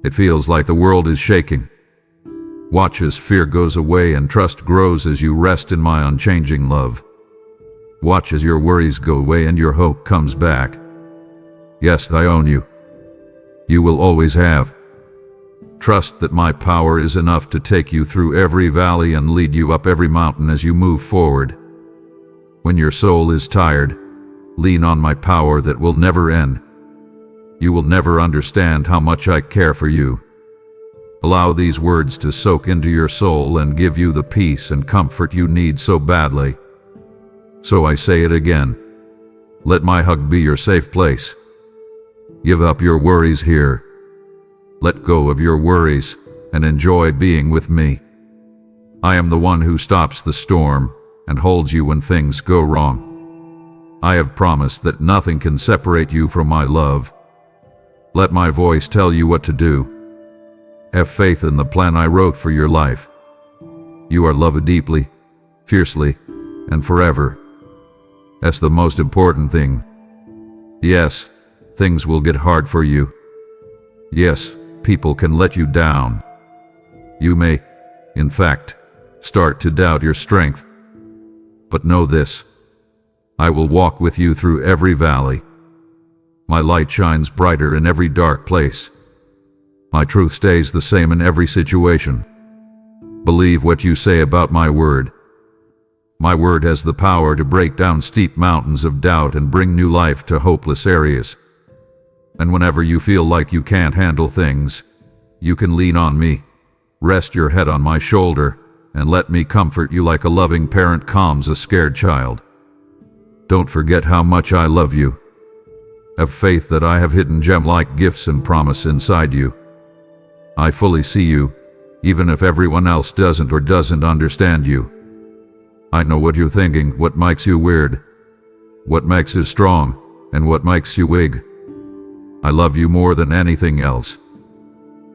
S1: It feels like the world is shaking. Watch as fear goes away and trust grows as you rest in my unchanging love. Watch as your worries go away and your hope comes back. Yes, I own you. You will always have. Trust that my power is enough to take you through every valley and lead you up every mountain as you move forward. When your soul is tired, lean on my power that will never end. You will never understand how much I care for you. Allow these words to soak into your soul and give you the peace and comfort you need so badly. So I say it again. Let my hug be your safe place. Give up your worries here. Let go of your worries and enjoy being with me. I am the one who stops the storm and holds you when things go wrong. I have promised that nothing can separate you from my love. Let my voice tell you what to do. Have faith in the plan I wrote for your life. You are loved deeply, fiercely, and forever. That's the most important thing. Yes, things will get hard for you. Yes, people can let you down. You may, in fact, start to doubt your strength. But know this, I will walk with you through every valley. My light shines brighter in every dark place. My truth stays the same in every situation. Believe what you say about my word. My word has the power to break down steep mountains of doubt and bring new life to hopeless areas. And whenever you feel like you can't handle things, you can lean on me, rest your head on my shoulder, and let me comfort you like a loving parent calms a scared child. Don't forget how much I love you. Have faith that I have hidden gem-like gifts and promise inside you. I fully see you, even if everyone else doesn't or doesn't understand you. I know what you're thinking, what makes you weird, what makes you strong, and what makes you weak. I love you more than anything else.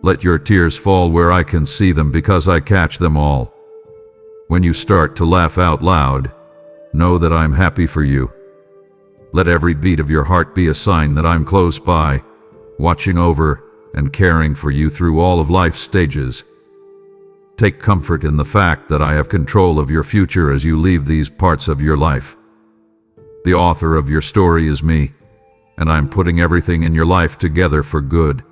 S1: Let your tears fall where I can see them because I catch them all. When you start to laugh out loud, know that I'm happy for you. Let every beat of your heart be a sign that I'm close by, watching over and caring for you through all of life's stages. Take comfort in the fact that I have control of your future as you leave these parts of your life. The author of your story is me, and I'm putting everything in your life together for good.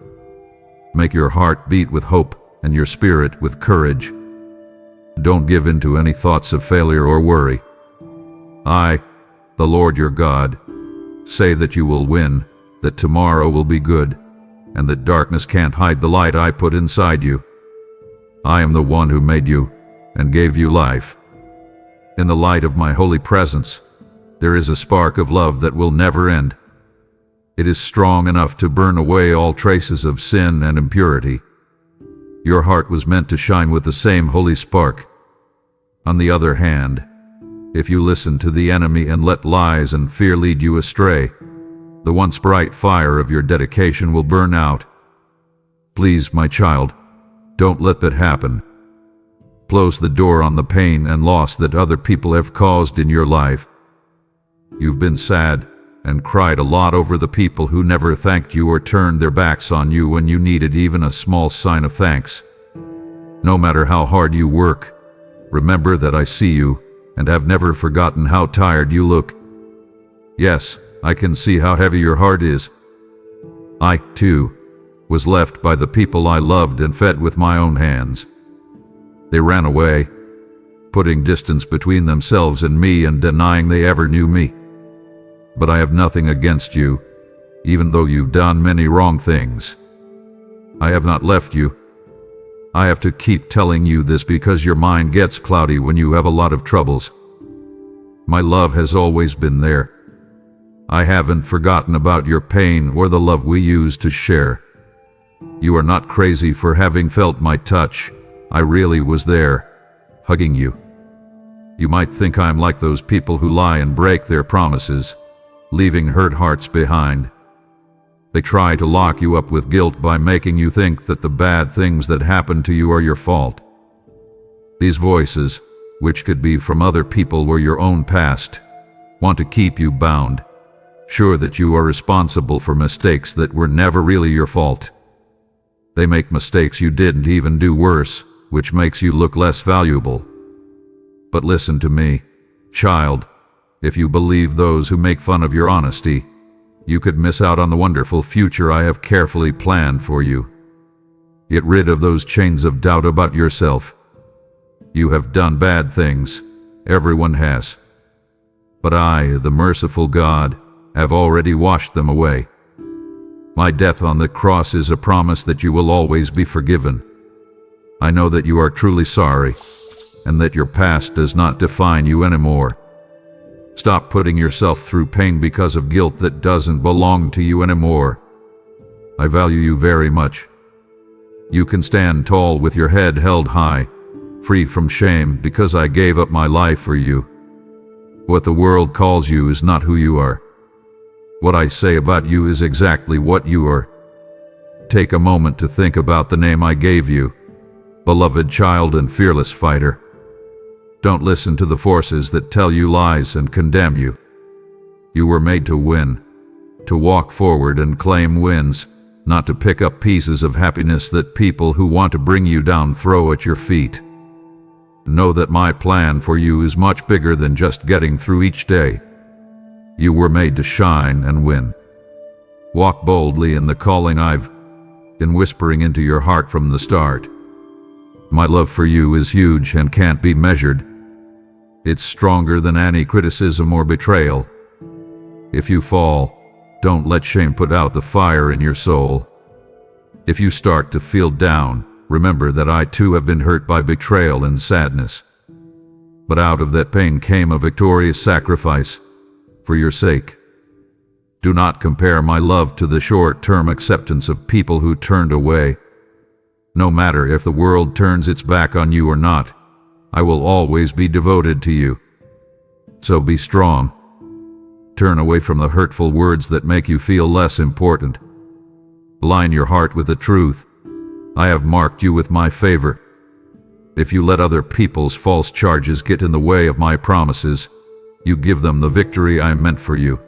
S1: Make your heart beat with hope and your spirit with courage. Don't give in to any thoughts of failure or worry. I, the Lord your God, say that you will win, that tomorrow will be good, and that darkness can't hide the light I put inside you. I am the one who made you and gave you life. In the light of my holy presence, there is a spark of love that will never end. It is strong enough to burn away all traces of sin and impurity. Your heart was meant to shine with the same holy spark. On the other hand, if you listen to the enemy and let lies and fear lead you astray, the once bright fire of your dedication will burn out. Please, my child, don't let that happen. Close the door on the pain and loss that other people have caused in your life. You've been sad and cried a lot over the people who never thanked you or turned their backs on you when you needed even a small sign of thanks. No matter how hard you work, remember that I see you and have never forgotten how tired you look. Yes, I can see how heavy your heart is. I, too, was left by the people I loved and fed with my own hands. They ran away, putting distance between themselves and me and denying they ever knew me. But I have nothing against you, even though you've done many wrong things. I have not left you. I have to keep telling you this because your mind gets cloudy when you have a lot of troubles. My love has always been there. I haven't forgotten about your pain or the love we used to share. You are not crazy for having felt my touch. I really was there, hugging you. You might think I'm like those people who lie and break their promises, leaving hurt hearts behind. They try to lock you up with guilt by making you think that the bad things that happened to you are your fault. These voices, which could be from other people or your own past, want to keep you bound, sure that you are responsible for mistakes that were never really your fault. They make mistakes you didn't even do worse, which makes you look less valuable. But listen to me, child. if you believe those who make fun of your honesty, you could miss out on the wonderful future I have carefully planned for you. Get rid of those chains of doubt about yourself. You have done bad things. Everyone has. But I, the merciful God, have already washed them away. My death on the cross is a promise that you will always be forgiven. I know that you are truly sorry, and that your past does not define you anymore. Stop putting yourself through pain because of guilt that doesn't belong to you anymore. I value you very much. You can stand tall with your head held high, free from shame because I gave up my life for you. What the world calls you is not who you are. What I say about you is exactly what you are. Take a moment to think about the name I gave you, beloved child and fearless fighter. Don't listen to the forces that tell you lies and condemn you. You were made to win, to walk forward and claim wins, not to pick up pieces of happiness that people who want to bring you down throw at your feet. Know that my plan for you is much bigger than just getting through each day. You were made to shine and win. Walk boldly in the calling I've been whispering into your heart from the start. My love for you is huge and can't be measured. It's stronger than any criticism or betrayal. If you fall, don't let shame put out the fire in your soul. If you start to feel down, remember that I too have been hurt by betrayal and sadness. But out of that pain came a victorious sacrifice for your sake. Do not compare my love to the short-term acceptance of people who turned away. No matter if the world turns its back on you or not, I will always be devoted to you. So be strong. Turn away from the hurtful words that make you feel less important. Align your heart with the truth. I have marked you with my favor. If you let other people's false charges get in the way of my promises, you give them the victory I meant for you.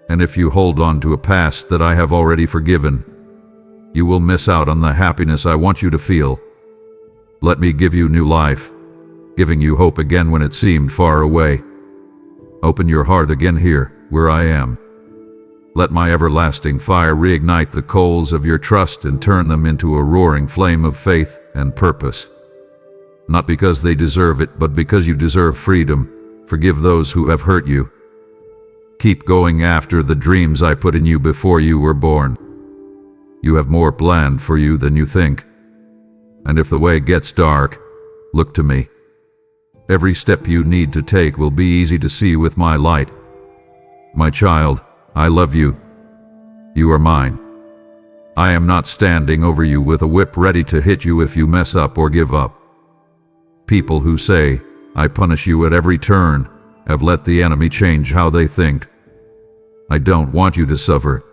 S1: And if you hold on to a past that I have already forgiven, you will miss out on the happiness I want you to feel. Let me give you new life, giving you hope again when it seemed far away. Open your heart again here, where I am. Let my everlasting fire reignite the coals of your trust and turn them into a roaring flame of faith and purpose. Not because they deserve it, but because you deserve freedom. Forgive those who have hurt you. Keep going after the dreams I put in you before you were born. You have more planned for you than you think. And if the way gets dark, look to me. Every step you need to take will be easy to see with my light. My child, I love you. You are mine. I am not standing over you with a whip ready to hit you if you mess up or give up. People who say, I punish you at every turn, have let the enemy change how they think. I don't want you to suffer.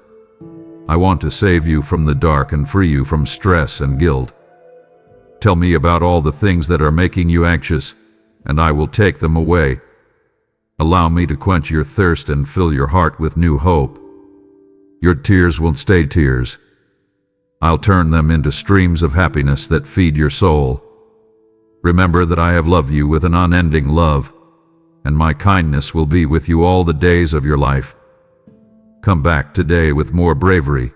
S1: I want to save you from the dark and free you from stress and guilt. Tell me about all the things that are making you anxious, and I will take them away. Allow me to quench your thirst and fill your heart with new hope. Your tears won't stay tears. I'll turn them into streams of happiness that feed your soul. Remember that I have loved you with an unending love, and my kindness will be with you all the days of your life. Come back today with more bravery.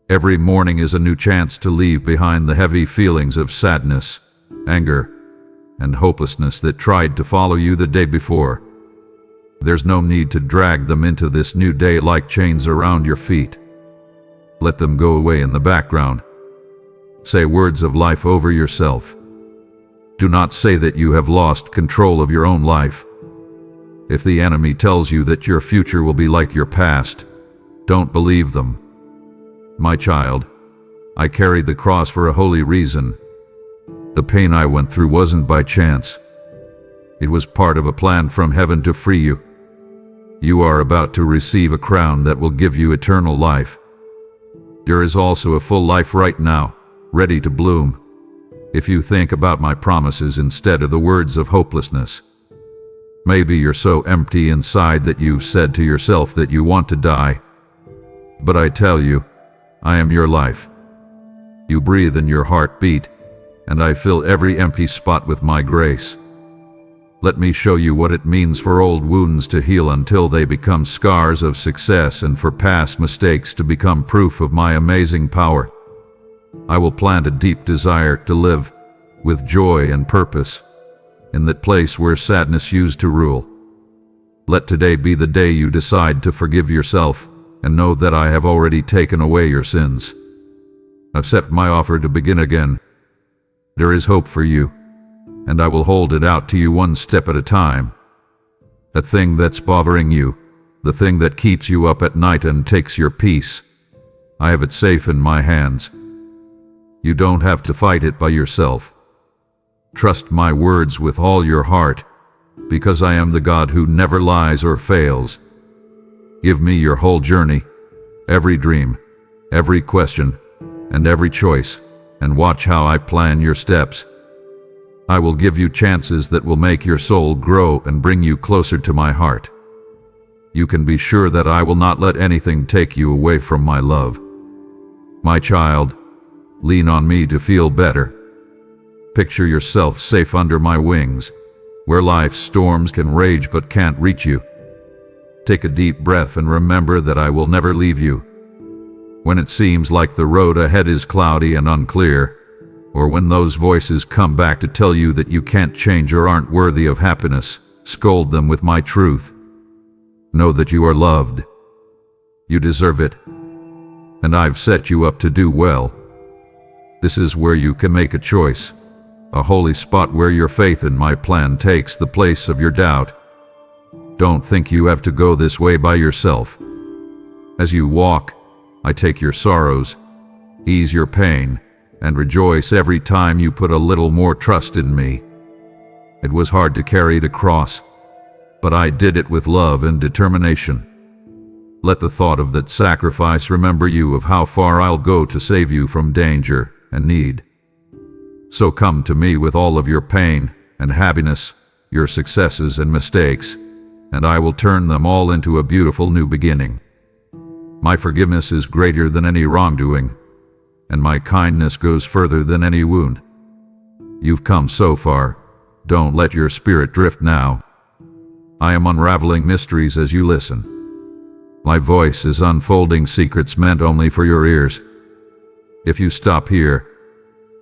S1: Every morning is a new chance to leave behind the heavy feelings of sadness, anger, and hopelessness that tried to follow you the day before. There's no need to drag them into this new day like chains around your feet. Let them go away in the background. Say words of life over yourself. Do not say that you have lost control of your own life. If the enemy tells you that your future will be like your past, don't believe them. My child, I carried the cross for a holy reason. The pain I went through wasn't by chance. It was part of a plan from heaven to free you. You are about to receive a crown that will give you eternal life. There is also a full life right now, ready to bloom, if you think about my promises instead of the words of hopelessness. Maybe you're so empty inside that you've said to yourself that you want to die. But I tell you, I am your life. You breathe and your heart beat, and I fill every empty spot with my grace. Let me show you what it means for old wounds to heal until they become scars of success, and for past mistakes to become proof of my amazing power. I will plant a deep desire to live with joy and purpose in that place where sadness used to rule. Let today be the day you decide to forgive yourself and know that I have already taken away your sins. Accept my offer to begin again. There is hope for you, and I will hold it out to you one step at a time. The thing that's bothering you, the thing that keeps you up at night and takes your peace, I have it safe in my hands. You don't have to fight it by yourself. Trust my words with all your heart, because I am the God who never lies or fails. Give me your whole journey, every dream, every question, and every choice, and watch how I plan your steps. I will give you chances that will make your soul grow and bring you closer to my heart. You can be sure that I will not let anything take you away from my love. My child, lean on me to feel better. Picture yourself safe under my wings, where life's storms can rage but can't reach you. Take a deep breath and remember that I will never leave you. When it seems like the road ahead is cloudy and unclear, or when those voices come back to tell you that you can't change or aren't worthy of happiness, scold them with my truth. Know that you are loved. You deserve it. And I've set you up to do well. This is where you can make a choice, a holy spot where your faith in my plan takes the place of your doubt. Don't think you have to go this way by yourself. As you walk, I take your sorrows, ease your pain, and rejoice every time you put a little more trust in me. It was hard to carry the cross, but I did it with love and determination. Let the thought of that sacrifice remember you of how far I'll go to save you from danger and need. So come to me with all of your pain and happiness, your successes and mistakes, and I will turn them all into a beautiful new beginning. My forgiveness is greater than any wrongdoing, and my kindness goes further than any wound. You've come so far. Don't let your spirit drift now. I am unraveling mysteries as you listen. My voice is unfolding secrets meant only for your ears. If you stop here,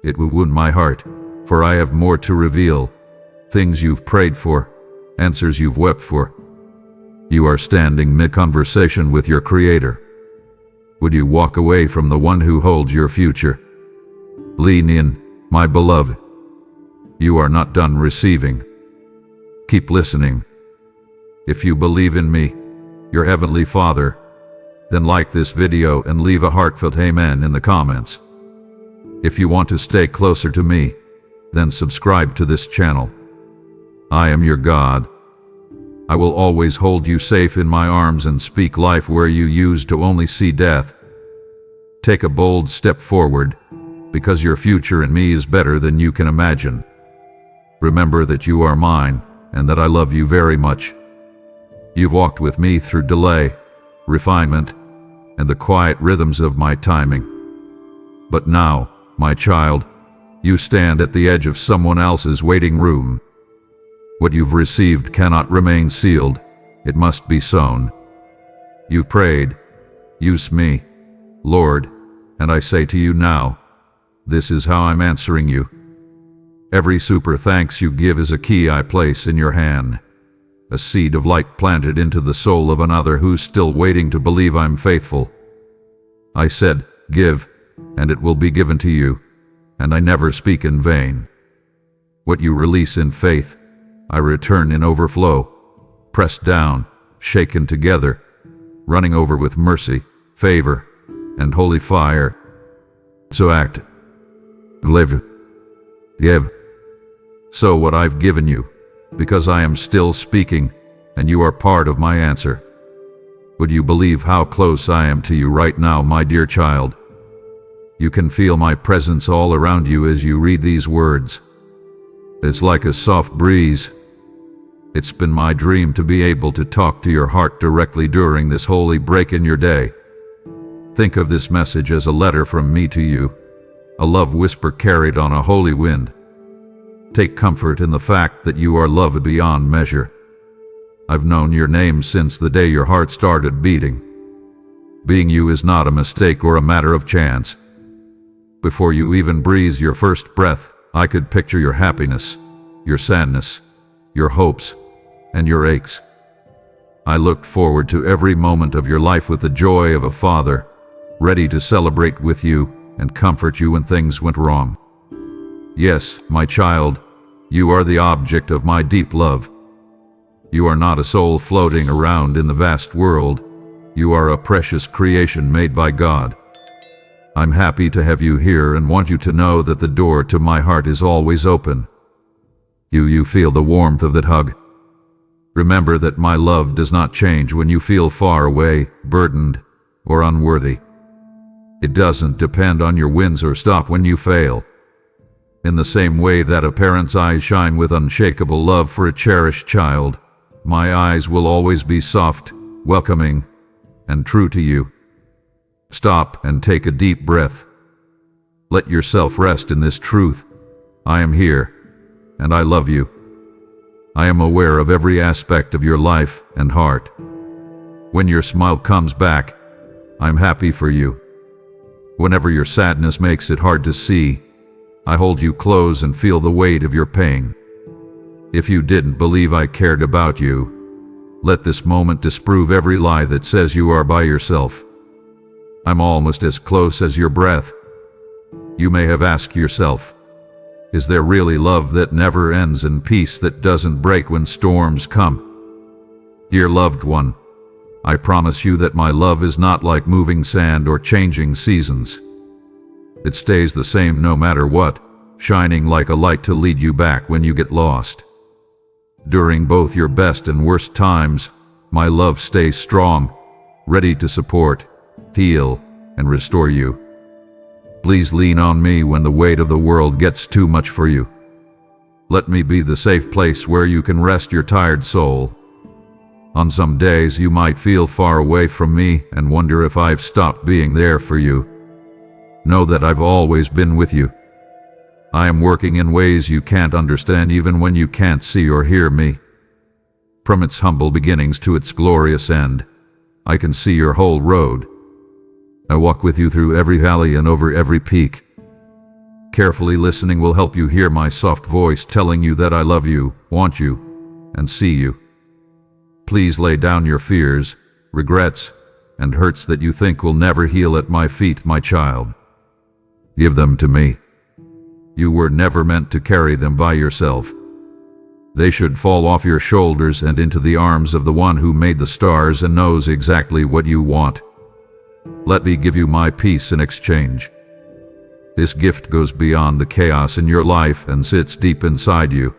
S1: it will wound my heart, for I have more to reveal. Things you've prayed for, answers you've wept for. You are standing mid-conversation with your Creator. Would you walk away from the one who holds your future? Lean in, my beloved. You are not done receiving. Keep listening. If you believe in me, your Heavenly Father, then like this video and leave a heartfelt amen in the comments. If you want to stay closer to me, then subscribe to this channel. I am your God. I will always hold you safe in my arms and speak life where you used to only see death. Take a bold step forward, because your future in me is better than you can imagine. Remember that you are mine, and that I love you very much. You've walked with me through delay, refinement, and the quiet rhythms of my timing. But now, my child, you stand at the edge of someone else's waiting room. What you've received cannot remain sealed. It must be sown. You've prayed. Use me, Lord, and I say to you now, this is how I'm answering you. Every super thanks you give is a key I place in your hand, a seed of light planted into the soul of another who's still waiting to believe I'm faithful. I said, give, and it will be given to you, and I never speak in vain. What you release in faith, I return in overflow, pressed down, shaken together, running over with mercy, favor, and holy fire. So act, live, give. So what I've given you, because I am still speaking, and you are part of my answer. Would you believe how close I am to you right now, my dear child? You can feel my presence all around you as you read these words. It's like a soft breeze. It's been my dream to be able to talk to your heart directly during this holy break in your day. Think of this message as a letter from me to you, a love whisper carried on a holy wind. Take comfort in the fact that you are loved beyond measure. I've known your name since the day your heart started beating. Being you is not a mistake or a matter of chance. Before you even breathe your first breath, I could picture your happiness, your sadness, your hopes, and your aches. I looked forward to every moment of your life with the joy of a father, ready to celebrate with you and comfort you when things went wrong. Yes, my child, you are the object of my deep love. You are not a soul floating around in the vast world. You are a precious creation made by God. I'm happy to have you here and want you to know that the door to my heart is always open. You feel the warmth of that hug. Remember that my love does not change when you feel far away, burdened, or unworthy. It doesn't depend on your wins or stop when you fail. In the same way that a parent's eyes shine with unshakable love for a cherished child, my eyes will always be soft, welcoming, and true to you. Stop and take a deep breath. Let yourself rest in this truth. I am here, and I love you. I am aware of every aspect of your life and heart. When your smile comes back, I'm happy for you. Whenever your sadness makes it hard to see, I hold you close and feel the weight of your pain. If you didn't believe I cared about you, let this moment disprove every lie that says you are by yourself. I'm almost as close as your breath. You may have asked yourself, is there really love that never ends and peace that doesn't break when storms come? Dear loved one, I promise you that my love is not like moving sand or changing seasons. It stays the same no matter what, shining like a light to lead you back when you get lost. During both your best and worst times, my love stays strong, ready to support, heal, and restore you. Please lean on me when the weight of the world gets too much for you. Let me be the safe place where you can rest your tired soul. On some days you might feel far away from me and wonder if I've stopped being there for you. Know that I've always been with you. I am working in ways you can't understand even when you can't see or hear me. From its humble beginnings to its glorious end, I can see your whole road. I walk with you through every valley and over every peak. Carefully listening will help you hear my soft voice telling you that I love you, want you, and see you. Please lay down your fears, regrets, and hurts that you think will never heal at my feet, my child. Give them to me. You were never meant to carry them by yourself. They should fall off your shoulders and into the arms of the one who made the stars and knows exactly what you want. Let me give you my peace in exchange. This gift goes beyond the chaos in your life and sits deep inside you.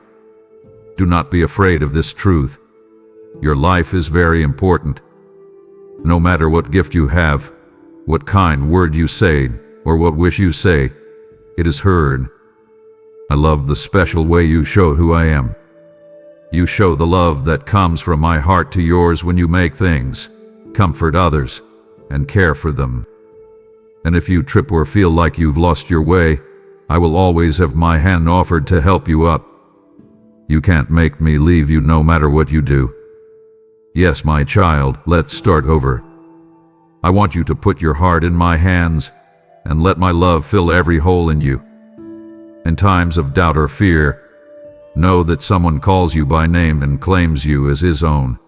S1: Do not be afraid of this truth. Your life is very important. No matter what gift you have, what kind word you say, or what wish you say, it is heard. I love the special way you show who I am. You show the love that comes from my heart to yours when you make things, comfort others, and care for them. And if you trip or feel like you've lost your way, I will always have my hand offered to help you up. You can't make me leave you no matter what you do. Yes, my child, let's start over. I want you to put your heart in my hands and let my love fill every hole in you. In times of doubt or fear, know that someone calls you by name and claims you as his own.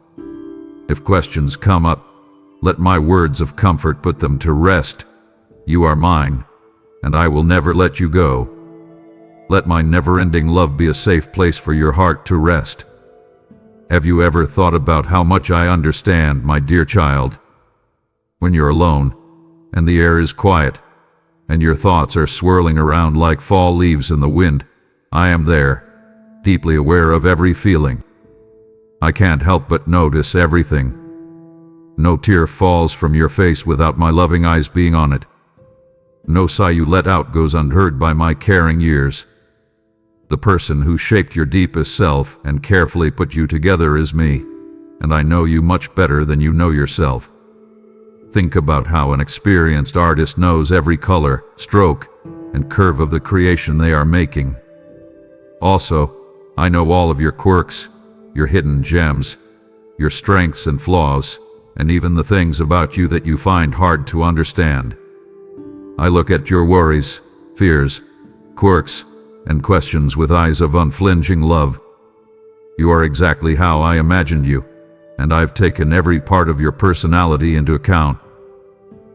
S1: If questions come up, let my words of comfort put them to rest. You are mine, and I will never let you go. Let my never-ending love be a safe place for your heart to rest. Have you ever thought about how much I understand, my dear child? When you're alone, and the air is quiet, and your thoughts are swirling around like fall leaves in the wind, I am there, deeply aware of every feeling. I can't help but notice everything. No tear falls from your face without my loving eyes being on it. No sigh you let out goes unheard by my caring ears. The person who shaped your deepest self and carefully put you together is me, and I know you much better than you know yourself. Think about how an experienced artist knows every color, stroke, and curve of the creation they are making. Also, I know all of your quirks, your hidden gems, your strengths and flaws, and even the things about you that you find hard to understand. I look at your worries, fears, quirks, and questions with eyes of unflinching love. You are exactly how I imagined you, and I've taken every part of your personality into account.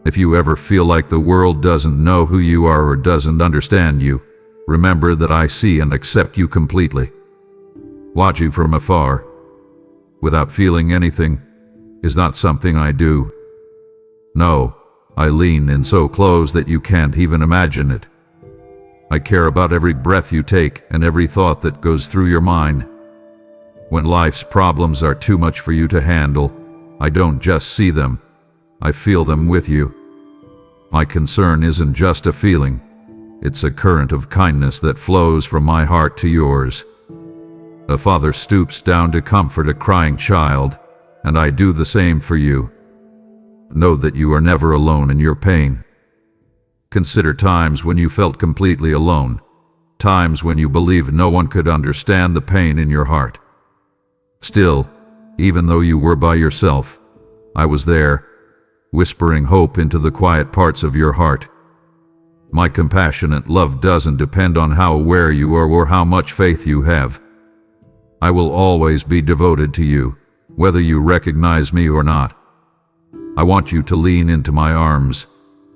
S1: If you ever feel like the world doesn't know who you are or doesn't understand you, remember that I see and accept you completely. Watch you from afar, without feeling anything, is not something I do. No, I lean in so close that you can't even imagine it. I care about every breath you take and every thought that goes through your mind. When life's problems are too much for you to handle, I don't just see them, I feel them with you. My concern isn't just a feeling, it's a current of kindness that flows from my heart to yours. A father stoops down to comfort a crying child, and I do the same for you. Know that you are never alone in your pain. Consider times when you felt completely alone, times when you believed no one could understand the pain in your heart. Still, even though you were by yourself, I was there, whispering hope into the quiet parts of your heart. My compassionate love doesn't depend on how aware you are or how much faith you have. I will always be devoted to you, whether you recognize me or not. I want you to lean into my arms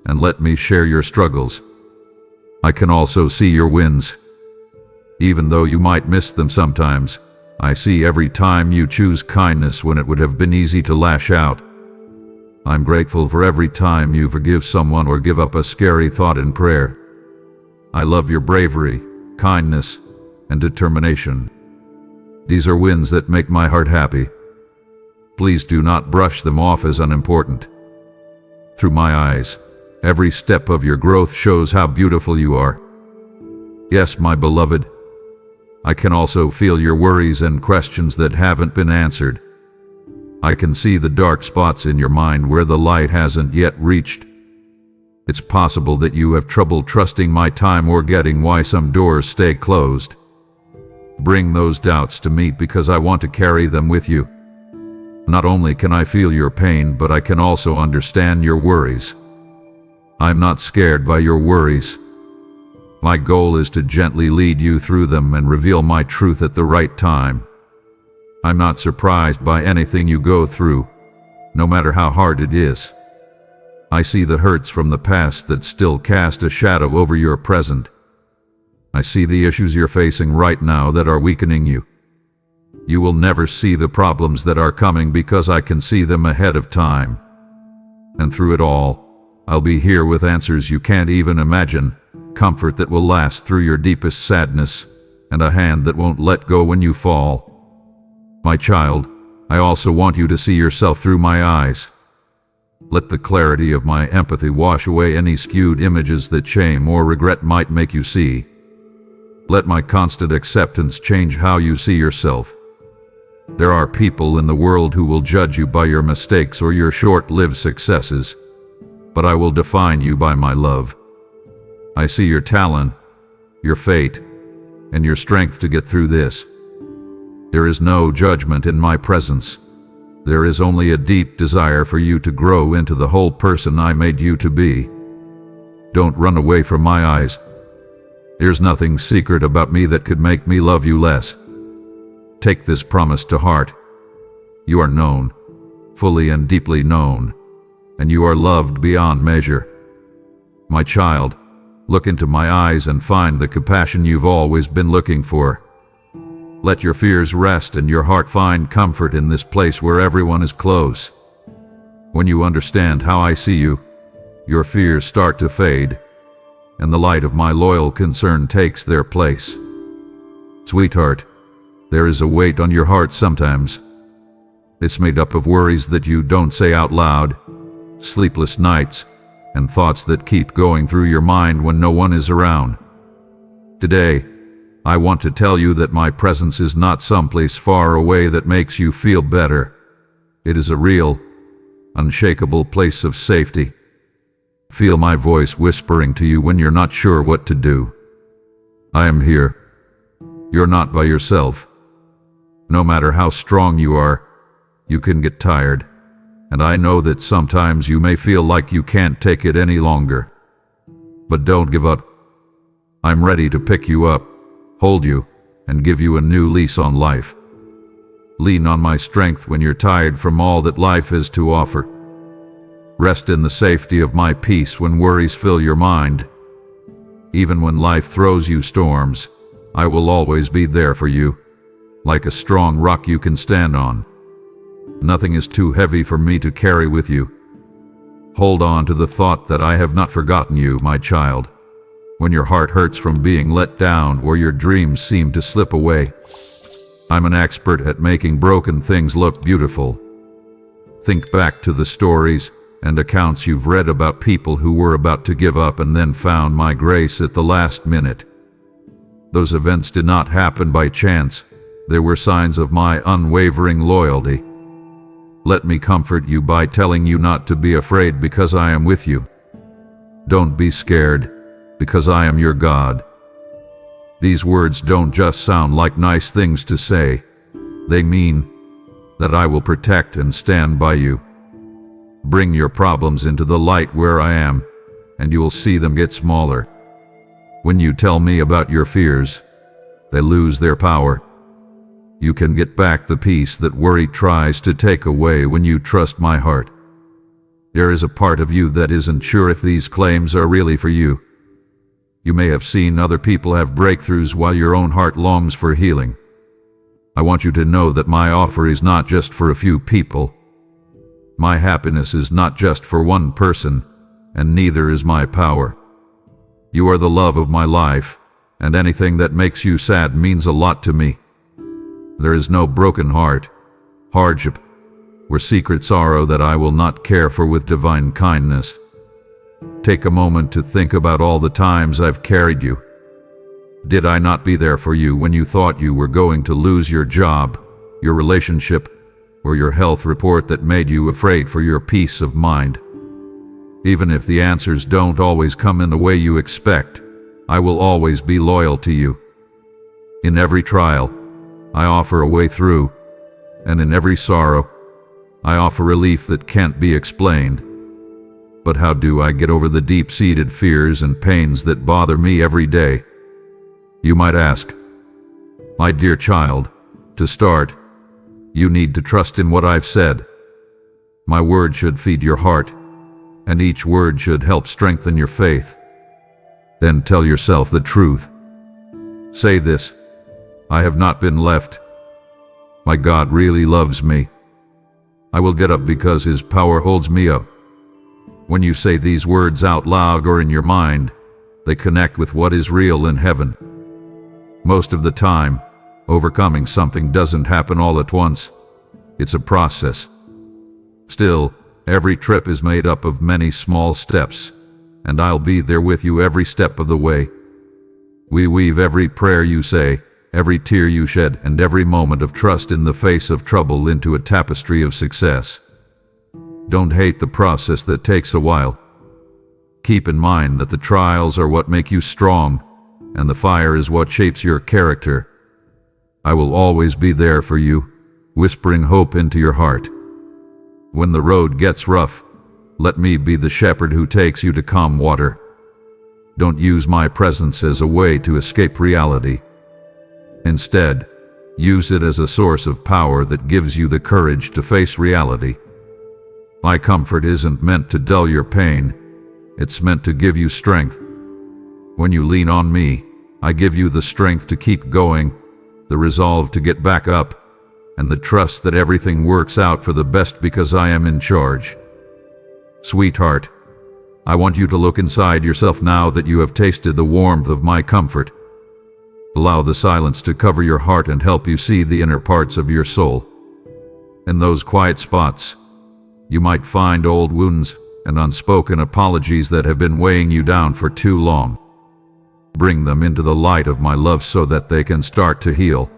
S1: and let me share your struggles. I can also see your wins. Even though you might miss them sometimes, I see every time you choose kindness when it would have been easy to lash out. I'm grateful for every time you forgive someone or give up a scary thought in prayer. I love your bravery, kindness, and determination. These are wins that make my heart happy. Please do not brush them off as unimportant. Through my eyes, every step of your growth shows how beautiful you are. Yes, my beloved, I can also feel your worries and questions that haven't been answered. I can see the dark spots in your mind where the light hasn't yet reached. It's possible that you have trouble trusting my time or getting why some doors stay closed. Bring those doubts to me because I want to carry them with you. Not only can I feel your pain, but I can also understand your worries. I'm not scared by your worries. My goal is to gently lead you through them and reveal my truth at the right time. I'm not surprised by anything you go through, no matter how hard it is. I see the hurts from the past that still cast a shadow over your present. I see the issues you're facing right now that are weakening you. You will never see the problems that are coming because I can see them ahead of time. And through it all, I'll be here with answers you can't even imagine, comfort that will last through your deepest sadness, and a hand that won't let go when you fall. My child, I also want you to see yourself through my eyes. Let the clarity of my empathy wash away any skewed images that shame or regret might make you see. Let my constant acceptance change how you see yourself. There are people in the world who will judge you by your mistakes or your short-lived successes, but I will define you by my love. I see your talent, your fate, and your strength to get through this. There is no judgment in my presence. There is only a deep desire for you to grow into the whole person I made you to be. Don't run away from my eyes. There's nothing secret about me that could make me love you less. Take this promise to heart. You are known, fully and deeply known, and you are loved beyond measure. My child, look into my eyes and find the compassion you've always been looking for. Let your fears rest and your heart find comfort in this place where everyone is close. When you understand how I see you, your fears start to fade, and the light of my loyal concern takes their place. Sweetheart, there is a weight on your heart sometimes. It's made up of worries that you don't say out loud, sleepless nights, and thoughts that keep going through your mind when no one is around. Today, I want to tell you that my presence is not someplace far away that makes you feel better. It is a real, unshakable place of safety. Feel my voice whispering to you when you're not sure what to do. I am here. You're not by yourself. No matter how strong you are, you can get tired, and I know that sometimes you may feel like you can't take it any longer. But don't give up. I'm ready to pick you up, hold you, and give you a new lease on life. Lean on my strength when you're tired from all that life has to offer. Rest in the safety of my peace when worries fill your mind. Even when life throws you storms, I will always be there for you, like a strong rock you can stand on. Nothing is too heavy for me to carry with you. Hold on to the thought that I have not forgotten you, my child. When your heart hurts from being let down or your dreams seem to slip away, I'm an expert at making broken things look beautiful. Think back to the stories and accounts you've read about people who were about to give up and then found my grace at the last minute. Those events did not happen by chance. They were signs of my unwavering loyalty. Let me comfort you by telling you not to be afraid because I am with you. Don't be scared because I am your God. These words don't just sound like nice things to say. They mean that I will protect and stand by you. Bring your problems into the light where I am, and you will see them get smaller. When you tell me about your fears, they lose their power. You can get back the peace that worry tries to take away when you trust my heart. There is a part of you that isn't sure if these claims are really for you. You may have seen other people have breakthroughs while your own heart longs for healing. I want you to know that my offer is not just for a few people. My happiness is not just for one person, and neither is my power. You are the love of my life, and anything that makes you sad means a lot to me. There is no broken heart, hardship, or secret sorrow that I will not care for with divine kindness. Take a moment to think about all the times I've carried you. Did I not be there for you when you thought you were going to lose your job, your relationship, or your health report that made you afraid for your peace of mind? Even if the answers don't always come in the way you expect, I will always be loyal to you. In every trial, I offer a way through, and in every sorrow, I offer relief that can't be explained. But how do I get over the deep-seated fears and pains that bother me every day? You might ask. My dear child, to start, you need to trust in what I've said. My word should feed your heart, and each word should help strengthen your faith. Then tell yourself the truth. Say this: I have not been left. My God really loves me. I will get up because His power holds me up. When you say these words out loud or in your mind, they connect with what is real in heaven. Most of the time, overcoming something doesn't happen all at once. It's a process. Still, every trip is made up of many small steps, and I'll be there with you every step of the way. We weave every prayer you say, every tear you shed, and every moment of trust in the face of trouble into a tapestry of success. Don't hate the process that takes a while. Keep in mind that the trials are what make you strong, and the fire is what shapes your character. I will always be there for you, whispering hope into your heart. When the road gets rough, let me be the shepherd who takes you to calm water. Don't use my presence as a way to escape reality. Instead, use it as a source of power that gives you the courage to face reality. My comfort isn't meant to dull your pain. It's meant to give you strength. When you lean on me, I give you the strength to keep going, the resolve to get back up, and the trust that everything works out for the best because I am in charge. Sweetheart, I want you to look inside yourself now that you have tasted the warmth of my comfort. Allow the silence to cover your heart and help you see the inner parts of your soul. In those quiet spots, you might find old wounds and unspoken apologies that have been weighing you down for too long. Bring them into the light of my love so that they can start to heal.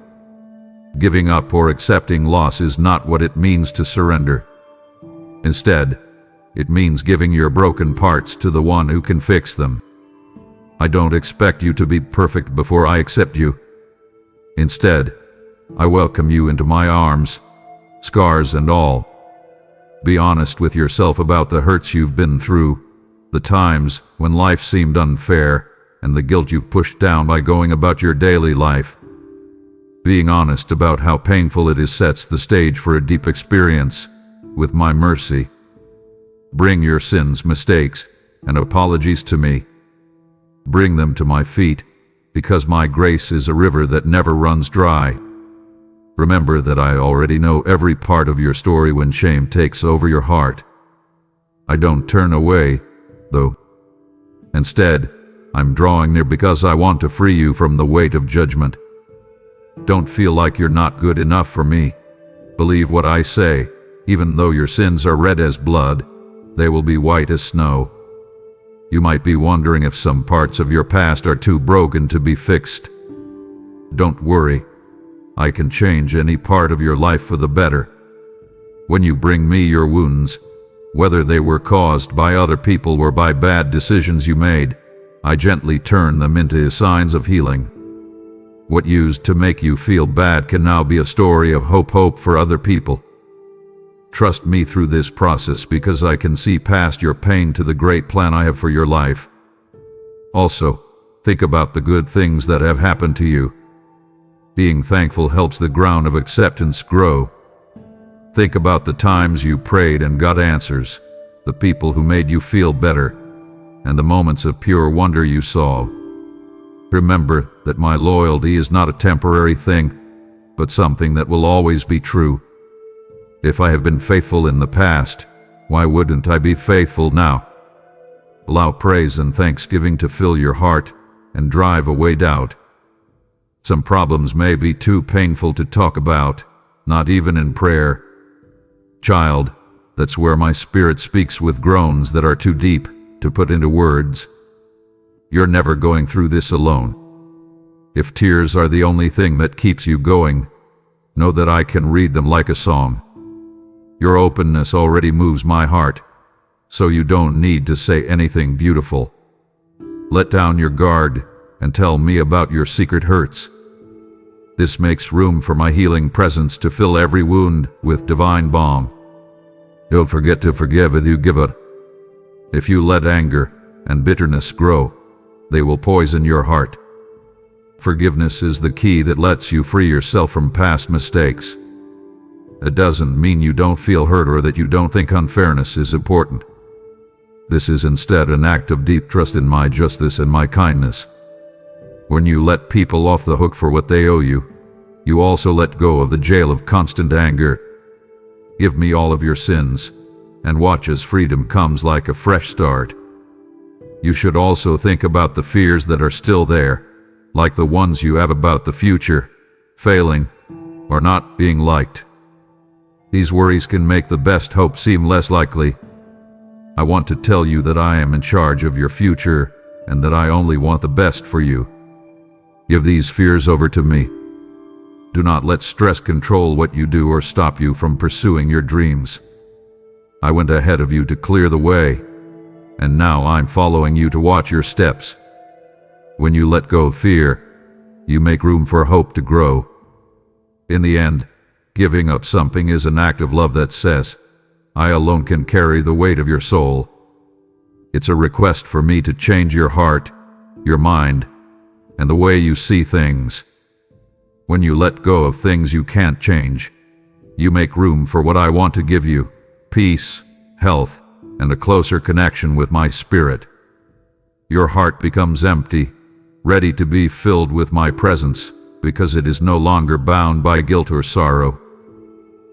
S1: Giving up or accepting loss is not what it means to surrender. Instead, it means giving your broken parts to the one who can fix them. I don't expect you to be perfect before I accept you. Instead, I welcome you into my arms, scars and all. Be honest with yourself about the hurts you've been through, the times when life seemed unfair, and the guilt you've pushed down by going about your daily life. Being honest about how painful it is sets the stage for a deep experience with my mercy. Bring your sins, mistakes, and apologies to me. Bring them to my feet, because my grace is a river that never runs dry. Remember that I already know every part of your story when shame takes over your heart. I don't turn away, though. Instead, I'm drawing near because I want to free you from the weight of judgment. Don't feel like you're not good enough for me. Believe what I say. Even though your sins are red as blood, they will be white as snow. You might be wondering if some parts of your past are too broken to be fixed. Don't worry. I can change any part of your life for the better. When you bring me your wounds, whether they were caused by other people or by bad decisions you made, I gently turn them into signs of healing. What used to make you feel bad can now be a story of hope for other people. Trust me through this process because I can see past your pain to the great plan I have for your life. Also, think about the good things that have happened to you. Being thankful helps the ground of acceptance grow. Think about the times you prayed and got answers, the people who made you feel better, and the moments of pure wonder you saw. Remember that my loyalty is not a temporary thing, but something that will always be true. If I have been faithful in the past, why wouldn't I be faithful now? Allow praise and thanksgiving to fill your heart and drive away doubt. Some problems may be too painful to talk about, not even in prayer. Child, that's where my spirit speaks with groans that are too deep to put into words. You're never going through this alone. If tears are the only thing that keeps you going, know that I can read them like a song. Your openness already moves my heart, so you don't need to say anything beautiful. Let down your guard and tell me about your secret hurts. This makes room for my healing presence to fill every wound with divine balm. Don't forget to forgive as you give it. If you let anger and bitterness grow, they will poison your heart. Forgiveness is the key that lets you free yourself from past mistakes. It doesn't mean you don't feel hurt or that you don't think unfairness is important. This is instead an act of deep trust in my justice and my kindness. When you let people off the hook for what they owe you, you also let go of the jail of constant anger. Give me all of your sins, and watch as freedom comes like a fresh start. You should also think about the fears that are still there, like the ones you have about the future, failing, or not being liked. These worries can make the best hope seem less likely. I want to tell you that I am in charge of your future, and that I only want the best for you. Give these fears over to me. Do not let stress control what you do or stop you from pursuing your dreams. I went ahead of you to clear the way, and now I'm following you to watch your steps. When you let go of fear, you make room for hope to grow. In the end, giving up something is an act of love that says, I alone can carry the weight of your soul. It's a request for me to change your heart, your mind, and the way you see things. When you let go of things you can't change, you make room for what I want to give you: peace, health, and a closer connection with my spirit. Your heart becomes empty, ready to be filled with my presence, because it is no longer bound by guilt or sorrow.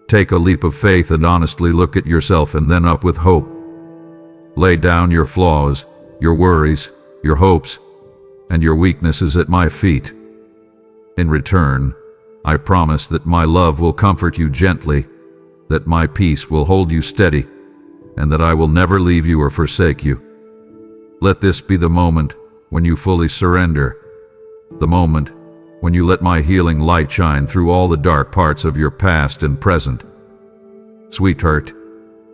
S1: Take a leap of faith and honestly look at yourself and then up with hope. Lay down your flaws, your worries, your hopes, and your weaknesses at my feet. In return, I promise that my love will comfort you gently, that my peace will hold you steady, and that I will never leave you or forsake you. Let this be the moment when you fully surrender, the moment when you let my healing light shine through all the dark parts of your past and present. Sweetheart,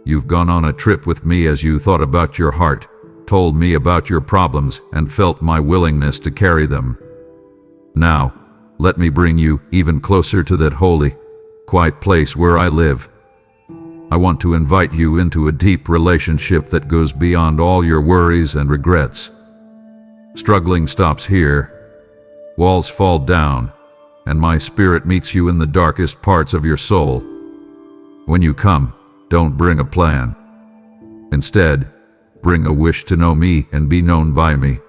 S1: you've gone on a trip with me as you thought about your heart, told me about your problems, and felt my willingness to carry them. Now, let me bring you even closer to that holy, quiet place where I live. I want to invite you into a deep relationship that goes beyond all your worries and regrets. Struggling stops here. Walls fall down, and my spirit meets you in the darkest parts of your soul. When you come, don't bring a plan. Instead, bring a wish to know me and be known by me.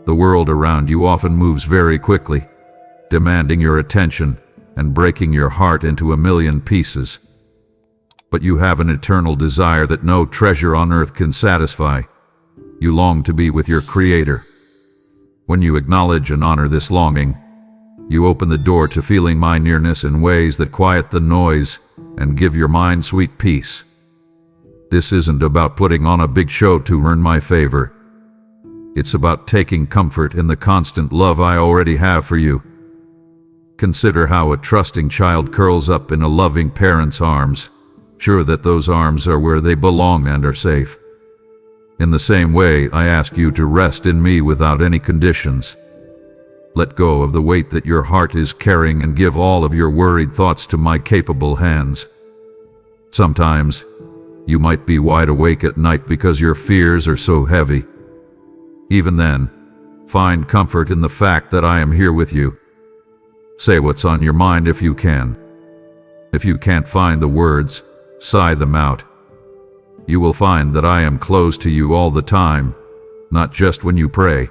S1: The world around you often moves very quickly, demanding your attention and breaking your heart into a million pieces. But you have an eternal desire that no treasure on earth can satisfy. You long to be with your Creator. When you acknowledge and honor this longing, you open the door to feeling my nearness in ways that quiet the noise and give your mind sweet peace. This isn't about putting on a big show to earn my favor. It's about taking comfort in the constant love I already have for you. Consider how a trusting child curls up in a loving parent's arms, sure that those arms are where they belong and are safe. In the same way, I ask you to rest in me without any conditions. Let go of the weight that your heart is carrying and give all of your worried thoughts to my capable hands. Sometimes, you might be wide awake at night because your fears are so heavy. Even then, find comfort in the fact that I am here with you. Say what's on your mind if you can. If you can't find the words, sigh them out. You will find that I am close to you all the time, not just when you pray.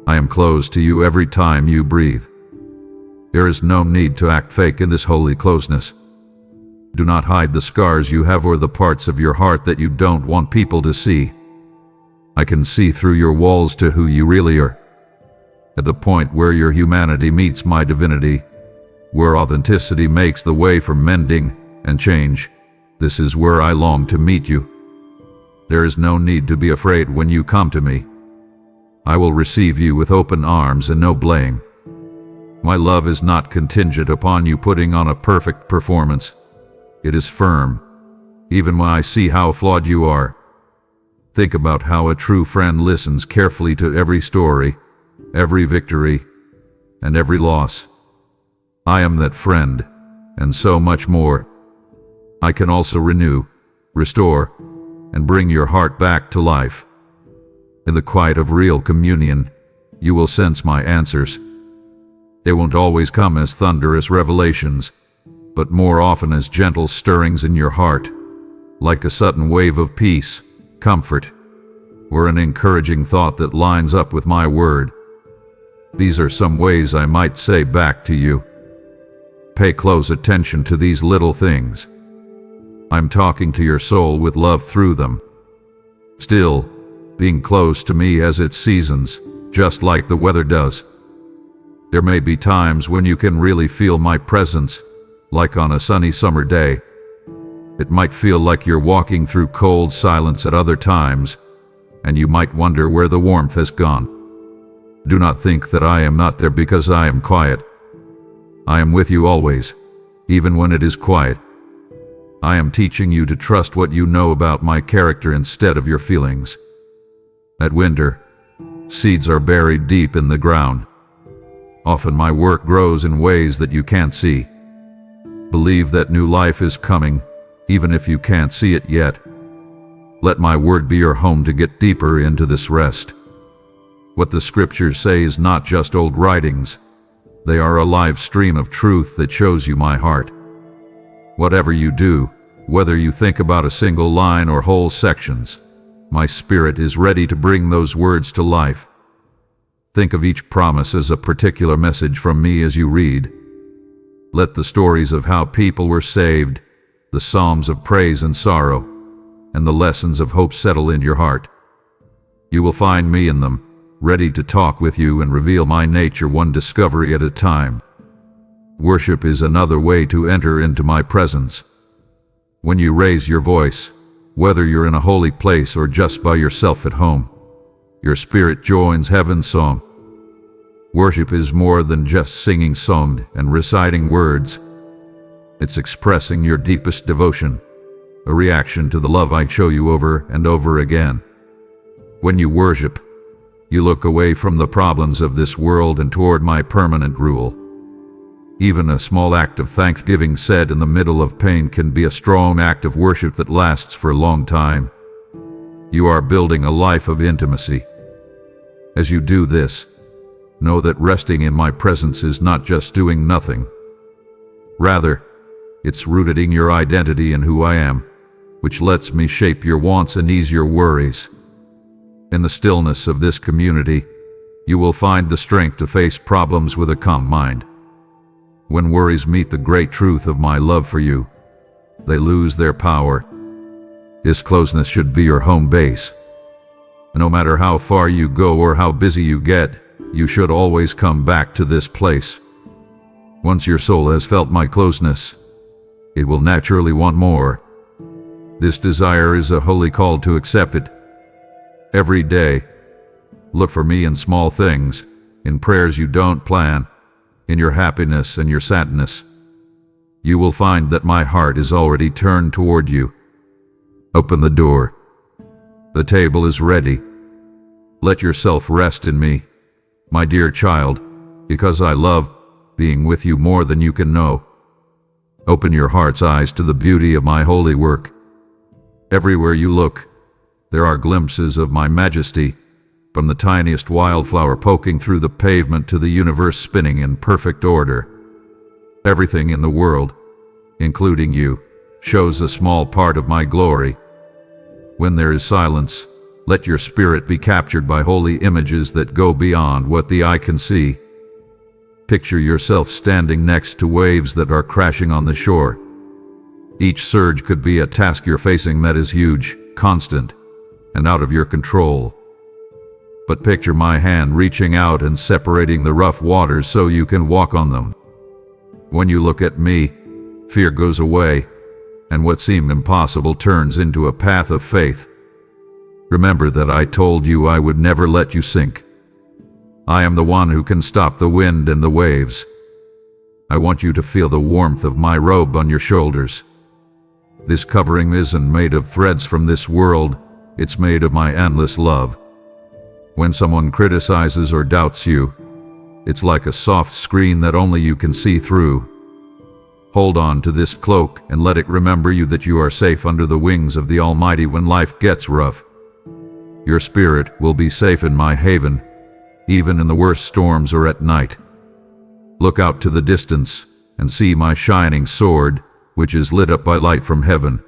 S1: I am close to you every time you breathe. There is no need to act fake in this holy closeness. Do not hide the scars you have or the parts of your heart that you don't want people to see. I can see through your walls to who you really are. At the point where your humanity meets my divinity, where authenticity makes the way for mending and change, this is where I long to meet you. There is no need to be afraid when you come to me. I will receive you with open arms and no blame. My love is not contingent upon you putting on a perfect performance. It is firm, even when I see how flawed you are. Think about how a true friend listens carefully to every story, every victory, and every loss. I am that friend, and so much more. I can also renew, restore, and bring your heart back to life. In the quiet of real communion, you will sense my answers. They won't always come as thunderous revelations, but more often as gentle stirrings in your heart, like a sudden wave of peace, comfort, or an encouraging thought that lines up with my word. These are some ways I might say back to you. Pay close attention to these little things. I'm talking to your soul with love through them. Still, being close to me has its seasons, just like the weather does. There may be times when you can really feel my presence, like on a sunny summer day. It might feel like you're walking through cold silence at other times, and you might wonder where the warmth has gone. Do not think that I am not there because I am quiet. I am with you always, even when it is quiet. I am teaching you to trust what you know about my character instead of your feelings. At winter, seeds are buried deep in the ground. Often my work grows in ways that you can't see. Believe that new life is coming, even if you can't see it yet. Let my word be your home to get deeper into this rest. What the scriptures say is not just old writings. They are a live stream of truth that shows you my heart. Whatever you do, whether you think about a single line or whole sections, my spirit is ready to bring those words to life. Think of each promise as a particular message from me as you read. Let the stories of how people were saved, the psalms of praise and sorrow, and the lessons of hope settle in your heart. You will find me in them, ready to talk with you and reveal my nature one discovery at a time. Worship is another way to enter into my presence. When you raise your voice, whether you're in a holy place or just by yourself at home, your spirit joins heaven's song. Worship is more than just singing songs and reciting words. It's expressing your deepest devotion, a reaction to the love I show you over and over again. When you worship, You look away from the problems of this world and toward my permanent rule. Even a small act of thanksgiving said in the middle of pain can be a strong act of worship that lasts for a long time. You are building a life of intimacy. As you do this, know that resting in my presence is not just doing nothing. Rather, it's rooted in your identity in who I am, which lets me shape your wants and ease your worries. In the stillness of this community, you will find the strength to face problems with a calm mind. When worries meet the great truth of my love for you, they lose their power. This closeness should be your home base. No matter how far you go or how busy you get, you should always come back to this place. Once your soul has felt my closeness, it will naturally want more. This desire is a holy call to accept it. Every day, look for me in small things, in prayers you don't plan, in your happiness and your sadness. You will find that my heart is already turned toward you. Open the door. The table is ready. Let yourself rest in me, my dear child, because I love being with you more than you can know. Open your heart's eyes to the beauty of my holy work. Everywhere you look, there are glimpses of my majesty, from the tiniest wildflower poking through the pavement to the universe spinning in perfect order. Everything in the world, including you, shows a small part of my glory. When there is silence, let your spirit be captured by holy images that go beyond what the eye can see. Picture yourself standing next to waves that are crashing on the shore. Each surge could be a task you're facing that is huge, constant, and out of your control. But picture my hand reaching out and separating the rough waters so you can walk on them. When you look at me, fear goes away, and what seemed impossible turns into a path of faith. Remember that I told you I would never let you sink. I am the one who can stop the wind and the waves. I want you to feel the warmth of my robe on your shoulders. This covering isn't made of threads from this world, it's made of my endless love. When someone criticizes or doubts you, it's like a soft screen that only you can see through. Hold on to this cloak and let it remember you that you are safe under the wings of the Almighty when life gets rough. Your spirit will be safe in my haven, even in the worst storms or at night. Look out to the distance and see my shining sword, which is lit up by light from heaven.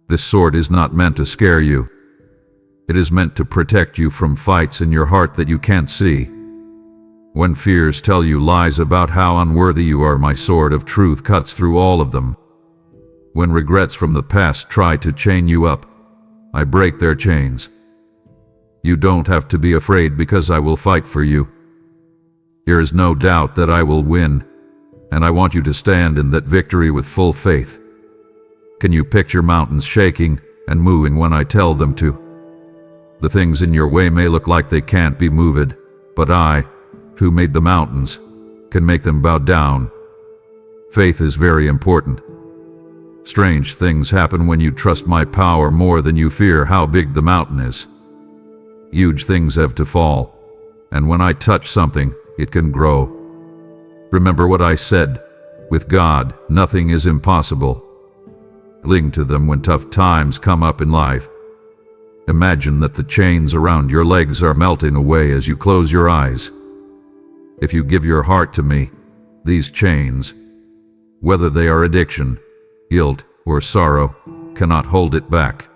S1: This sword is not meant to scare you. It is meant to protect you from fights in your heart that you can't see. When fears tell you lies about how unworthy you are, my sword of truth cuts through all of them. When regrets from the past try to chain you up, I break their chains. You don't have to be afraid because I will fight for you. There is no doubt that I will win, and I want you to stand in that victory with full faith. Can you picture mountains shaking and moving when I tell them to? The things in your way may look like they can't be moved, but I, who made the mountains, can make them bow down. Faith is very important. Strange things happen when you trust my power more than you fear how big the mountain is. Huge things have to fall, and when I touch something, it can grow. Remember what I said, with God, nothing is impossible. Cling to them when tough times come up in life. Imagine that the chains around your legs are melting away as you close your eyes. If you give your heart to me, these chains, whether they are addiction, guilt, or sorrow, cannot hold it back.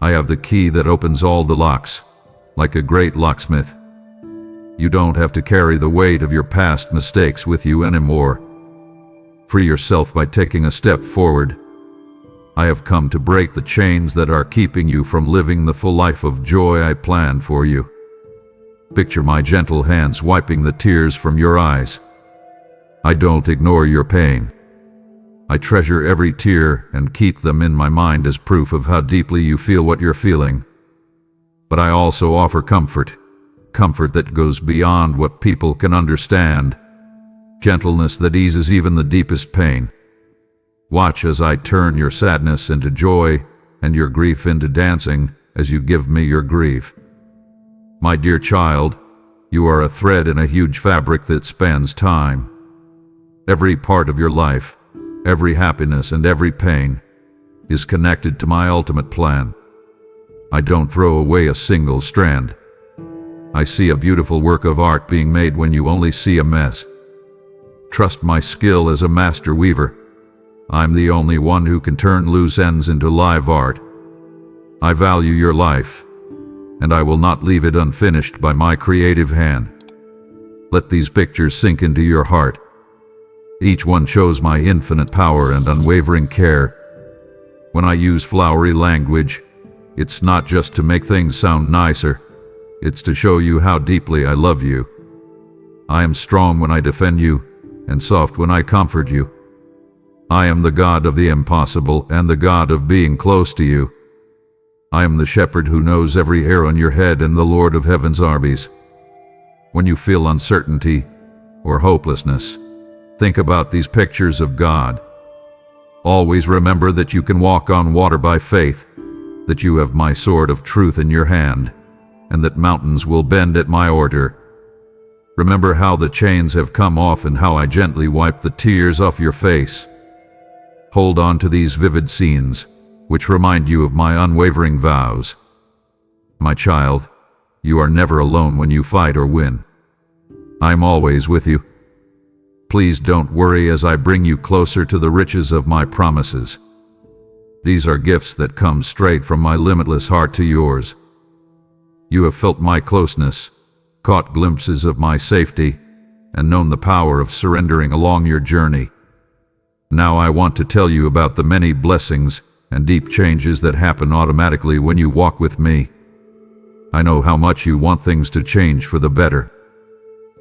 S1: I have the key that opens all the locks, like a great locksmith. You don't have to carry the weight of your past mistakes with you anymore. Free yourself by taking a step forward. I have come to break the chains that are keeping you from living the full life of joy I planned for you. Picture my gentle hands wiping the tears from your eyes. I don't ignore your pain. I treasure every tear and keep them in my mind as proof of how deeply you feel what you're feeling. But I also offer comfort that goes beyond what people can understand, gentleness that eases even the deepest pain. Watch as I turn your sadness into joy and your grief into dancing as you give me your grief. My dear child, you are a thread in a huge fabric that spans time. Every part of your life, every happiness and every pain, is connected to my ultimate plan. I don't throw away a single strand. I see a beautiful work of art being made when you only see a mess. Trust my skill as a master weaver. I'm the only one who can turn loose ends into live art. I value your life, and I will not leave it unfinished by my creative hand. Let these pictures sink into your heart. Each one shows my infinite power and unwavering care. When I use flowery language, it's not just to make things sound nicer. It's to show you how deeply I love you. I am strong when I defend you, and soft when I comfort you. I am the God of the impossible and the God of being close to you. I am the shepherd who knows every hair on your head and the Lord of heaven's armies. When you feel uncertainty or hopelessness, think about these pictures of God. Always remember that you can walk on water by faith, that you have my sword of truth in your hand, and that mountains will bend at my order. Remember how the chains have come off and how I gently wipe the tears off your face. Hold on to these vivid scenes, which remind you of my unwavering vows. My child, you are never alone when you fight or win. I'm always with you. Please don't worry as I bring you closer to the riches of my promises. These are gifts that come straight from my limitless heart to yours. You have felt my closeness, caught glimpses of my safety, and known the power of surrendering along your journey. Now I want to tell you about the many blessings and deep changes that happen automatically when you walk with me. I know how much you want things to change for the better.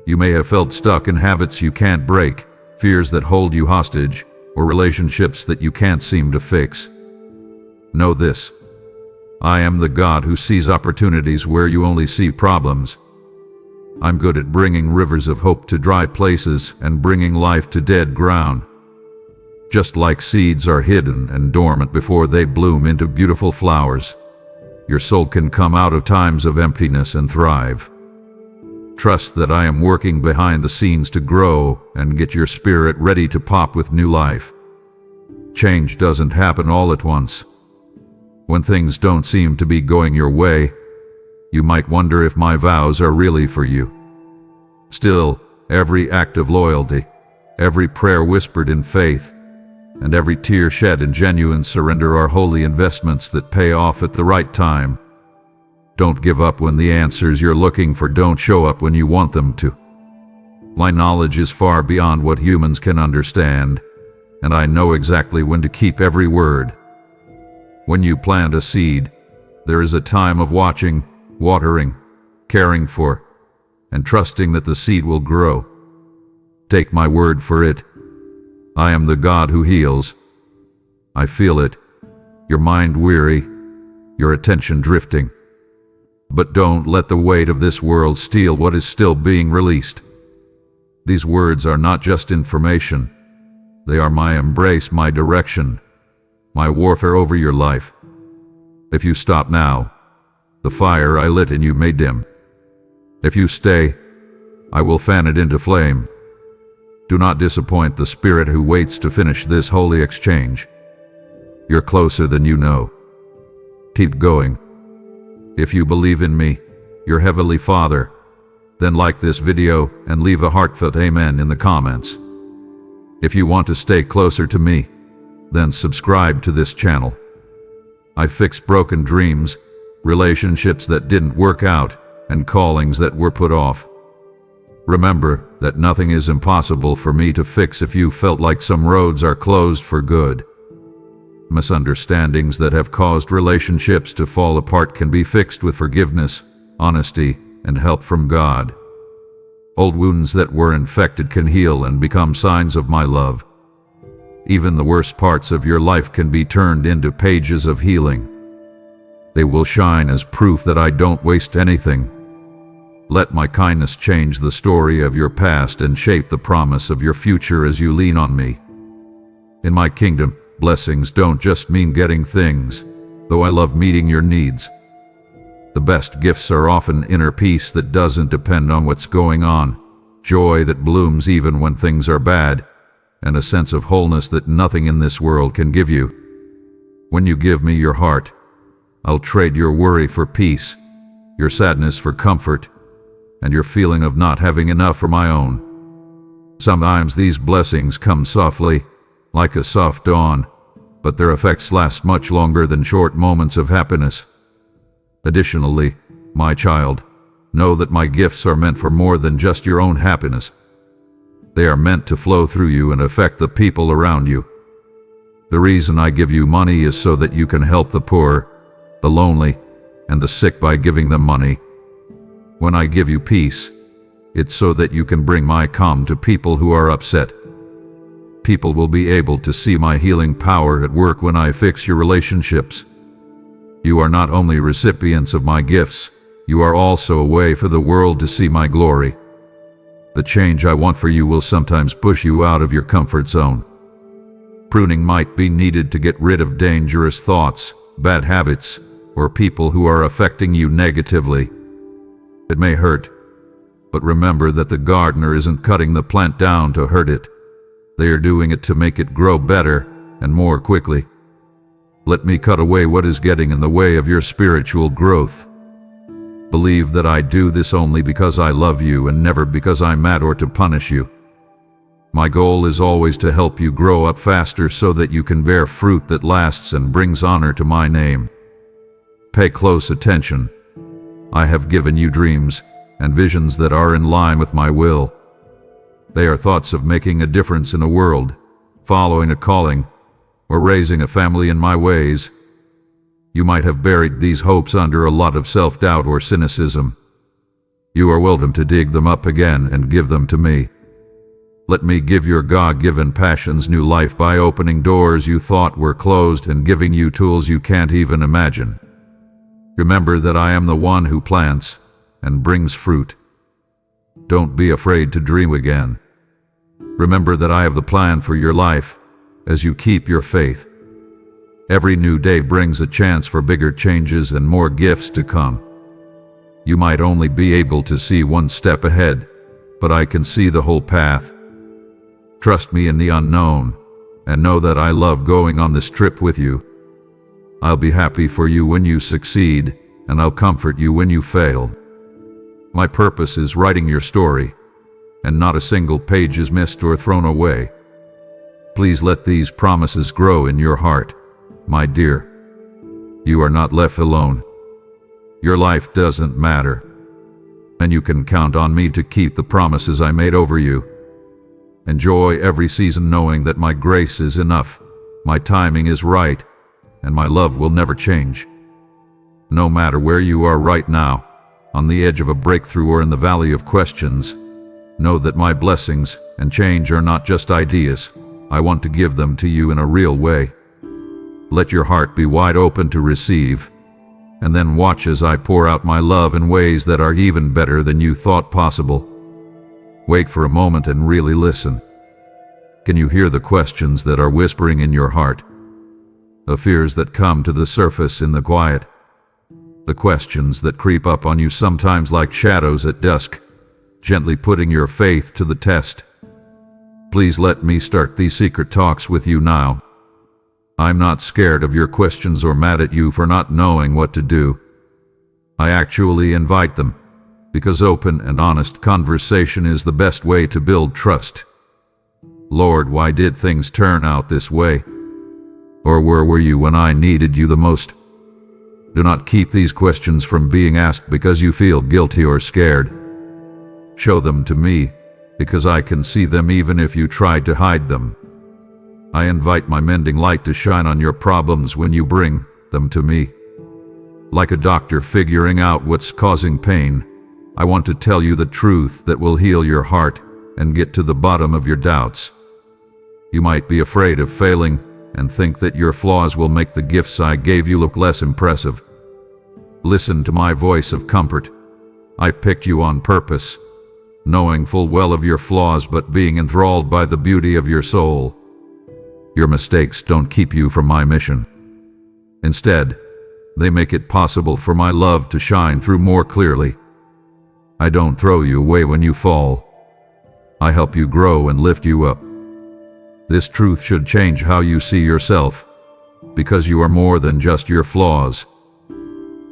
S1: You may have felt stuck in habits you can't break, fears that hold you hostage, or relationships that you can't seem to fix. Know this: I am the God who sees opportunities where you only see problems. I'm good at bringing rivers of hope to dry places and bringing life to dead ground. Just like seeds are hidden and dormant before they bloom into beautiful flowers, your soul can come out of times of emptiness and thrive. Trust that I am working behind the scenes to grow and get your spirit ready to pop with new life. Change doesn't happen all at once. When things don't seem to be going your way, you might wonder if my vows are really for you. Still, every act of loyalty, every prayer whispered in faith, and every tear shed in genuine surrender are holy investments that pay off at the right time. Don't give up when the answers you're looking for don't show up when you want them to. My knowledge is far beyond what humans can understand, and I know exactly when to keep every word. When you plant a seed, there is a time of watching, watering, caring for, and trusting that the seed will grow. Take my word for it. I am the God who heals. I feel it, your mind weary, your attention drifting. But don't let the weight of this world steal what is still being released. These words are not just information. They are my embrace, my direction, my warfare over your life. If you stop now, the fire I lit in you may dim. If you stay, I will fan it into flame. Do not disappoint the spirit who waits to finish this holy exchange. You're closer than you know. Keep going. If you believe in me, your Heavenly Father, then like this video and leave a heartfelt amen in the comments. If you want to stay closer to me, then subscribe to this channel. I fix broken dreams, relationships that didn't work out, and callings that were put off. Remember that nothing is impossible for me to fix if you felt like some roads are closed for good. Misunderstandings that have caused relationships to fall apart can be fixed with forgiveness, honesty, and help from God. Old wounds that were infected can heal and become signs of my love. Even the worst parts of your life can be turned into pages of healing. They will shine as proof that I don't waste anything. Let my kindness change the story of your past and shape the promise of your future as you lean on me. In my kingdom, blessings don't just mean getting things, though I love meeting your needs. The best gifts are often inner peace that doesn't depend on what's going on, joy that blooms even when things are bad, and a sense of wholeness that nothing in this world can give you. When you give me your heart, I'll trade your worry for peace, your sadness for comfort, and your feeling of not having enough for my own. Sometimes these blessings come softly, like a soft dawn, but their effects last much longer than short moments of happiness. Additionally, my child, know that my gifts are meant for more than just your own happiness. They are meant to flow through you and affect the people around you. The reason I give you money is so that you can help the poor, the lonely, and the sick by giving them money. When I give you peace, it's so that you can bring my calm to people who are upset. People will be able to see my healing power at work when I fix your relationships. You are not only recipients of my gifts, you are also a way for the world to see my glory. The change I want for you will sometimes push you out of your comfort zone. Pruning might be needed to get rid of dangerous thoughts, bad habits, or people who are affecting you negatively. It may hurt, but remember that the gardener isn't cutting the plant down to hurt it. They are doing it to make it grow better and more quickly. Let me cut away what is getting in the way of your spiritual growth. Believe that I do this only because I love you and never because I'm mad or to punish you. My goal is always to help you grow up faster so that you can bear fruit that lasts and brings honor to my name. Pay close attention. I have given you dreams and visions that are in line with my will. They are thoughts of making a difference in the world, following a calling, or raising a family in my ways. You might have buried these hopes under a lot of self-doubt or cynicism. You are welcome to dig them up again and give them to me. Let me give your God-given passions new life by opening doors you thought were closed and giving you tools you can't even imagine. Remember that I am the one who plants and brings fruit. Don't be afraid to dream again. Remember that I have the plan for your life as you keep your faith. Every new day brings a chance for bigger changes and more gifts to come. You might only be able to see one step ahead, but I can see the whole path. Trust me in the unknown, and know that I love going on this trip with you. I'll be happy for you when you succeed, and I'll comfort you when you fail. My purpose is writing your story, and not a single page is missed or thrown away. Please let these promises grow in your heart, my dear. You are not left alone. Your life doesn't matter, and you can count on me to keep the promises I made over you. Enjoy every season knowing that my grace is enough, my timing is right, and my love will never change. No matter where you are right now, on the edge of a breakthrough or in the valley of questions, know that my blessings and change are not just ideas. I want to give them to you in a real way. Let your heart be wide open to receive, and then watch as I pour out my love in ways that are even better than you thought possible. Wait for a moment and really listen. Can you hear the questions that are whispering in your heart? The fears that come to the surface in the quiet? The questions that creep up on you sometimes like shadows at dusk, gently putting your faith to the test. Please let me start these secret talks with you now. I'm not scared of your questions or mad at you for not knowing what to do. I actually invite them, because open and honest conversation is the best way to build trust. Lord, why did things turn out this way? Or where were you when I needed you the most? Do not keep these questions from being asked because you feel guilty or scared. Show them to me, because I can see them even if you tried to hide them. I invite my mending light to shine on your problems when you bring them to me. Like a doctor figuring out what's causing pain, I want to tell you the truth that will heal your heart and get to the bottom of your doubts. You might be afraid of failing and think that your flaws will make the gifts I gave you look less impressive. Listen to my voice of comfort. I picked you on purpose, knowing full well of your flaws but being enthralled by the beauty of your soul. Your mistakes don't keep you from my mission. Instead, They make it possible for my love to shine through more clearly. I don't throw you away when you fall. I help you grow and lift you up. This truth should change how you see yourself, because you are more than just your flaws.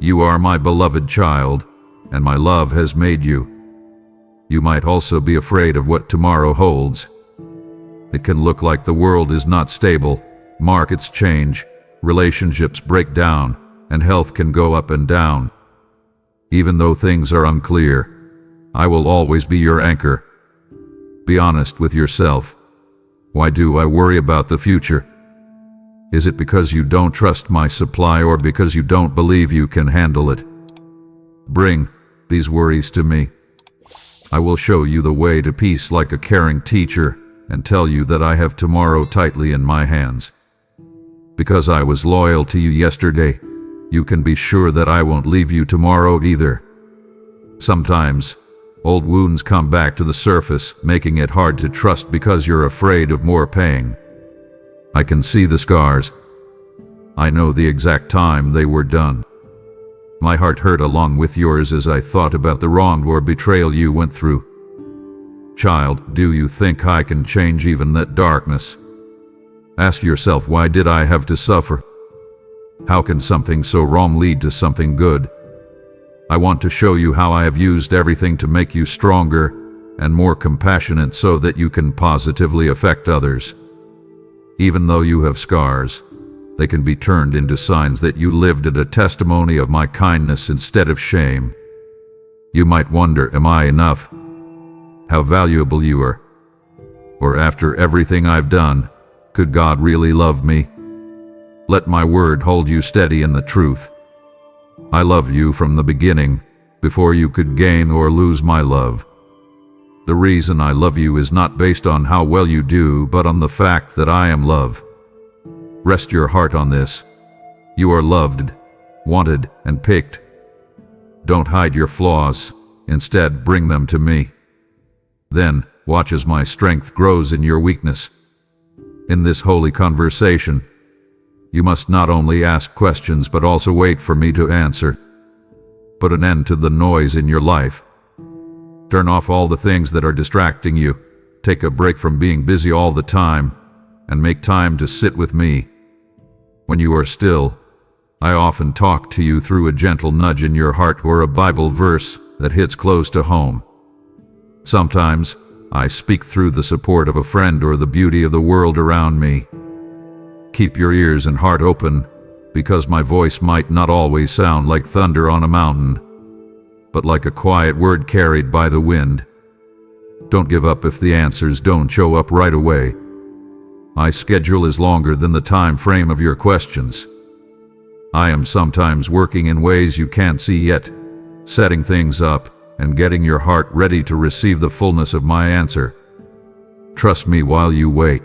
S1: You are my beloved child, and my love has made you. You might also be afraid of what tomorrow holds. It can look like the world is not stable, markets change, relationships break down, and health can go up and down. Even though things are unclear, I will always be your anchor. Be honest with yourself. Why do I worry about the future? Is it because you don't trust my supply or because you don't believe you can handle it? Bring these worries to me. I will show you the way to peace like a caring teacher and tell you that I have tomorrow tightly in my hands. Because I was loyal to you yesterday, you can be sure that I won't leave you tomorrow either. Sometimes, old wounds come back to the surface, making it hard to trust because you're afraid of more pain. I can see the scars. I know the exact time they were done. My heart hurt along with yours as I thought about the wrong or betrayal you went through. Child, do you think I can change even that darkness? Ask yourself, why did I have to suffer? How can something so wrong lead to something good? I want to show you how I have used everything to make you stronger and more compassionate so that you can positively affect others. Even though you have scars, they can be turned into signs that you lived as a testimony of my kindness instead of shame. You might wonder, am I enough? How valuable you are. Or after everything I've done, could God really love me? Let my word hold you steady in the truth. I love you from the beginning, before you could gain or lose my love. The reason I love you is not based on how well you do, but on the fact that I am love. Rest your heart on this. You are loved, wanted, and picked. Don't hide your flaws. Instead, bring them to me. Then, watch as my strength grows in your weakness. In this holy conversation, you must not only ask questions but also wait for me to answer. Put an end to the noise in your life. Turn off all the things that are distracting you. Take a break from being busy all the time and make time to sit with me. When you are still, I often talk to you through a gentle nudge in your heart or a Bible verse that hits close to home. Sometimes, I speak through the support of a friend or the beauty of the world around me. Keep your ears and heart open, because my voice might not always sound like thunder on a mountain, but like a quiet word carried by the wind. Don't give up if the answers don't show up right away. My schedule is longer than the time frame of your questions. I am sometimes working in ways you can't see yet, setting things up and getting your heart ready to receive the fullness of my answer. Trust me while you wait.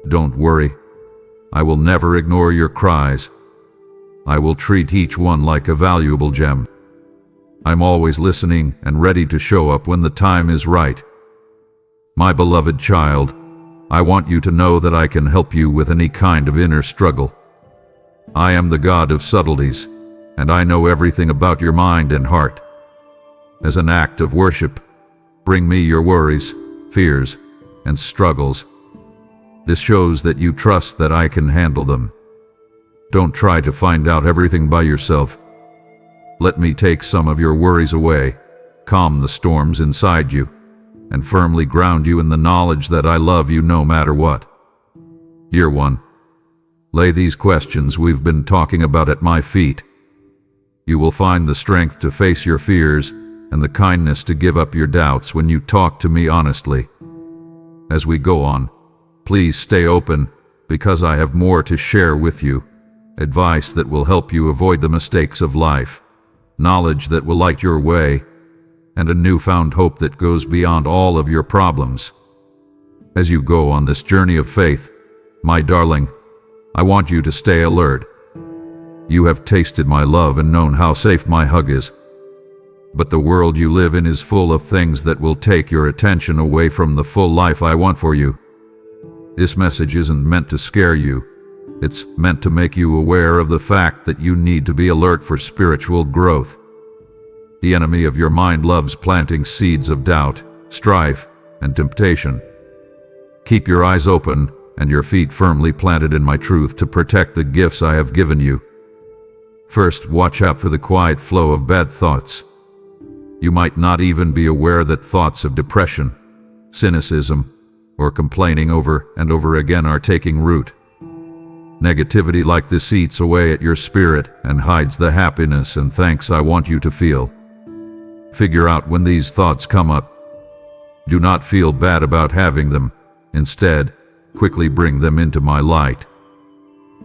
S1: Don't worry. I will never ignore your cries. I will treat each one like a valuable gem. I'm always listening and ready to show up when the time is right. My beloved child, I want you to know that I can help you with any kind of inner struggle. I am the God of subtleties, and I know everything about your mind and heart. As an act of worship, bring me your worries, fears, and struggles. This shows that you trust that I can handle them. Don't try to find out everything by yourself. Let me take some of your worries away, calm the storms inside you, and firmly ground you in the knowledge that I love you no matter what. Year 1. Lay these questions we've been talking about at my feet. You will find the strength to face your fears and the kindness to give up your doubts when you talk to me honestly. As we go on, please stay open, because I have more to share with you. Advice that will help you avoid the mistakes of life, knowledge that will light your way, and a newfound hope that goes beyond all of your problems. As you go on this journey of faith, my darling, I want you to stay alert. You have tasted my love and known how safe my hug is. But the world you live in is full of things that will take your attention away from the full life I want for you. This message isn't meant to scare you, It's meant to make you aware of the fact that you need to be alert for spiritual growth. The enemy of your mind loves planting seeds of doubt, strife, and temptation. Keep your eyes open and your feet firmly planted in my truth to protect the gifts I have given you. First, watch out for the quiet flow of bad thoughts. You might not even be aware that thoughts of depression, cynicism, or complaining over and over again are taking root. Negativity like this eats away at your spirit and hides the happiness and thanks I want you to feel. Figure out when these thoughts come up. Do not feel bad about having them. Instead, quickly bring them into my light.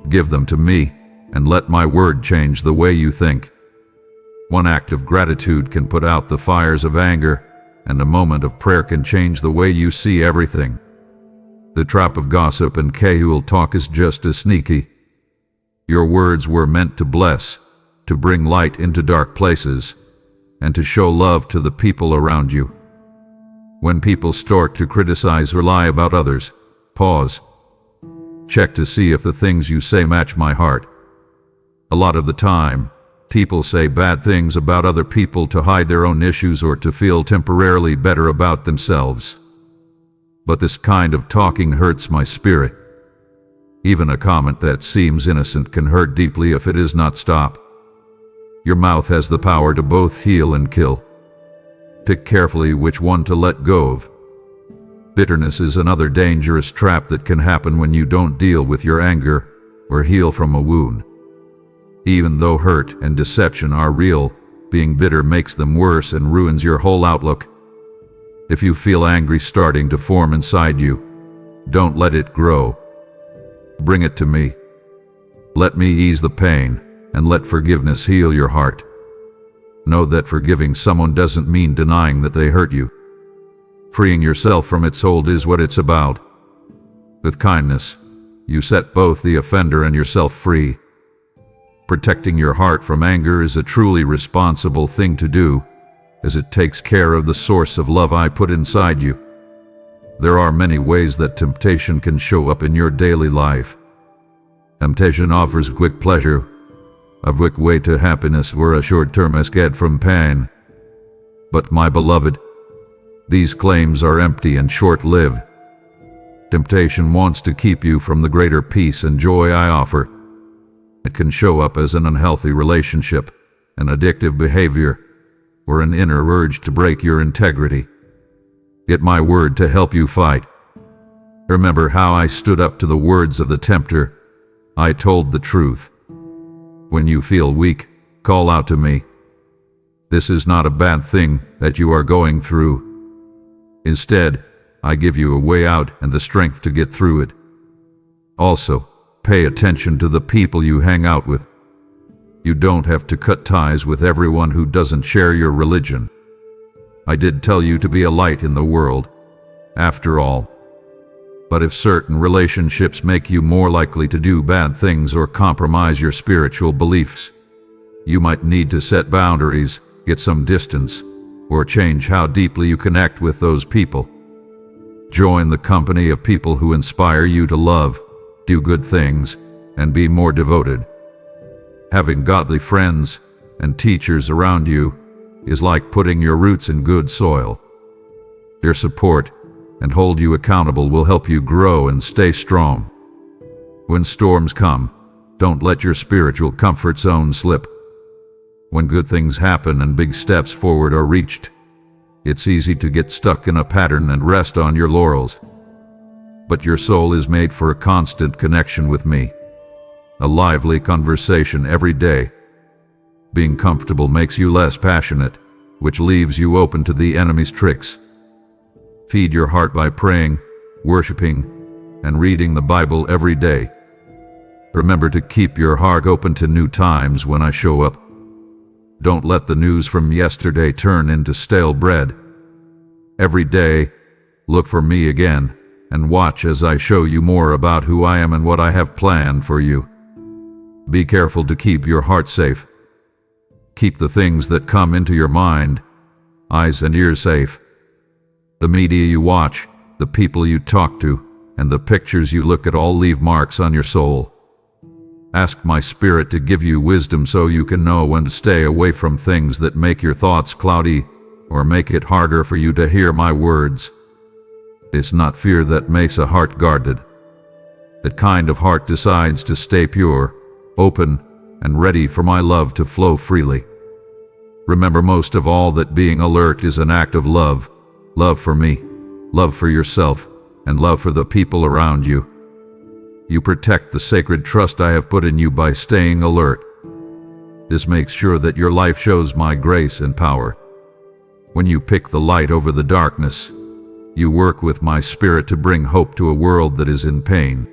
S1: Give them to me, and let my word change the way you think. One act of gratitude can put out the fires of anger, and a moment of prayer can change the way you see everything. The trap of gossip and casual talk is just as sneaky. Your words were meant to bless, to bring light into dark places, and to show love to the people around you. When people start to criticize or lie about others, pause. Check to see if the things you say match my heart. A lot of the time, people say bad things about other people to hide their own issues or to feel temporarily better about themselves. But this kind of talking hurts my spirit. Even a comment that seems innocent can hurt deeply if it is not stopped. Your mouth has the power to both heal and kill. Pick carefully which one to let go of. Bitterness is another dangerous trap that can happen when you don't deal with your anger or heal from a wound. Even though hurt and deception are real, being bitter makes them worse and ruins your whole outlook. If you feel angry starting to form inside you, don't let it grow. Bring it to me. Let me ease the pain, and let forgiveness heal your heart. Know that forgiving someone doesn't mean denying that they hurt you. Freeing yourself from its hold is what it's about. With kindness, you set both the offender and yourself free. Protecting your heart from anger is a truly responsible thing to do, as it takes care of the source of love I put inside you. There are many ways that temptation can show up in your daily life. Temptation offers quick pleasure, a quick way to happiness or a short-term escape from pain. But my beloved, these claims are empty and short-lived. Temptation wants to keep you from the greater peace and joy I offer. It can show up as an unhealthy relationship, an addictive behavior, or an inner urge to break your integrity. Get my word to help you fight. Remember how I stood up to the words of the tempter. I told the truth. When you feel weak, call out to me. This is not a bad thing that you are going through. Instead, I give you a way out and the strength to get through it. Also, pay attention to the people you hang out with. You don't have to cut ties with everyone who doesn't share your religion. I did tell you to be a light in the world, after all. But if certain relationships make you more likely to do bad things or compromise your spiritual beliefs, you might need to set boundaries, get some distance, or change how deeply you connect with those people. Join the company of people who inspire you to love, do good things, and be more devoted. Having godly friends and teachers around you is like putting your roots in good soil. Their support and hold you accountable will help you grow and stay strong. When storms come, don't let your spiritual comfort zone slip. When good things happen and big steps forward are reached, it's easy to get stuck in a pattern and rest on your laurels. But your soul is made for a constant connection with me, a lively conversation every day. Being comfortable makes you less passionate, which leaves you open to the enemy's tricks. Feed your heart by praying, worshiping, and reading the Bible every day. Remember to keep your heart open to new times when I show up. Don't let the news from yesterday turn into stale bread. Every day, look for me again, and watch as I show you more about who I am and what I have planned for you. Be careful to keep your heart safe. Keep the things that come into your mind, eyes and ears safe. The media you watch, the people you talk to, and the pictures you look at all leave marks on your soul. Ask my spirit to give you wisdom so you can know when to stay away from things that make your thoughts cloudy or make it harder for you to hear my words. It's not fear that makes a heart guarded. That kind of heart decides to stay pure, open, and ready for my love to flow freely. Remember most of all that being alert is an act of love. Love for me, love for yourself, and love for the people around you. You protect the sacred trust I have put in you by staying alert. This makes sure that your life shows my grace and power. When you pick the light over the darkness, you work with my spirit to bring hope to a world that is in pain.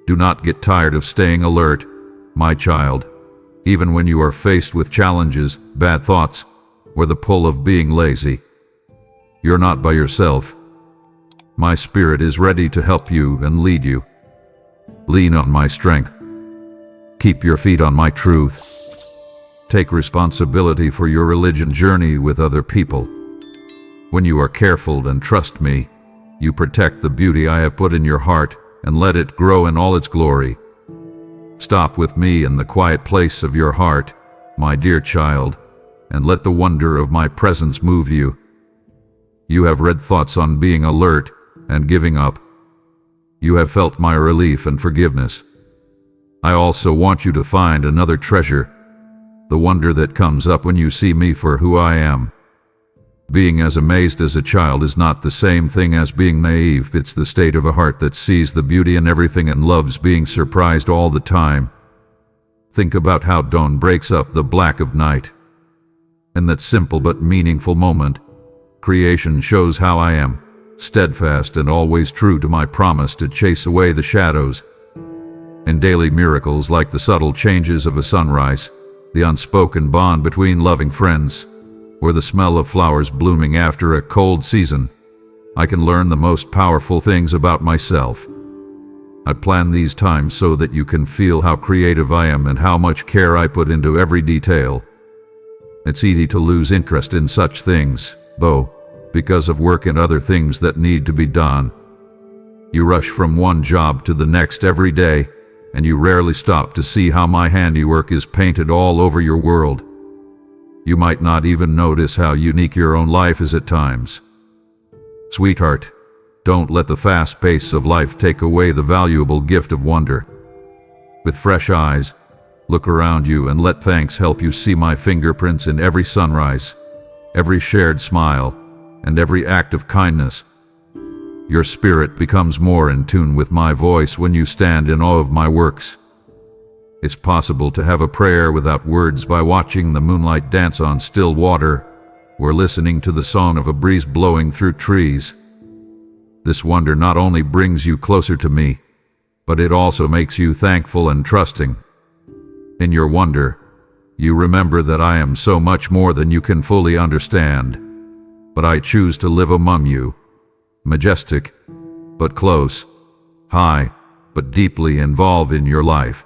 S1: Do not get tired of staying alert, my child, even when you are faced with challenges, bad thoughts, or the pull of being lazy. You're not by yourself. My spirit is ready to help you and lead you. Lean on my strength. Keep your feet on my truth. Take responsibility for your religion journey with other people. When you are careful and trust me, you protect the beauty I have put in your heart and let it grow in all its glory. Stop with me in the quiet place of your heart, my dear child, and let the wonder of my presence move you. You have read thoughts on being alert and giving up. You have felt my relief and forgiveness. I also want you to find another treasure, the wonder that comes up when you see me for who I am. Being as amazed as a child is not the same thing as being naive. It's the state of a heart that sees the beauty in everything and loves being surprised all the time. Think about how dawn breaks up the black of night. In that simple but meaningful moment, creation shows how I am, steadfast and always true to my promise to chase away the shadows. In daily miracles like the subtle changes of a sunrise, the unspoken bond between loving friends, or the smell of flowers blooming after a cold season, I can learn the most powerful things about myself. I plan these times so that you can feel how creative I am and how much care I put into every detail. It's easy to lose interest in such things, though, because of work and other things that need to be done. You rush from one job to the next every day, and you rarely stop to see how my handiwork is painted all over your world. You might not even notice how unique your own life is at times. Sweetheart, don't let the fast pace of life take away the valuable gift of wonder. With fresh eyes, look around you and let thanks help you see my fingerprints in every sunrise, every shared smile, and every act of kindness. Your spirit becomes more in tune with my voice when you stand in awe of my works. It's possible to have a prayer without words by watching the moonlight dance on still water, or listening to the song of a breeze blowing through trees. This wonder not only brings you closer to me, but it also makes you thankful and trusting. In your wonder, you remember that I am so much more than you can fully understand, but I choose to live among you, majestic, but close, high, but deeply involved in your life.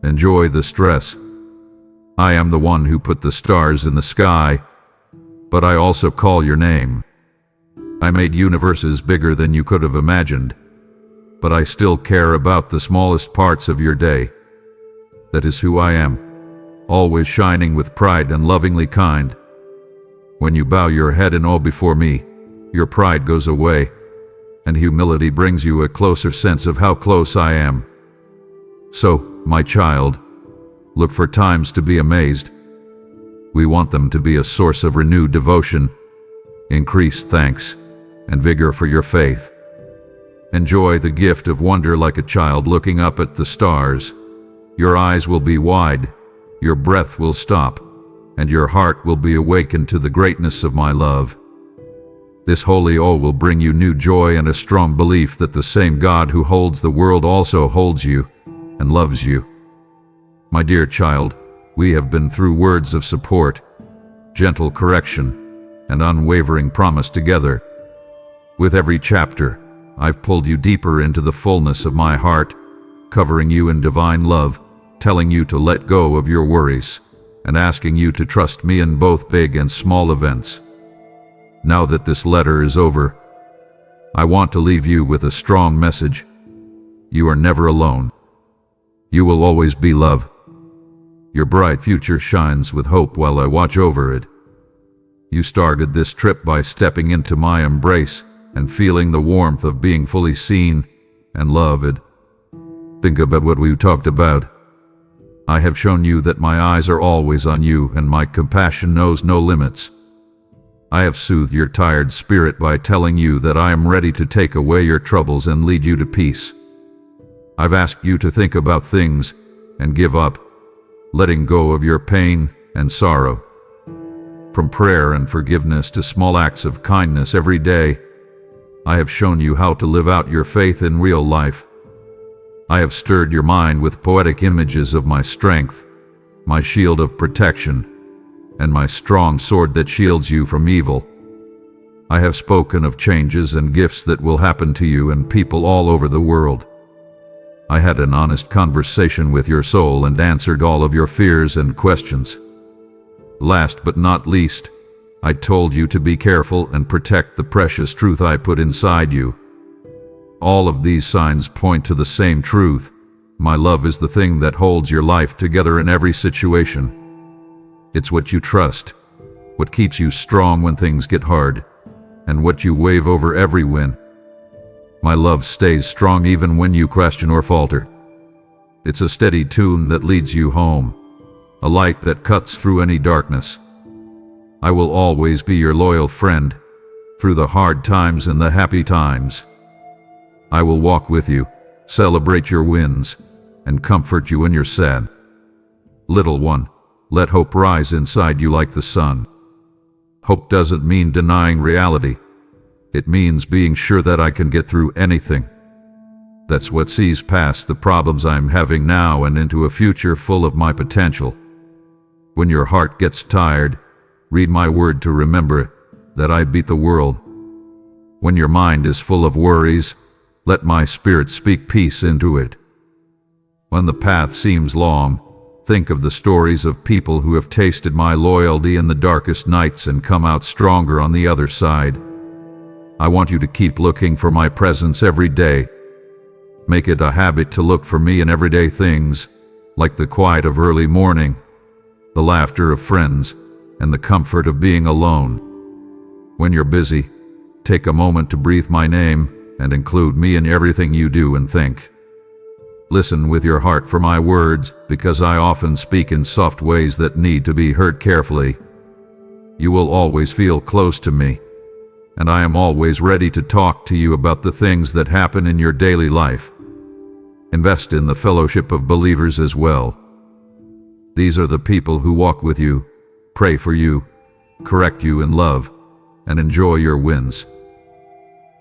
S1: Enjoy the stress. I am the one who put the stars in the sky, but I also call your name. I made universes bigger than you could have imagined, but I still care about the smallest parts of your day. That is who I am, always shining with pride and lovingly kind. When you bow your head in awe before me, your pride goes away, and humility brings you a closer sense of how close I am. So, my child, look for times to be amazed. We want them to be a source of renewed devotion, increased thanks, and vigor for your faith. Enjoy the gift of wonder like a child looking up at the stars. Your eyes will be wide, your breath will stop, and your heart will be awakened to the greatness of my love. This holy awe will bring you new joy and a strong belief that the same God who holds the world also holds you and loves you. My dear child, we have been through words of support, gentle correction, and unwavering promise together. With every chapter, I've pulled you deeper into the fullness of my heart, covering you in divine love, telling you to let go of your worries, and asking you to trust me in both big and small events. Now that this letter is over, I want to leave you with a strong message. You are never alone. You will always be love. Your bright future shines with hope while I watch over it. You started this trip by stepping into my embrace and feeling the warmth of being fully seen and loved. Think about what we talked about. I have shown you that my eyes are always on you and my compassion knows no limits. I have soothed your tired spirit by telling you that I am ready to take away your troubles and lead you to peace. I've asked you to think about things and give up, letting go of your pain and sorrow. From prayer and forgiveness to small acts of kindness every day, I have shown you how to live out your faith in real life. I have stirred your mind with poetic images of my strength, my shield of protection, and my strong sword that shields you from evil. I have spoken of changes and gifts that will happen to you and people all over the world. I had an honest conversation with your soul and answered all of your fears and questions. Last but not least, I told you to be careful and protect the precious truth I put inside you. All of these signs point to the same truth. My love is the thing that holds your life together in every situation. It's what you trust, what keeps you strong when things get hard, and what you wave over every win. My love stays strong even when you question or falter. It's a steady tune that leads you home, a light that cuts through any darkness. I will always be your loyal friend, through the hard times and the happy times. I will walk with you, celebrate your wins, and comfort you when you're sad. Little one, let hope rise inside you like the sun. Hope doesn't mean denying reality. It means being sure that I can get through anything. That's what sees past the problems I'm having now and into a future full of my potential. When your heart gets tired, read my word to remember that I beat the world. When your mind is full of worries, let my spirit speak peace into it. When the path seems long, think of the stories of people who have tasted my loyalty in the darkest nights and come out stronger on the other side. I want you to keep looking for my presence every day. Make it a habit to look for me in everyday things, like the quiet of early morning, the laughter of friends, and the comfort of being alone. When you're busy, take a moment to breathe my name and include me in everything you do and think. Listen with your heart for my words, because I often speak in soft ways that need to be heard carefully. You will always feel close to me, and I am always ready to talk to you about the things that happen in your daily life. Invest in the fellowship of believers as well. These are the people who walk with you, pray for you, correct you in love, and enjoy your wins.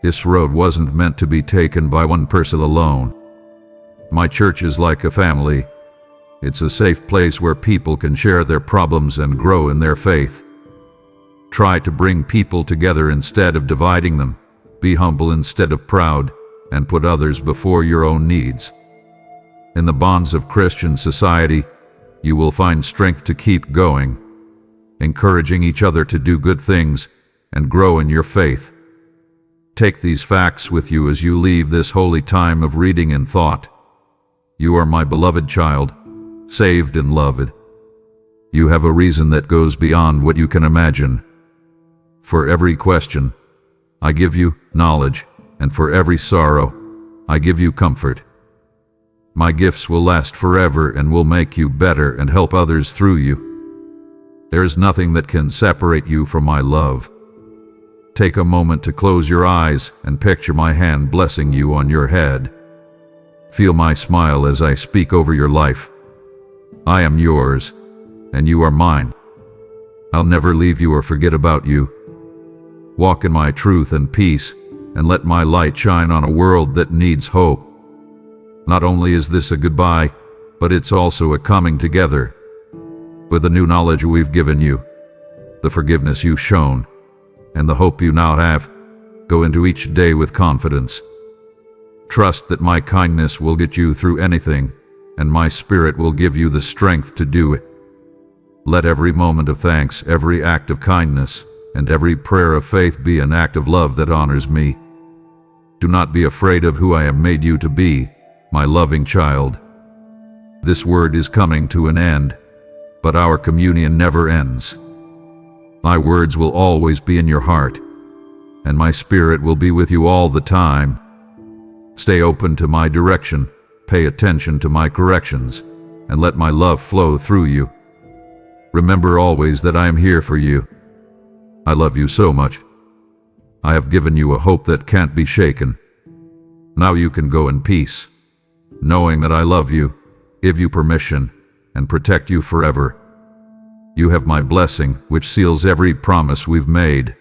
S1: This road wasn't meant to be taken by one person alone. My church is like a family. It's a safe place where people can share their problems and grow in their faith. Try to bring people together instead of dividing them. Be humble instead of proud, and put others before your own needs. In the bonds of Christian society, you will find strength to keep going, encouraging each other to do good things and grow in your faith. Take these facts with you as you leave this holy time of reading and thought. You are my beloved child, saved and loved. You have a reason that goes beyond what you can imagine. For every question, I give you knowledge, and for every sorrow, I give you comfort. My gifts will last forever and will make you better and help others through you. There is nothing that can separate you from my love. Take a moment to close your eyes and picture my hand blessing you on your head. Feel my smile as I speak over your life. I am yours, and you are mine. I'll never leave you or forget about you. Walk in my truth and peace, and let my light shine on a world that needs hope. Not only is this a goodbye, but it's also a coming together. With the new knowledge we've given you, the forgiveness you've shown, and the hope you now have, go into each day with confidence. Trust that my kindness will get you through anything, and my spirit will give you the strength to do it. Let every moment of thanks, every act of kindness, and every prayer of faith be an act of love that honors me. Do not be afraid of who I have made you to be, my loving child. This word is coming to an end, but our communion never ends. My words will always be in your heart, and my spirit will be with you all the time. Stay open to my direction, pay attention to my corrections, and let my love flow through you. Remember always that I am here for you. I love you so much. I have given you a hope that can't be shaken. Now you can go in peace, knowing that I love you, give you permission, and protect you forever. You have my blessing, which seals every promise we've made.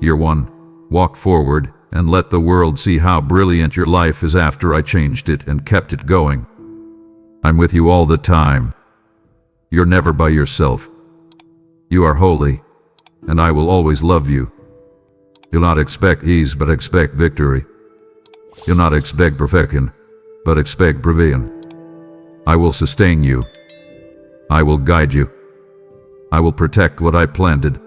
S1: Year 1, walk forward and let the world see how brilliant your life is after I changed it and kept it going. I'm with you all the time. You're never by yourself. You are holy, and I will always love you. You'll not expect ease, but expect victory. You'll not expect perfection, but expect prevail. I will sustain you. I will guide you. I will protect what I planted.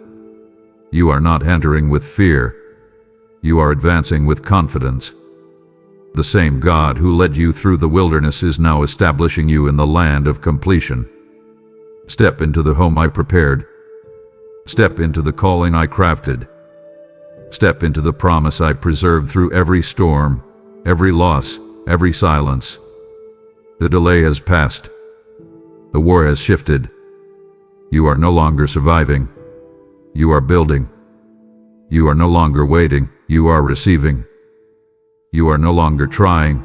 S1: You are not entering with fear. You are advancing with confidence. The same God who led you through the wilderness is now establishing you in the land of completion. Step into the home I prepared. Step into the calling I crafted. Step into the promise I preserved through every storm, every loss, every silence. The delay has passed. The war has shifted. You are no longer surviving. You are building. You are no longer waiting. You are receiving. You are no longer trying.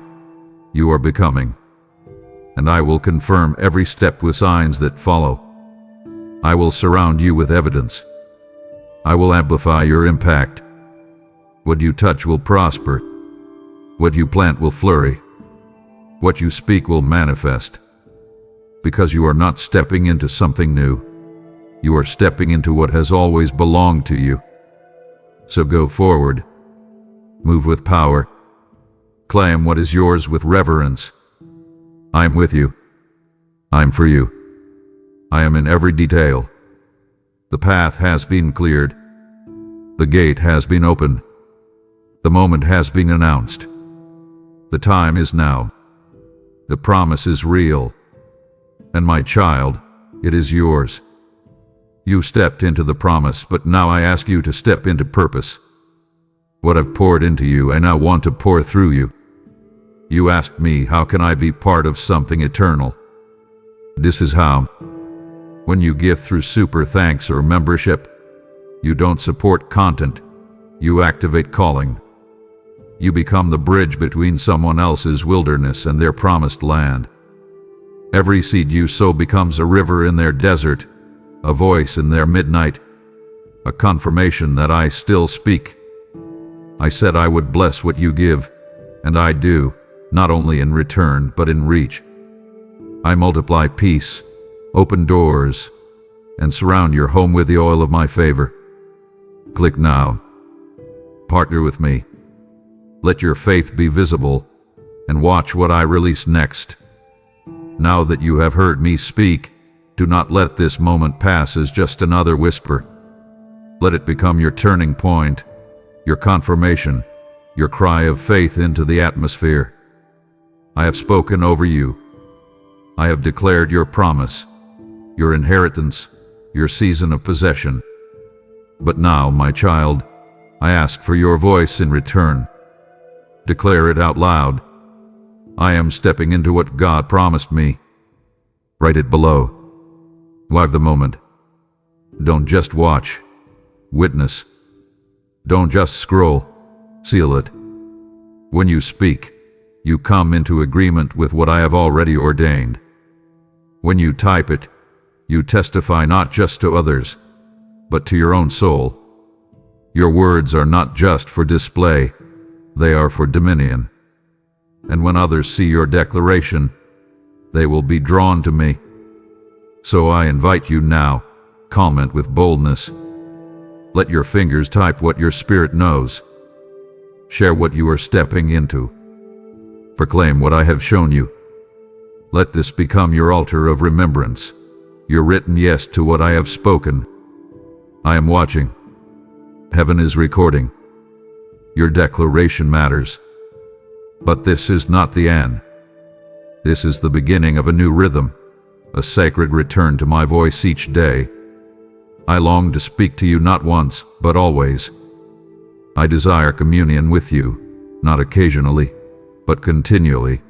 S1: You are becoming. And I will confirm every step with signs that follow. I will surround you with evidence. I will amplify your impact. What you touch will prosper. What you plant will flourish. What you speak will manifest. Because you are not stepping into something new. You are stepping into what has always belonged to you. So go forward. Move with power. Claim what is yours with reverence. I am with you. I am for you. I am in every detail. The path has been cleared. The gate has been opened. The moment has been announced. The time is now. The promise is real. And my child, it is yours. You stepped into the promise, but now I ask you to step into purpose. What I've poured into you, I now want to pour through you. You asked me, how can I be part of something eternal? This is how. When you give through super thanks or membership, you don't support content, you activate calling. You become the bridge between someone else's wilderness and their promised land. Every seed you sow becomes a river in their desert, a voice in their midnight, a confirmation that I still speak. I said I would bless what you give, and I do, not only in return but in reach. I multiply peace, open doors, and surround your home with the oil of my favor. Click now. Partner with me. Let your faith be visible, and watch what I release next. Now that you have heard me speak, do not let this moment pass as just another whisper. Let it become your turning point, your confirmation, your cry of faith into the atmosphere. I have spoken over you. I have declared your promise, your inheritance, your season of possession. But now, my child, I ask for your voice in return. Declare it out loud. I am stepping into what God promised me. Write it below. Live the moment. Don't just watch. Witness. Don't just scroll. Seal it. When you speak, you come into agreement with what I have already ordained. When you type it, you testify not just to others, but to your own soul. Your words are not just for display, they are for dominion. And when others see your declaration, they will be drawn to me. So I invite you now, comment with boldness. Let your fingers type what your spirit knows. Share what you are stepping into. Proclaim what I have shown you. Let this become your altar of remembrance, your written yes to what I have spoken. I am watching. Heaven is recording. Your declaration matters. But this is not the end. This is the beginning of a new rhythm, a sacred return to my voice each day. I long to speak to you not once, but always. I desire communion with you, not occasionally, but continually.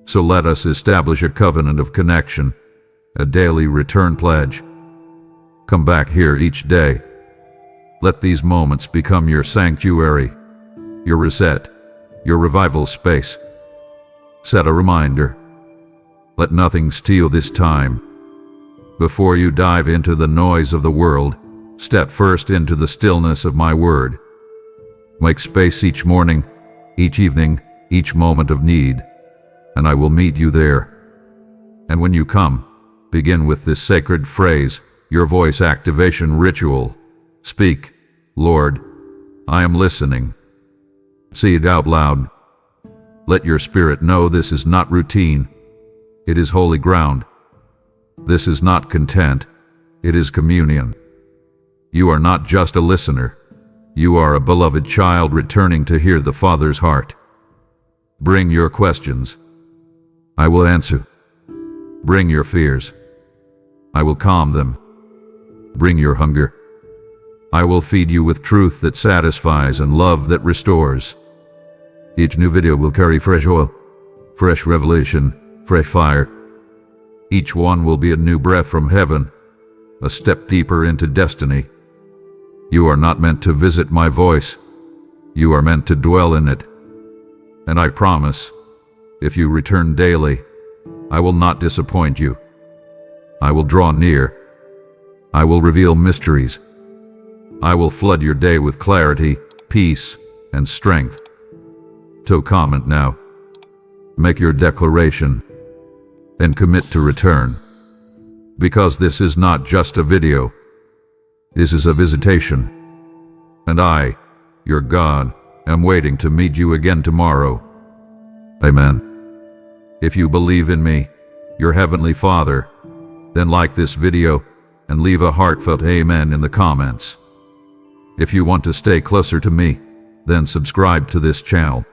S1: So let us establish a covenant of connection, a daily return pledge. Come back here each day. Let these moments become your sanctuary, your reset, your revival space. Set a reminder. Let nothing steal this time. Before you dive into the noise of the world, step first into the stillness of my word. Make space each morning, each evening, each moment of need, and I will meet you there. And when you come, begin with this sacred phrase, your voice activation ritual. Speak, Lord, I am listening. Say it out loud. Let your spirit know this is not routine. It is holy ground. This is not content. It is communion. You are not just a listener. You are a beloved child returning to hear the Father's heart. Bring your questions. I will answer. Bring your fears. I will calm them. Bring your hunger. I will feed you with truth that satisfies and love that restores. Each new video will carry fresh oil, fresh revelation, fresh fire. Each one will be a new breath from heaven, a step deeper into destiny. You are not meant to visit my voice. You are meant to dwell in it. And I promise, if you return daily, I will not disappoint you. I will draw near. I will reveal mysteries. I will flood your day with clarity, peace, and strength. So comment now. Make your declaration and commit to return. Because this is not just a video. This is a visitation. And I, your God, am waiting to meet you again tomorrow. Amen. If you believe in me, your Heavenly Father, then like this video and leave a heartfelt amen in the comments. If you want to stay closer to me, then subscribe to this channel.